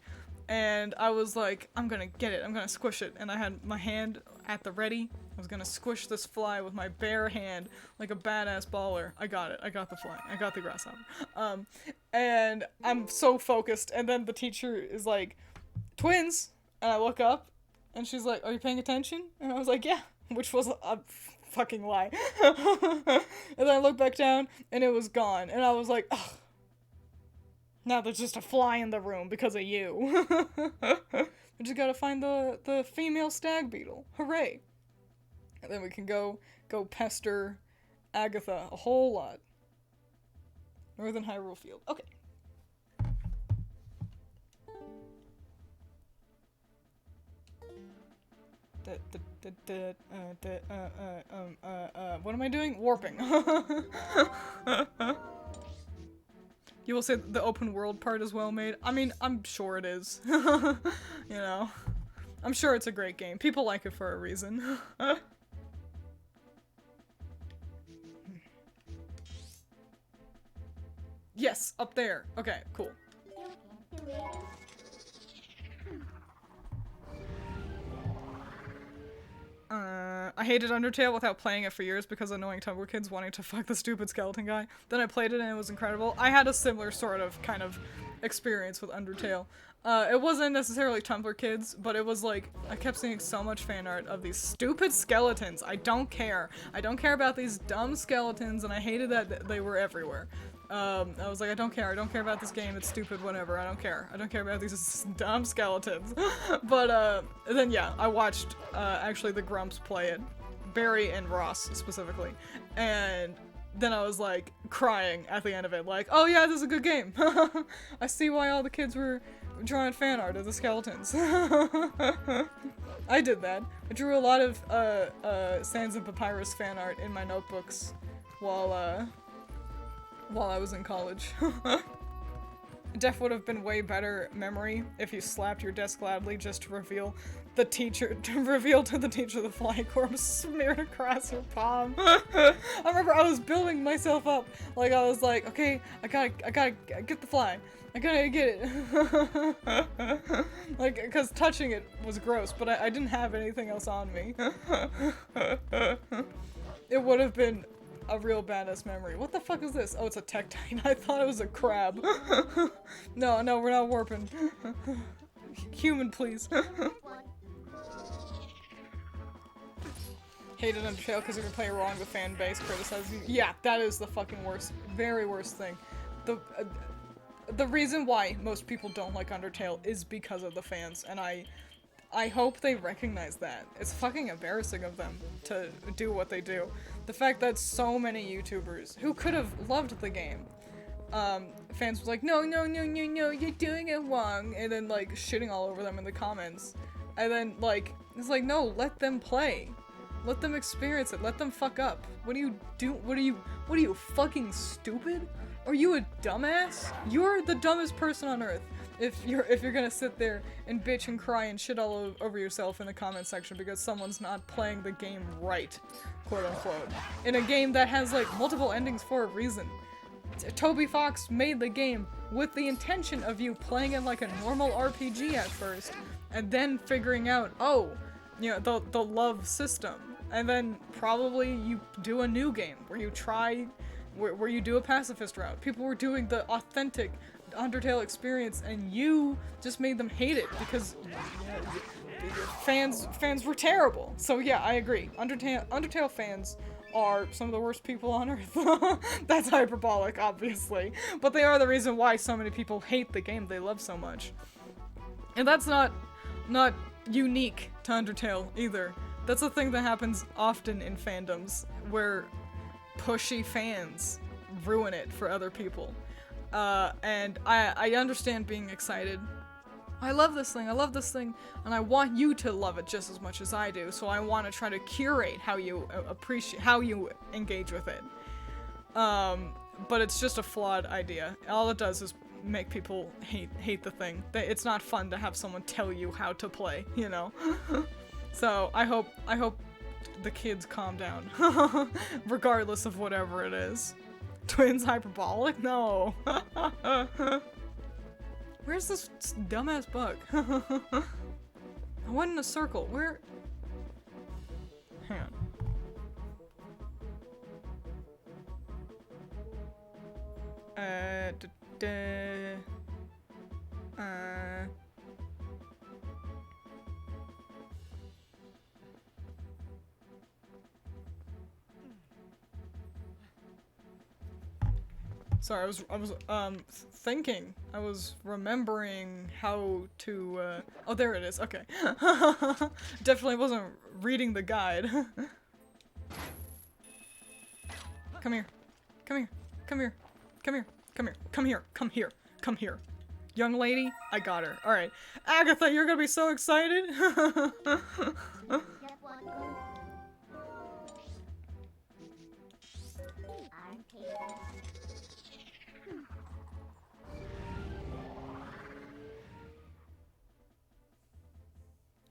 and I was like, I'm gonna get it, I'm gonna squish it. And I had my hand at the ready. I was gonna squish this fly with my bare hand like a badass baller. I got it. I got the fly. I got the grasshopper. And I'm so focused, and then the teacher is like, "Twins," and I look up, and she's like, "Are you paying attention?" And I was like, "Yeah," which was a fucking lie. And then I looked back down, and it was gone, and I was like, ugh. Now there's just a fly in the room because of you. We just gotta find the female stag beetle. Hooray! And then we can go pester Agatha a whole lot. Northern Hyrule Field. Okay. What am I doing? Warping. You will say the open world part is well made. I mean, I'm sure it is. You know. I'm sure it's a great game. People like it for a reason. Yes, up there. Okay, cool. I hated Undertale without playing it for years because annoying Tumblr kids wanting to fuck the stupid skeleton guy. Then I played it and it was incredible. I had a similar sort of kind of experience with Undertale. It wasn't necessarily Tumblr kids, but it was like, I kept seeing so much fan art of these stupid skeletons. I don't care. I don't care about these dumb skeletons, and I hated that they were everywhere. I was like, I don't care about this game, it's stupid, whatever, I don't care about these dumb skeletons. But, then yeah, I watched, actually the Grumps play it. Barry and Ross, specifically. And then I was like, crying at the end of it, like, oh yeah, this is a good game. I see why all the kids were drawing fan art of the skeletons. I did that. I drew a lot of, Sands and Papyrus fan art in my notebooks while I was in college. Def would have been way better memory if you slapped your desk loudly just to reveal to the teacher the fly corpse smeared across her palm. I remember I was building myself up. Like, I was like, okay, I gotta get the fly. I gotta get it. Like, because touching it was gross, but I didn't have anything else on me. It would have been a real badass memory. What the fuck is this? Oh, it's a Tektite. I thought it was a crab. No, no, we're not warping. Human, please. Hated Undertale because if you play wrong, the fan base criticizes you. Yeah, that is the fucking worst, very worst thing. The reason why most people don't like Undertale is because of the fans, and I hope they recognize that. It's fucking embarrassing of them to do what they do. The fact that so many YouTubers who could have loved the game, fans was like, no, no, no, no, no, you're doing it wrong, and then like shitting all over them in the comments. And then like, it's like, no, let them play. Let them experience it. Let them fuck up. What do you do? What are you fucking stupid? Are you a dumbass? You're the dumbest person on earth. If you're gonna sit there and bitch and cry and shit all over yourself in the comment section because someone's not playing the game right, quote unquote. In a game that has like multiple endings for a reason. Toby Fox made the game with the intention of you playing it like a normal RPG at first, and then figuring out, oh, you know, the love system. And then probably you do a new game where you try, where you do a pacifist route. People were doing the authentic Undertale experience and you just made them hate it because fans were terrible. So yeah, I agree. Undertale fans are some of the worst people on earth. That's hyperbolic, obviously. But they are the reason why so many people hate the game they love so much. And that's not unique to Undertale either. That's a thing that happens often in fandoms, where pushy fans ruin it for other people. And I understand being excited. I love this thing, and I want you to love it just as much as I do, so I want to try to curate how you appreciate, how you engage with it. But it's just a flawed idea. All it does is make people hate the thing. It's not fun to have someone tell you how to play, you know? So, I hope the kids calm down. Regardless of whatever it is. Twins hyperbolic? No. Where's this dumbass bug? I went in a circle. Where? Hang on. Sorry, I was thinking. I was remembering how to, oh, there it is. Okay. Definitely wasn't reading the guide. Come here. Come here. Come here. Come here. Come here. Come here. Come here. Come here. Young lady, I got her. Alright. Agatha, you're gonna be so excited!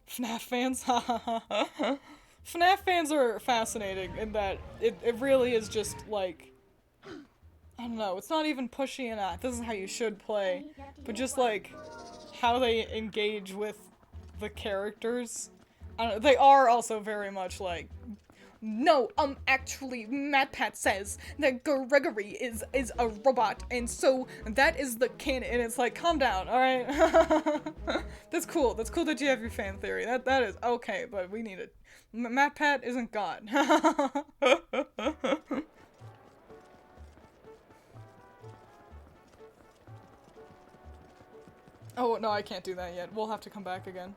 FNAF fans? FNAF fans are fascinating in that it really is just like, I don't know, it's not even pushy enough. This is how you should play, but just like how they engage with the characters. I don't know, they are also very much like, no, actually, MatPat says that Gregory is a robot, and so that is the canon, and it's like, calm down, alright? That's cool that you have your fan theory, that is okay, but we need it. MatPat isn't God. Oh, no, I can't do that yet, we'll have to come back again.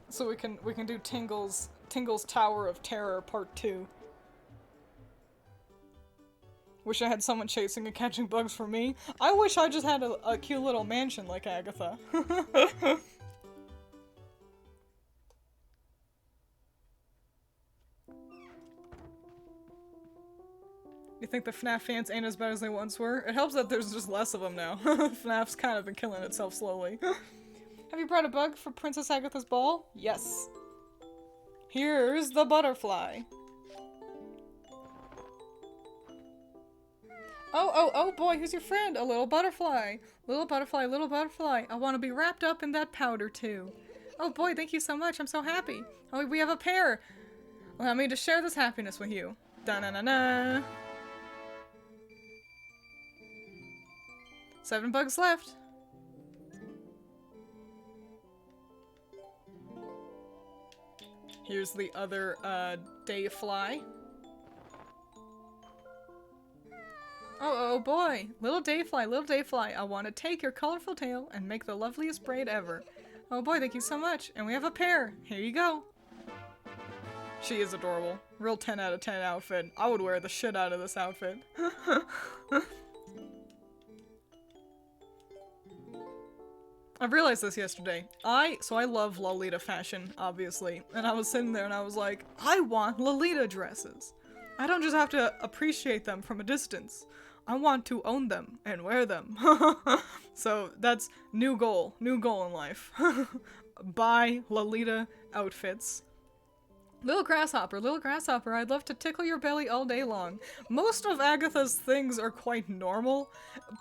So we can do Tingle's Tower of Terror Part 2. Wish I had someone chasing and catching bugs for me. I wish I just had a cute little mansion like Agatha. You think the FNAF fans ain't as bad as they once were? It helps that there's just less of them now. FNAF's kind of been killing itself slowly. Have you brought a bug for Princess Agatha's ball? Yes. Here's the butterfly. Oh boy, who's your friend? A little butterfly. Little butterfly, little butterfly. I want to be wrapped up in that powder too. Oh boy, thank you so much. I'm so happy. Oh, we have a pair. Allow me to share this happiness with you. Da-na-na-na. 7 bugs left. Here's the other, day fly. Oh boy! Little dayfly, I want to take your colorful tail and make the loveliest braid ever. Oh boy, thank you so much. And we have a pair. Here you go. She is adorable. Real 10 out of 10 outfit. I would wear the shit out of this outfit. I realized this yesterday. So I love Lolita fashion, obviously. And I was sitting there and I was like, I want Lolita dresses. I don't just have to appreciate them from a distance. I want to own them and wear them. So that's new goal in life. Buy Lolita outfits. Little grasshopper, I'd love to tickle your belly all day long. Most of Agatha's things are quite normal,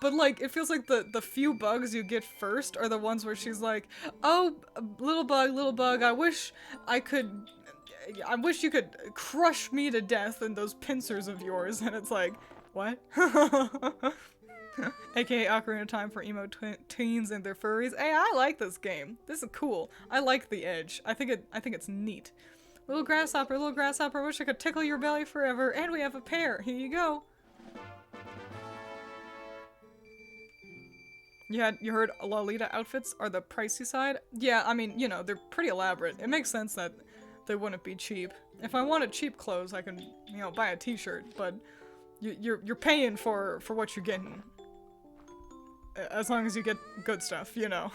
but like, it feels like the few bugs you get first are the ones where she's like, oh, little bug, I wish you could crush me to death in those pincers of yours, and it's like, what? AKA Ocarina of Time for emo tweens and their furries. Hey, I like this game. This is cool. I like the edge. I think it's neat. Little grasshopper, wish I could tickle your belly forever, and we have a pair. Here you go. You heard Lolita outfits are the pricey side? Yeah, I mean, you know, they're pretty elaborate. It makes sense that they wouldn't be cheap. If I wanted cheap clothes, I can, you know, buy a t-shirt, but you're paying for what you're getting. As long as you get good stuff, you know.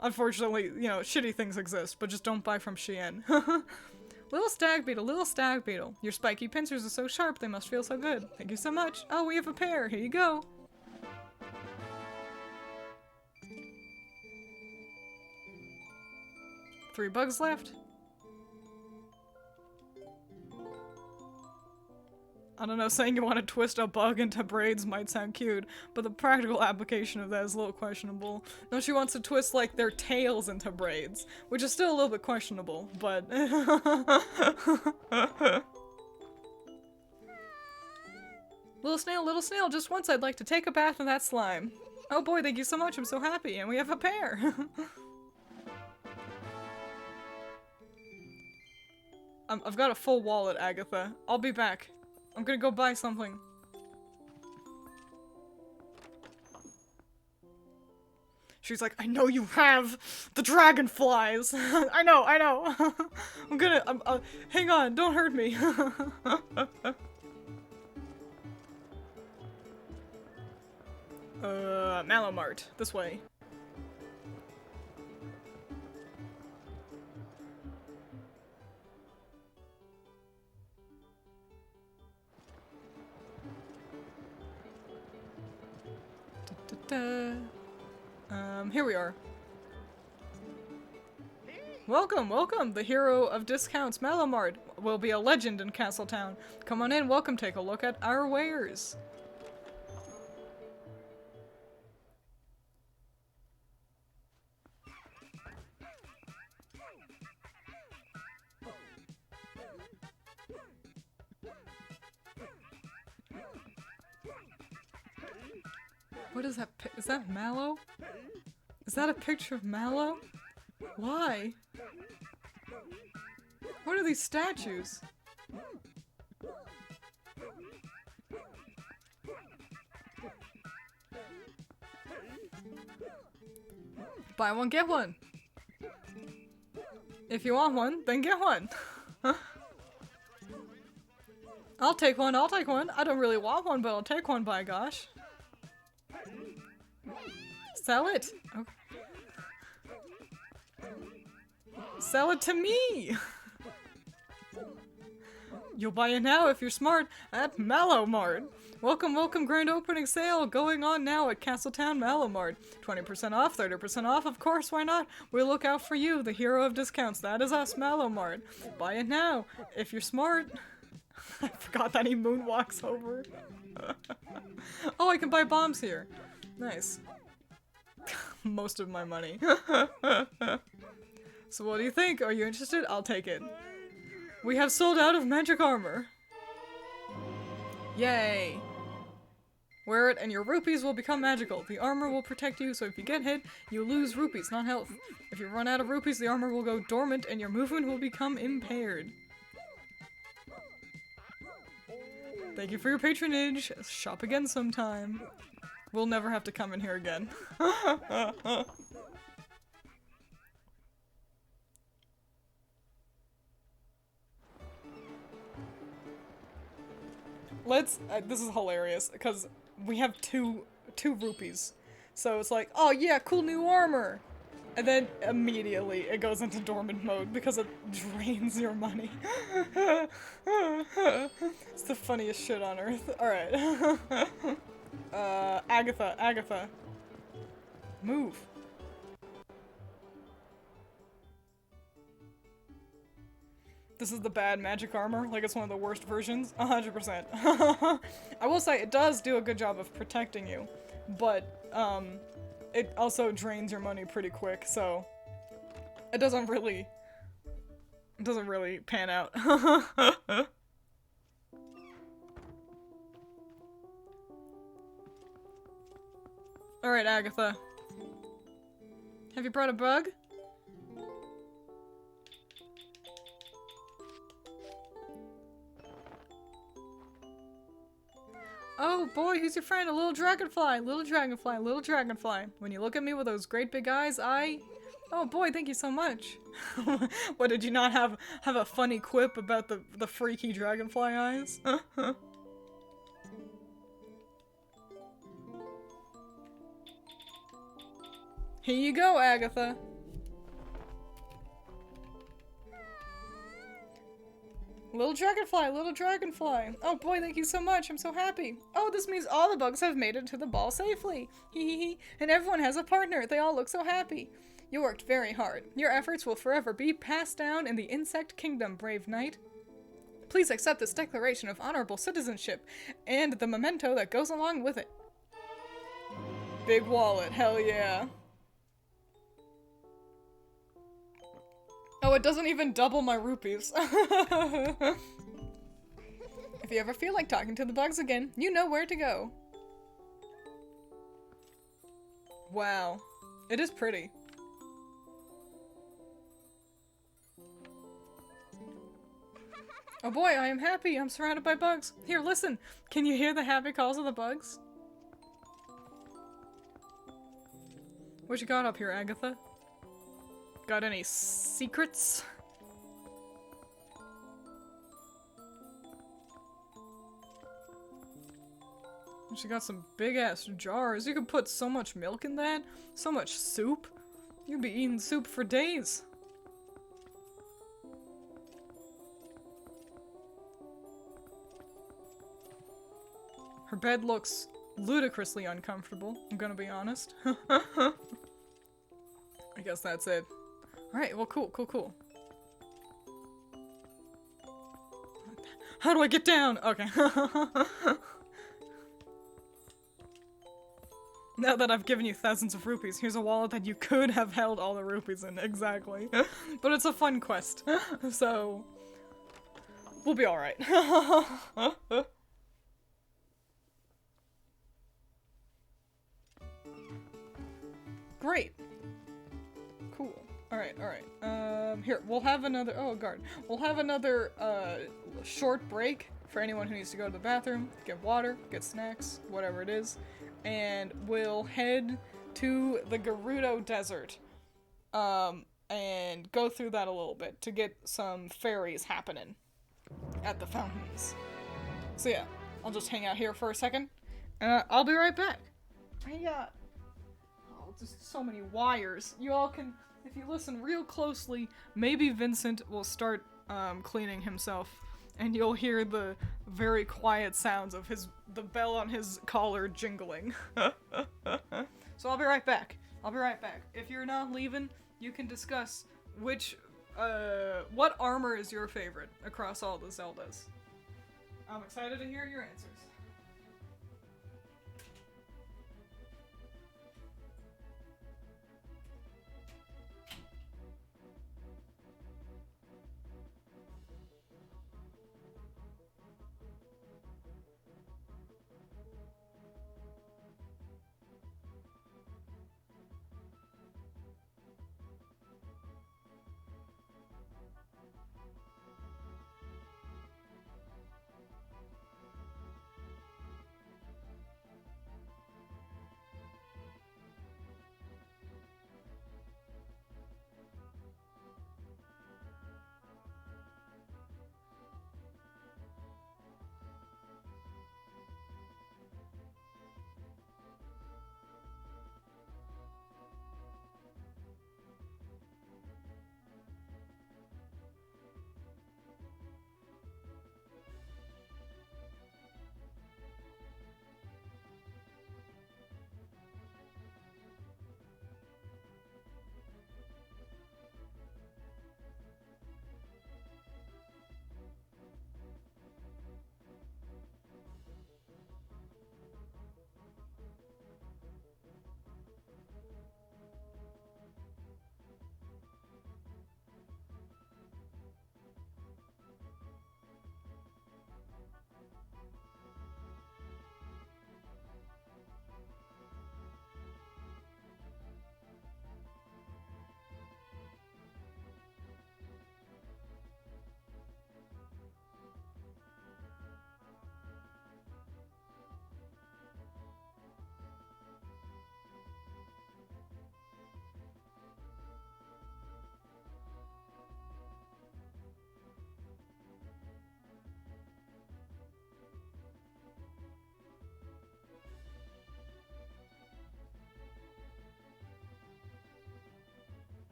Unfortunately, you know, shitty things exist, but just don't buy from Shein. Little stag beetle. Your spiky pincers are so sharp, they must feel so good. Thank you so much. Oh, we have a pair. Here you go. Three bugs left. I don't know, saying you want to twist a bug into braids might sound cute, but the practical application of that is a little questionable. No, she wants to twist, like, their tails into braids, which is still a little bit questionable, but... Little snail, just once I'd like to take a bath in that slime. Oh boy, thank you so much, I'm so happy, and we have a pair! I've got a full wallet, Agatha. I'll be back. I'm gonna go buy something. She's like, I know you have the dragonflies. I know. I'm gonna, hang on, don't hurt me. Mallow Mart, this way. Here we are. Welcome! The hero of discounts, Mallow Mart, will be a legend in Castletown. Come on in, welcome, take a look at our wares. What is that? Is that Mallow? Is that a picture of Mallow? Why? What are these statues? Buy one, get one. If you want one, then get one. I'll take one. I don't really want one, but I'll take one, by gosh. Sell it! Okay. Sell it to me! You'll buy it now if you're smart at Mallow Mart. Welcome, grand opening sale going on now at Castletown Mallow Mart. 20% off, 30% off, of course, why not? We'll look out for you, the hero of discounts. That is us, Mallow Mart. Buy it now if you're smart. I forgot that he moonwalks over. Oh, I can buy bombs here. Nice. Most of my money. So what do you think? Are you interested? I'll take it. We have sold out of magic armor. Yay! Wear it and your rupees will become magical. The armor will protect you, so if you get hit, you lose rupees, not health. If you run out of rupees, the armor will go dormant and your movement will become impaired. Thank you for your patronage. Shop again sometime. We'll never have to come in here again. Let's, this is hilarious, because we have two rupees. So it's like, oh yeah, cool new armor! And then immediately it goes into dormant mode because it drains your money. It's the funniest shit on earth. Alright. Agatha. Move. This is the bad magic armor, like it's one of the worst versions. 100%. I will say, it does do a good job of protecting you, but, it also drains your money pretty quick, so it doesn't really pan out. Alright, Agatha. Have you brought a bug? Oh boy, who's your friend? A little dragonfly, little dragonfly, little dragonfly. When you look at me with those great big eyes, oh boy, thank you so much. What, did you not have a funny quip about the freaky dragonfly eyes? Here you go, Agatha. Little dragonfly. Oh boy, thank you so much. I'm so happy. Oh, this means all the bugs have made it to the ball safely. Hee. And everyone has a partner. They all look so happy. You worked very hard. Your efforts will forever be passed down in the insect kingdom, brave knight. Please accept this declaration of honorable citizenship and the memento that goes along with it. Big wallet, hell yeah. Oh, it doesn't even double my rupees. If you ever feel like talking to the bugs again, you know where to go. Wow. It is pretty. Oh boy, I am happy. I'm surrounded by bugs. Here, listen. Can you hear the happy calls of the bugs? What you got up here, Agatha? Got any secrets? She got some big ass jars. You could put so much milk in that. So much soup. You'd be eating soup for days. Her bed looks ludicrously uncomfortable, I'm gonna be honest. I guess that's it. Alright, well, cool. How do I get down? Okay. Now that I've given you thousands of rupees, here's a wallet that you could have held all the rupees in, exactly. But it's a fun quest, so we'll be alright. Great. Cool. Alright. Here, we'll have another- oh, guard. We'll have another, short break for anyone who needs to go to the bathroom, get water, get snacks, whatever it is, and we'll head to the Gerudo Desert, and go through that a little bit to get some fairies happening at the fountains. So yeah, I'll just hang out here for a second, and I'll be right back. Just so many wires. You all can, if you listen real closely, maybe Vincent will start cleaning himself, and you'll hear the very quiet sounds of the bell on his collar jingling. So I'll be right back. If you're not leaving, you can discuss what armor is your favorite across all the Zeldas. I'm excited to hear your answers.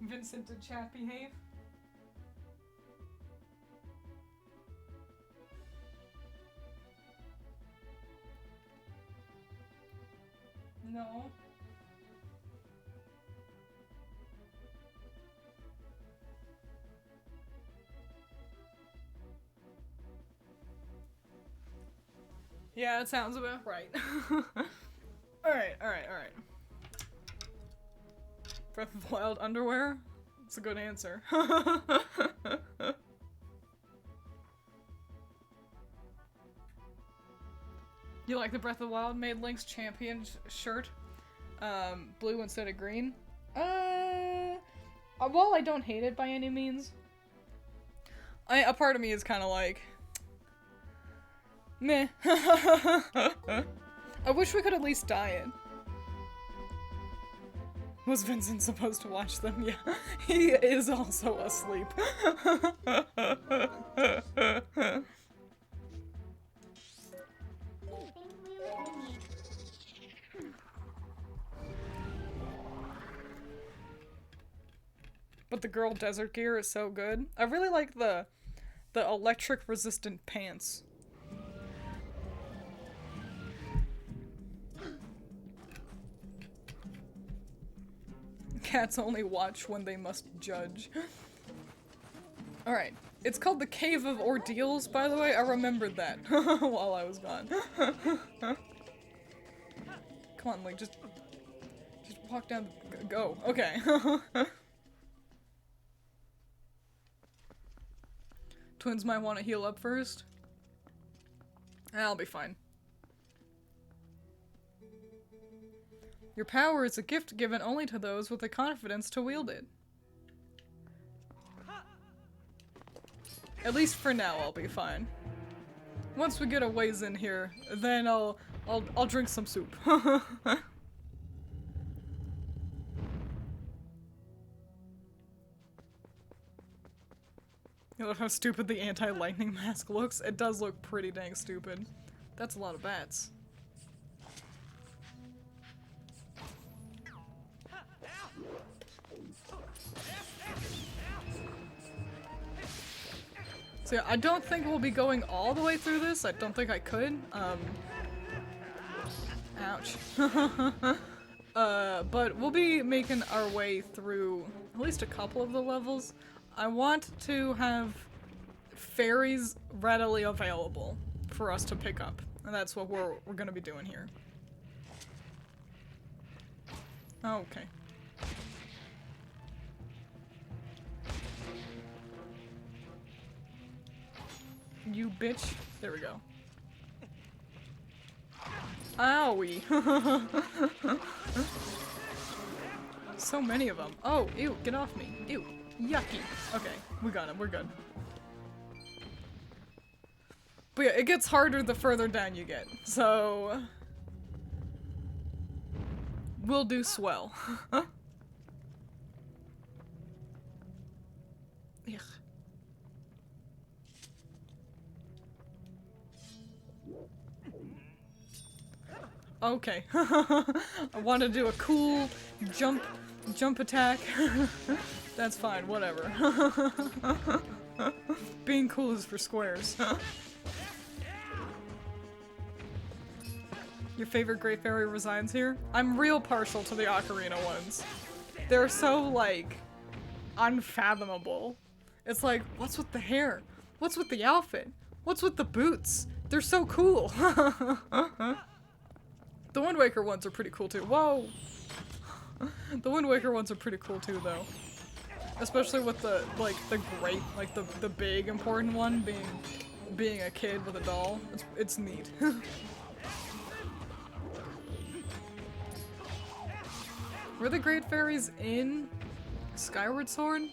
Vincent, did chat behave? No. Yeah, that sounds about right. Alright. Breath of the Wild underwear? That's a good answer. You like the Breath of the Wild made Link's champion shirt? Blue instead of green? While I don't hate it by any means, a part of me is kind of like, meh. I wish we could at least dye it. Was Vincent supposed to watch them? Yeah, he is also asleep. But the girl desert gear is so good. I really like the electric resistant pants. Cats only watch when they must judge. Alright. It's called the Cave of Ordeals, by the way. I remembered that while I was gone. Come on, Link, just walk down. Go. Okay. Twins might want to heal up first. I'll be fine. Your power is a gift given only to those with the confidence to wield it. At least for now, I'll be fine. Once we get a ways in here, then I'll drink some soup. You know how stupid the anti-lightning mask looks? It does look pretty dang stupid. That's a lot of bats. So yeah, I don't think we'll be going all the way through this. I don't think I could. Ouch. But we'll be making our way through at least a couple of the levels. I want to have fairies readily available for us to pick up. And that's what we're gonna be doing here. Okay. You bitch. There we go. Owie. So many of them. Oh, ew, get off me. Ew. Yucky. Okay, we got him. We're good. But yeah, it gets harder the further down you get. So we'll do swell. Ugh. Okay. I want to do a cool jump attack. That's fine, whatever. Being cool is for squares. Your favorite Great Fairy resides here? I'm real partial to the Ocarina ones. They're so, like, unfathomable. It's like, what's with the hair? What's with the outfit? What's with the boots? They're so cool. The Wind Waker ones are pretty cool too. Whoa! The Wind Waker ones are pretty cool too, though. Especially with the, like, the big important one being a kid with a doll. It's neat. Were the Great Fairies in Skyward Sword?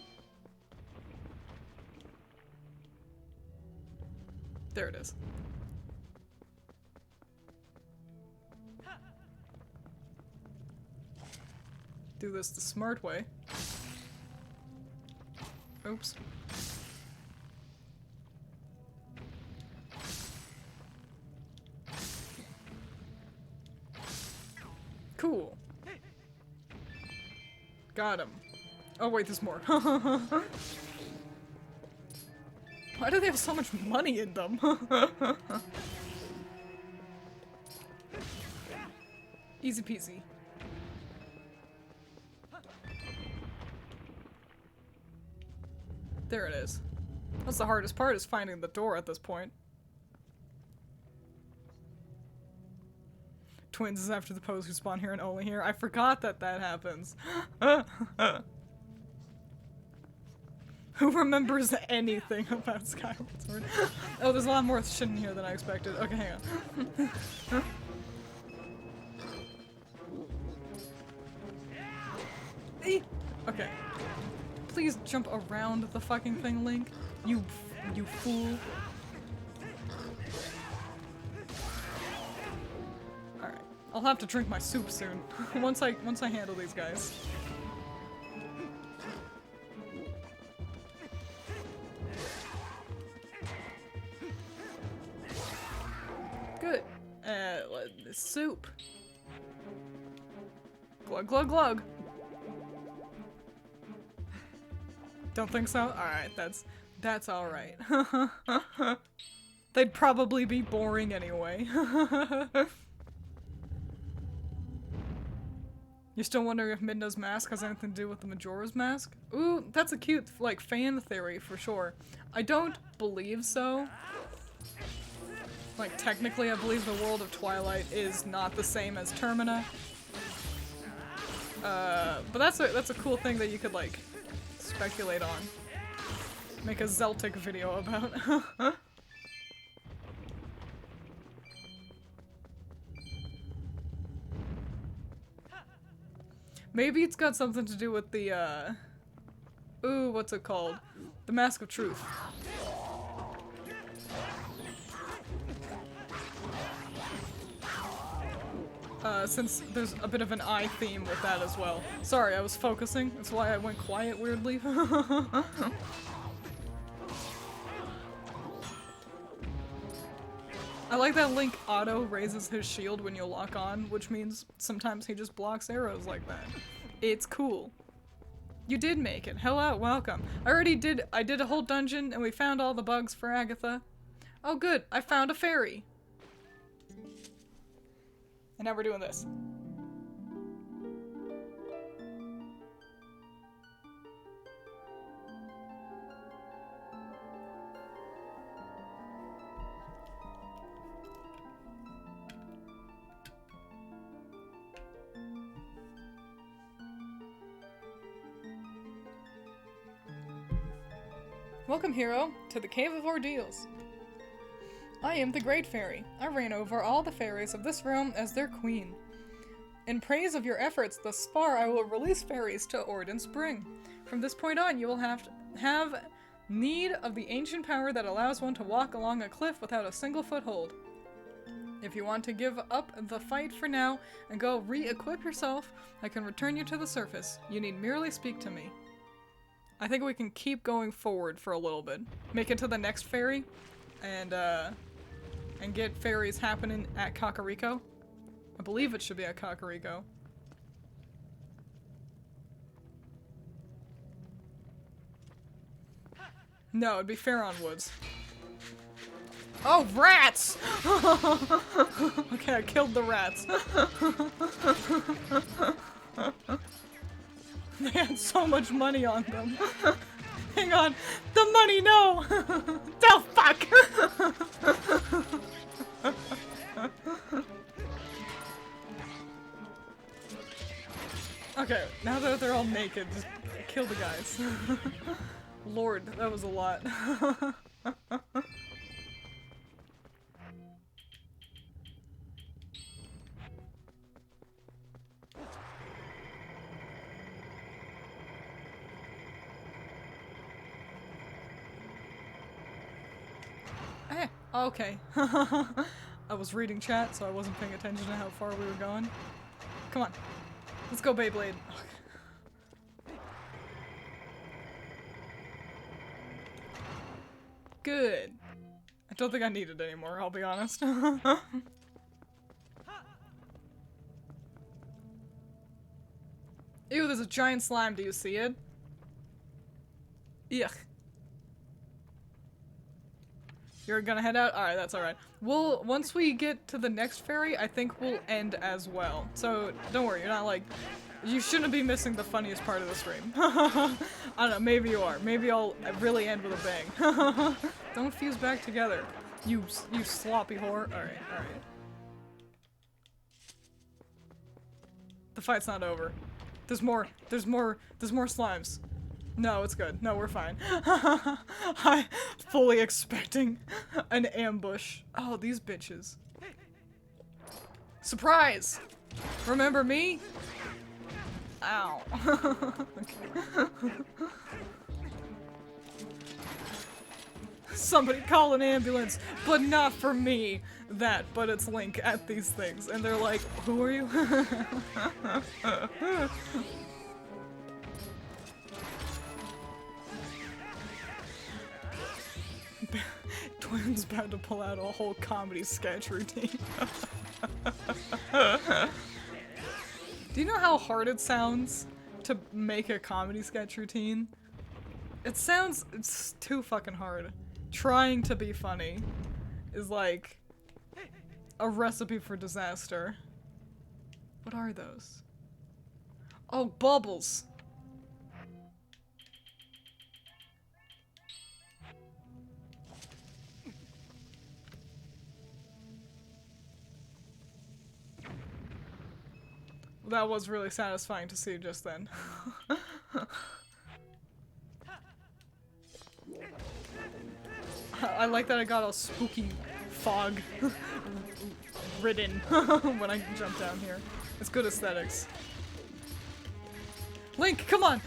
There it is. Do this the smart way. Oops. Cool. Got him. Oh wait, there's more. Why do they have so much money in them? Easy peasy. There it is. That's the hardest part, is finding the door at this point. Twiins is after the pose who spawn here and only here. I forgot that that happens. Who remembers anything about Skyward Sword? Oh, there's a lot more shit in here than I expected. Okay, hang on. Okay. Please jump around the fucking thing, Link. You fool. Alright. I'll have to drink my soup soon. once I handle these guys. Good. Soup. Glug glug glug. Don't think so? Alright, that's alright. They'd probably be boring anyway. You're still wondering if Midna's mask has anything to do with the Majora's Mask? Ooh, that's a cute, like, fan theory for sure. I don't believe so. Like, technically I believe the world of Twilight is not the same as Termina. But that's a cool thing that you could, like, speculate on. Make a Zeltic video about. Maybe it's got something to do with the, ooh, what's it called? The Mask of Truth. Since there's a bit of an eye theme with that as well. Sorry, I was focusing. That's why I went quiet weirdly. I like that Link auto raises his shield when you lock on, which means sometimes he just blocks arrows like that. It's cool. You did make it. Hello, welcome. I did a whole dungeon and we found all the bugs for Agatha. Oh good, I found a fairy. And now we're doing this. Welcome, hero, to the Cave of Ordeals. I am the Great Fairy. I reign over all the fairies of this realm as their queen. In praise of your efforts thus far, I will release fairies to Ord and Spring. From this point on, you will have need of the ancient power that allows one to walk along a cliff without a single foothold. If you want to give up the fight for now and go re-equip yourself, I can return you to the surface. You need merely speak to me. I think we can keep going forward for a little bit. Make it to the next fairy, and get fairies happening at Kakariko. I believe it should be at Kakariko. No, it'd be Faron Woods. Oh, rats! Okay, I killed the rats. They had so much money on them. Hang on. The money, no! Oh, fuck! Okay, now that they're all naked, just kill the guys. Lord, that was a lot. Okay. I was reading chat, so I wasn't paying attention to how far we were going. Come on. Let's go, Beyblade. Good. I don't think I need it anymore, I'll be honest. Ew, there's a giant slime. Do you see it? Yuck. You're gonna head out? Alright, that's alright. Once we get to the next ferry, I think we'll end as well. So, don't worry, you're not like, you shouldn't be missing the funniest part of the stream. I don't know, maybe you are. Maybe I'll really end with a bang. Don't fuse back together. You sloppy whore. Alright, alright. The fight's not over. There's more slimes. No, it's good. No, we're fine. I'm fully expecting an ambush. Oh, these bitches. Surprise! Remember me? Ow. Somebody call an ambulance, but not for me. But it's Link at these things, and they're like, who are you? Twiins about to pull out a whole comedy sketch routine. Do you know how hard it sounds to make a comedy sketch routine? It's too fucking hard. Trying to be funny is like a recipe for disaster. What are those? Oh, bubbles! That was really satisfying to see just then. I like that I got a spooky fog ridden when I jumped down here. It's good aesthetics. Link, come on!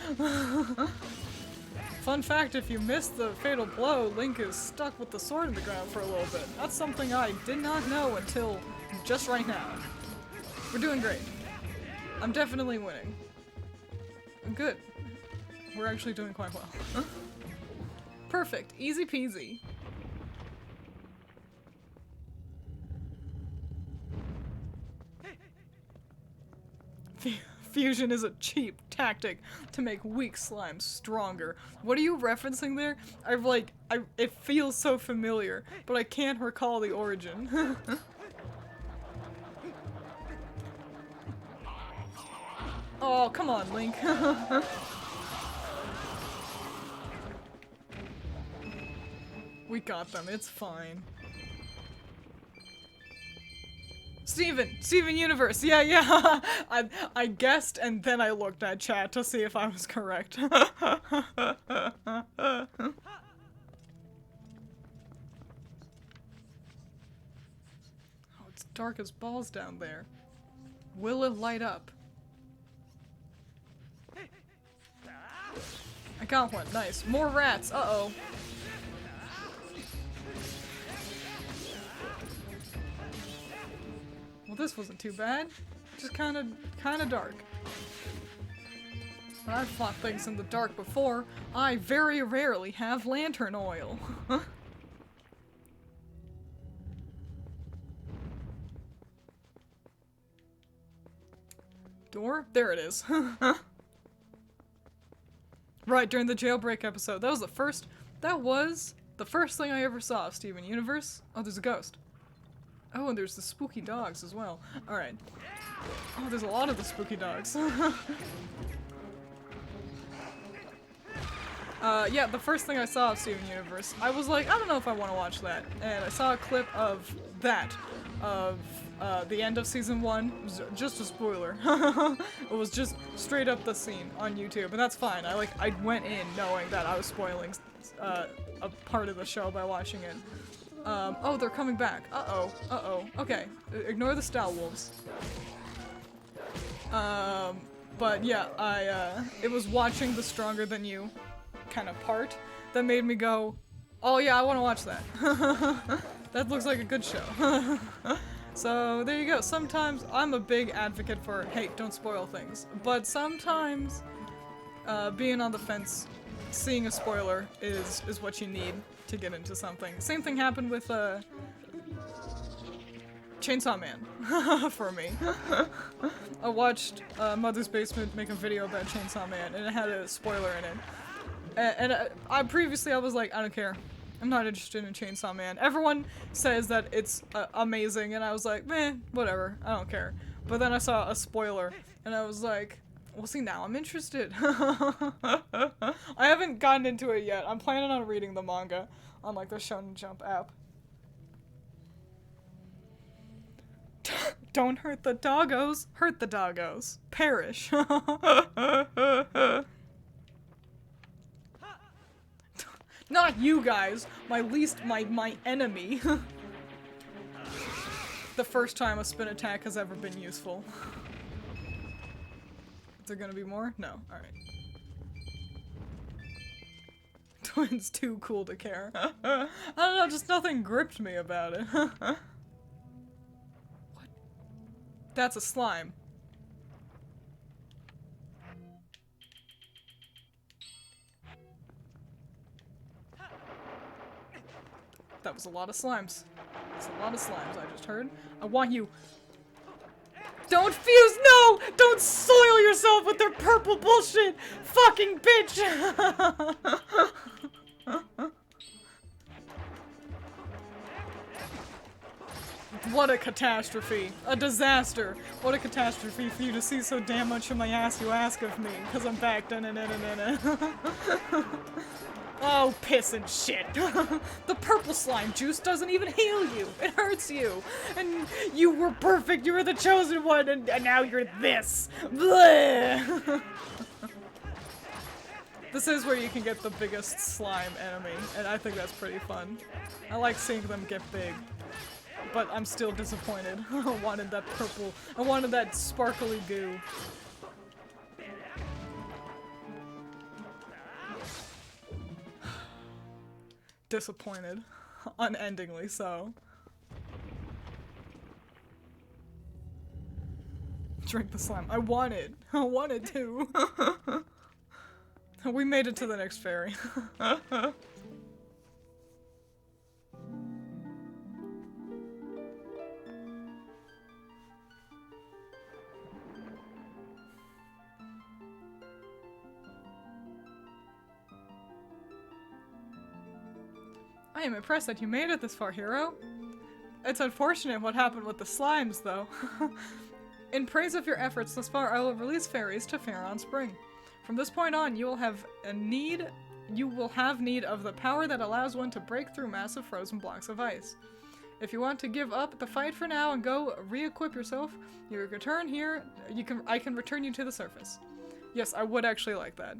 Fun fact, if you missed the fatal blow, Link is stuck with the sword in the ground for a little bit. That's something I did not know until just right now. We're doing great. I'm definitely winning. Good. We're actually doing quite well. Perfect. Easy peasy. Fusion is a cheap tactic to make weak slimes stronger. What are you referencing there? It feels so familiar, but I can't recall the origin. Oh, come on, Link. We got them, it's fine. Steven Universe, yeah. I guessed and then I looked at chat to see if I was correct. Oh, it's dark as balls down there. Will it light up? I got one, nice. More rats, uh-oh. Well, this wasn't too bad. Just kinda dark. I've fought things in the dark before. I very rarely have lantern oil. Door? There it is. Right, during the jailbreak episode. That was the first thing I ever saw of Steven Universe. Oh, there's a ghost. Oh, and there's the spooky dogs as well. Alright. Oh, there's a lot of the spooky dogs. Yeah, the first thing I saw of Steven Universe, I was like, I don't know if I want to watch that. And I saw a clip of that. Of the end of season 1. It was just a spoiler. It was just straight up the scene on YouTube, and that's fine. I went in knowing that I was spoiling a part of the show by watching it. Oh, they're coming back. Uh-oh. Okay, ignore the Stout Wolves. But yeah, it was watching the Stronger Than You kind of part that made me go, oh yeah, I want to watch that. That looks like a good show. So there you go. Sometimes I'm a big advocate for, hey, don't spoil things. But sometimes being on the fence, seeing a spoiler is what you need to get into something. Same thing happened with Chainsaw Man for me. I watched Mother's Basement make a video about Chainsaw Man and it had a spoiler in it. And previously I was like, I don't care. I'm not interested in Chainsaw Man. Everyone says that it's amazing, and I was like, meh, whatever. I don't care. But then I saw a spoiler, and I was like, well, see, now I'm interested. I haven't gotten into it yet. I'm planning on reading the manga on, like, the Shonen Jump app. Don't hurt the doggos. Hurt the doggos. Perish. Not you guys. My enemy. The first time a spin attack has ever been useful. Is there gonna be more? No. Alright. Twins too cool to care. I don't know, just nothing gripped me about it. What? That's a slime. That was a lot of slimes. That's a lot of slimes I just heard. I want you. Don't fuse! No! Don't soil yourself with their purple bullshit! Fucking bitch! What a catastrophe. A disaster. What a catastrophe for you to see so damn much of my ass you ask of me. Cause I'm back. Oh, piss and shit. The purple slime juice doesn't even heal you. It hurts you. And you were perfect. You were the chosen one. And now you're this. Bleh. This is where you can get the biggest slime enemy. And I think that's pretty fun. I like seeing them get big. But I'm still disappointed. I wanted that purple. I wanted that sparkly goo. Disappointed. Unendingly so. Drink the slime. I wanted to. We made it to the next fairy. I am impressed that you made it this far, hero. It's unfortunate what happened with the slimes, though. In praise of your efforts thus far, I will release fairies to Faron Spring. From this point on, you will have need of the power that allows one to break through massive frozen blocks of ice. If you want to give up the fight for now and go re-equip yourself, you return here. I can return you to the surface. Yes, I would actually like that.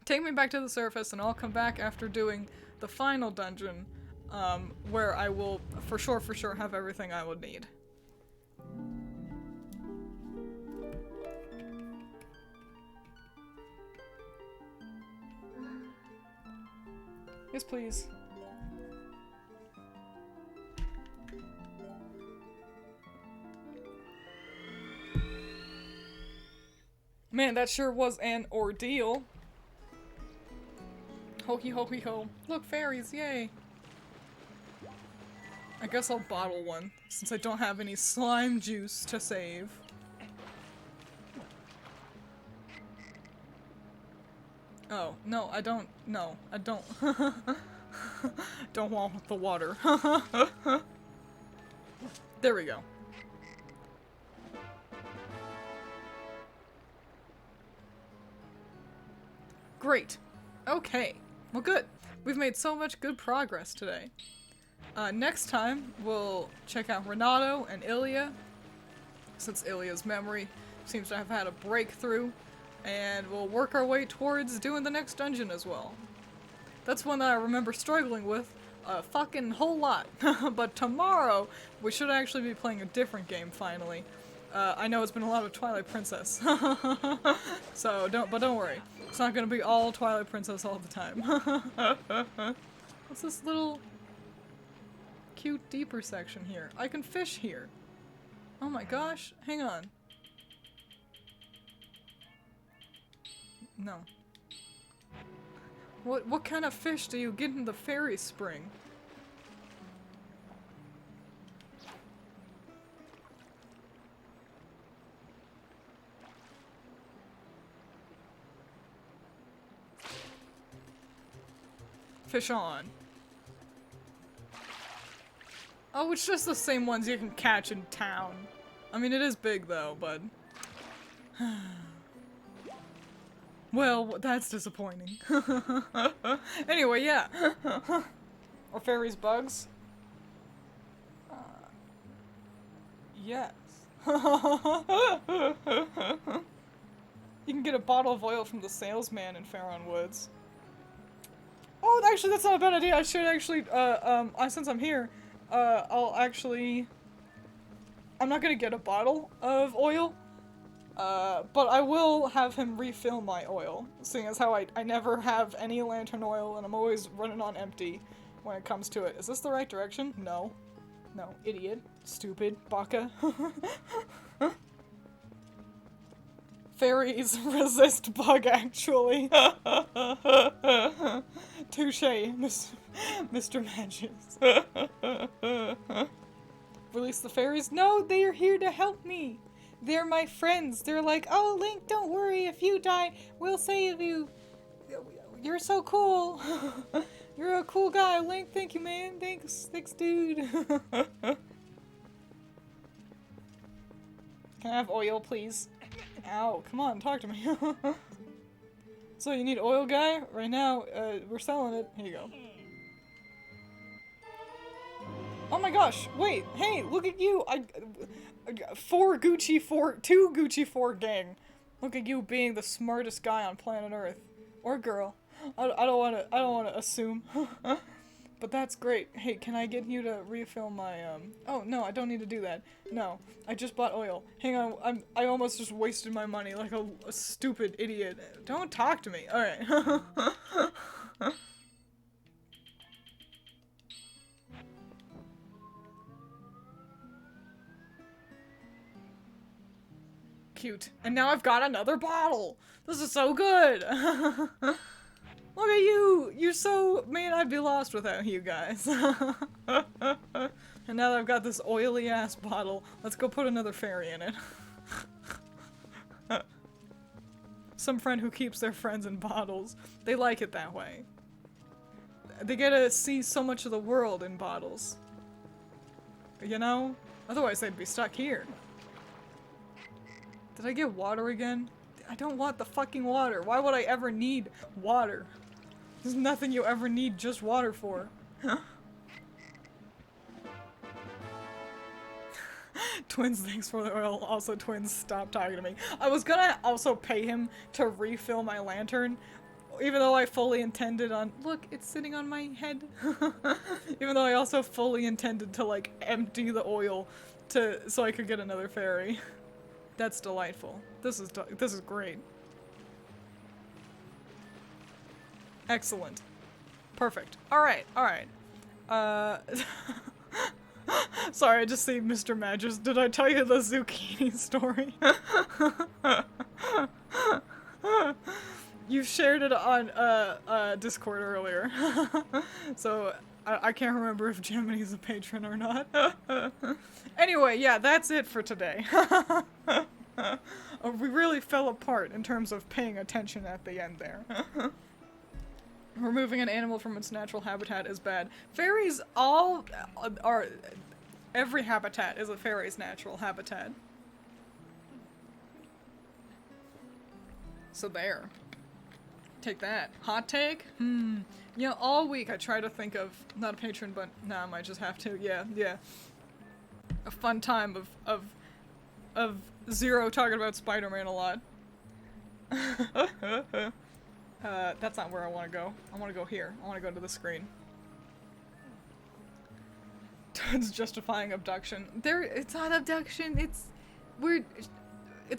Take me back to the surface, and I'll come back after doing the final dungeon, where I will for sure have everything I would need. Yes, please. Man, that sure was an ordeal. Hokey hokey ho. Look, fairies, yay! I guess I'll bottle one, since I don't have any slime juice to save. Oh, no, I don't. No, I don't. Don't want the water. There we go. Great. Okay. Well, good. We've made so much good progress today. Next time, we'll check out Renato and Ilya, since Ilya's memory seems to have had a breakthrough, and we'll work our way towards doing the next dungeon as well. That's one that I remember struggling with a fucking whole lot. But tomorrow, we should actually be playing a different game, finally. I know it's been a lot of Twilight Princess. So, don't worry. It's not gonna be all Twilight Princess all the time. What's this little cute deeper section here? I can fish here. Oh my gosh, hang on. No. What kind of fish do you get in the fairy spring? Fish on. Oh, it's just the same ones you can catch in town. I mean, it is big though, but... Well, that's disappointing. Anyway, yeah. Are fairies bugs? Yes. You can get a bottle of oil from the salesman in Farron Woods. Oh, actually, that's not a bad idea. I should actually, since I'm here, I'm not gonna get a bottle of oil, but I will have him refill my oil, seeing as how I never have any lantern oil, and I'm always running on empty when it comes to it. Is this the right direction? No. No, idiot. Stupid. Baka. Fairies resist bug, actually. Touché, Mr. Matches. Release the fairies? No, they are here to help me. They're my friends. They're like, oh, Link, don't worry. If you die, we'll save you. You're so cool. You're a cool guy, Link. Thank you, man. Thanks, dude. Can I have oil, please? Ow, come on, talk to me. So you need oil, guy? Right now, we're selling it. Here you go. Oh my gosh, wait, hey, look at you! Two Gucci 4 gang. Look at you being the smartest guy on planet Earth. Or girl. I don't wanna assume. But that's great. Hey, can I get you to refill my, oh, no, I don't need to do that. No, I just bought oil. Hang on, I almost just wasted my money like a stupid idiot. Don't talk to me. Alright. Cute. And now I've got another bottle! This is so good! Look at you! You're so... Man, I'd be lost without you guys. And now that I've got this oily ass bottle, let's go put another fairy in it. Some friend who keeps their friends in bottles. They like it that way. They get to see so much of the world in bottles. You know? Otherwise they'd be stuck here. Did I get water again? I don't want the fucking water. Why would I ever need water? There's nothing you ever need just water for. Twiins, thanks for the oil. Also, Twiins, stop talking to me. I was gonna also pay him to refill my lantern, even though I fully intended on- Look, it's sitting on my head. Even though I also fully intended to, like, empty the oil so I could get another fairy. That's delightful. This is great. Excellent. Perfect. Alright, alright. Sorry, I just see Mr. Magus. Did I tell you the zucchini story? You shared it on, Discord earlier. So, I can't remember if Gemini's a patron or not. Anyway, yeah, that's it for today. We really fell apart in terms of paying attention at the end there. Removing an animal from its natural habitat is bad. Fairies all are... Every habitat is a fairy's natural habitat. So there. Take that. Hot take? You know, all week I try to think of, not a patron, but nah, I might just have to. Yeah. A fun time of Zero talking about Spider-Man a lot. That's not where I want to go. I want to go here. I want to go to the screen. It's justifying abduction. It's not abduction. It's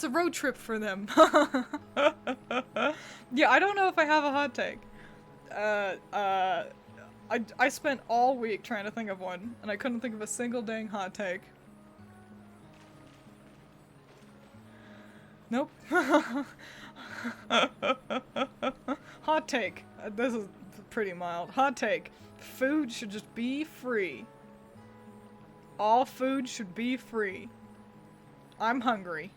a road trip for them. Yeah, I don't know if I have a hot take. I spent all week trying to think of one, and I couldn't think of a single dang hot take. Nope. Hot take. This is pretty mild. Hot take. Food should just be free. All food should be free. I'm hungry.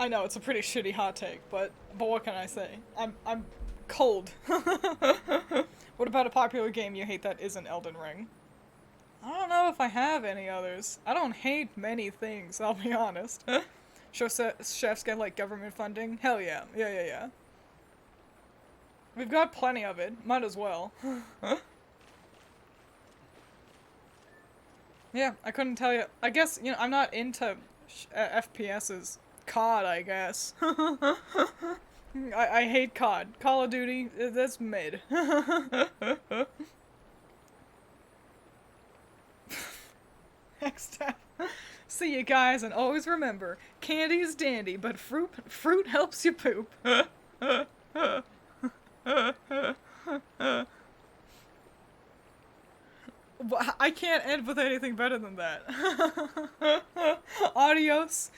I know it's a pretty shitty hot take, but what can I say? I'm cold. What about a popular game you hate that isn't Elden Ring? I don't know if I have any others. I don't hate many things, I'll be honest. Chefs get like government funding? Hell yeah. Yeah. We've got plenty of it. Might as well. Yeah, I couldn't tell you. I guess, you know, I'm not into FPS's. COD, I guess. I hate COD. Call of Duty, that's mid. Next time. See you guys, and always remember, candy's dandy, but fruit helps you poop. I can't end with anything better than that. Adios.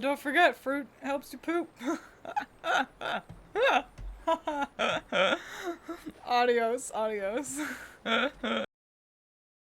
Don't forget, fruit helps you poop. Adios.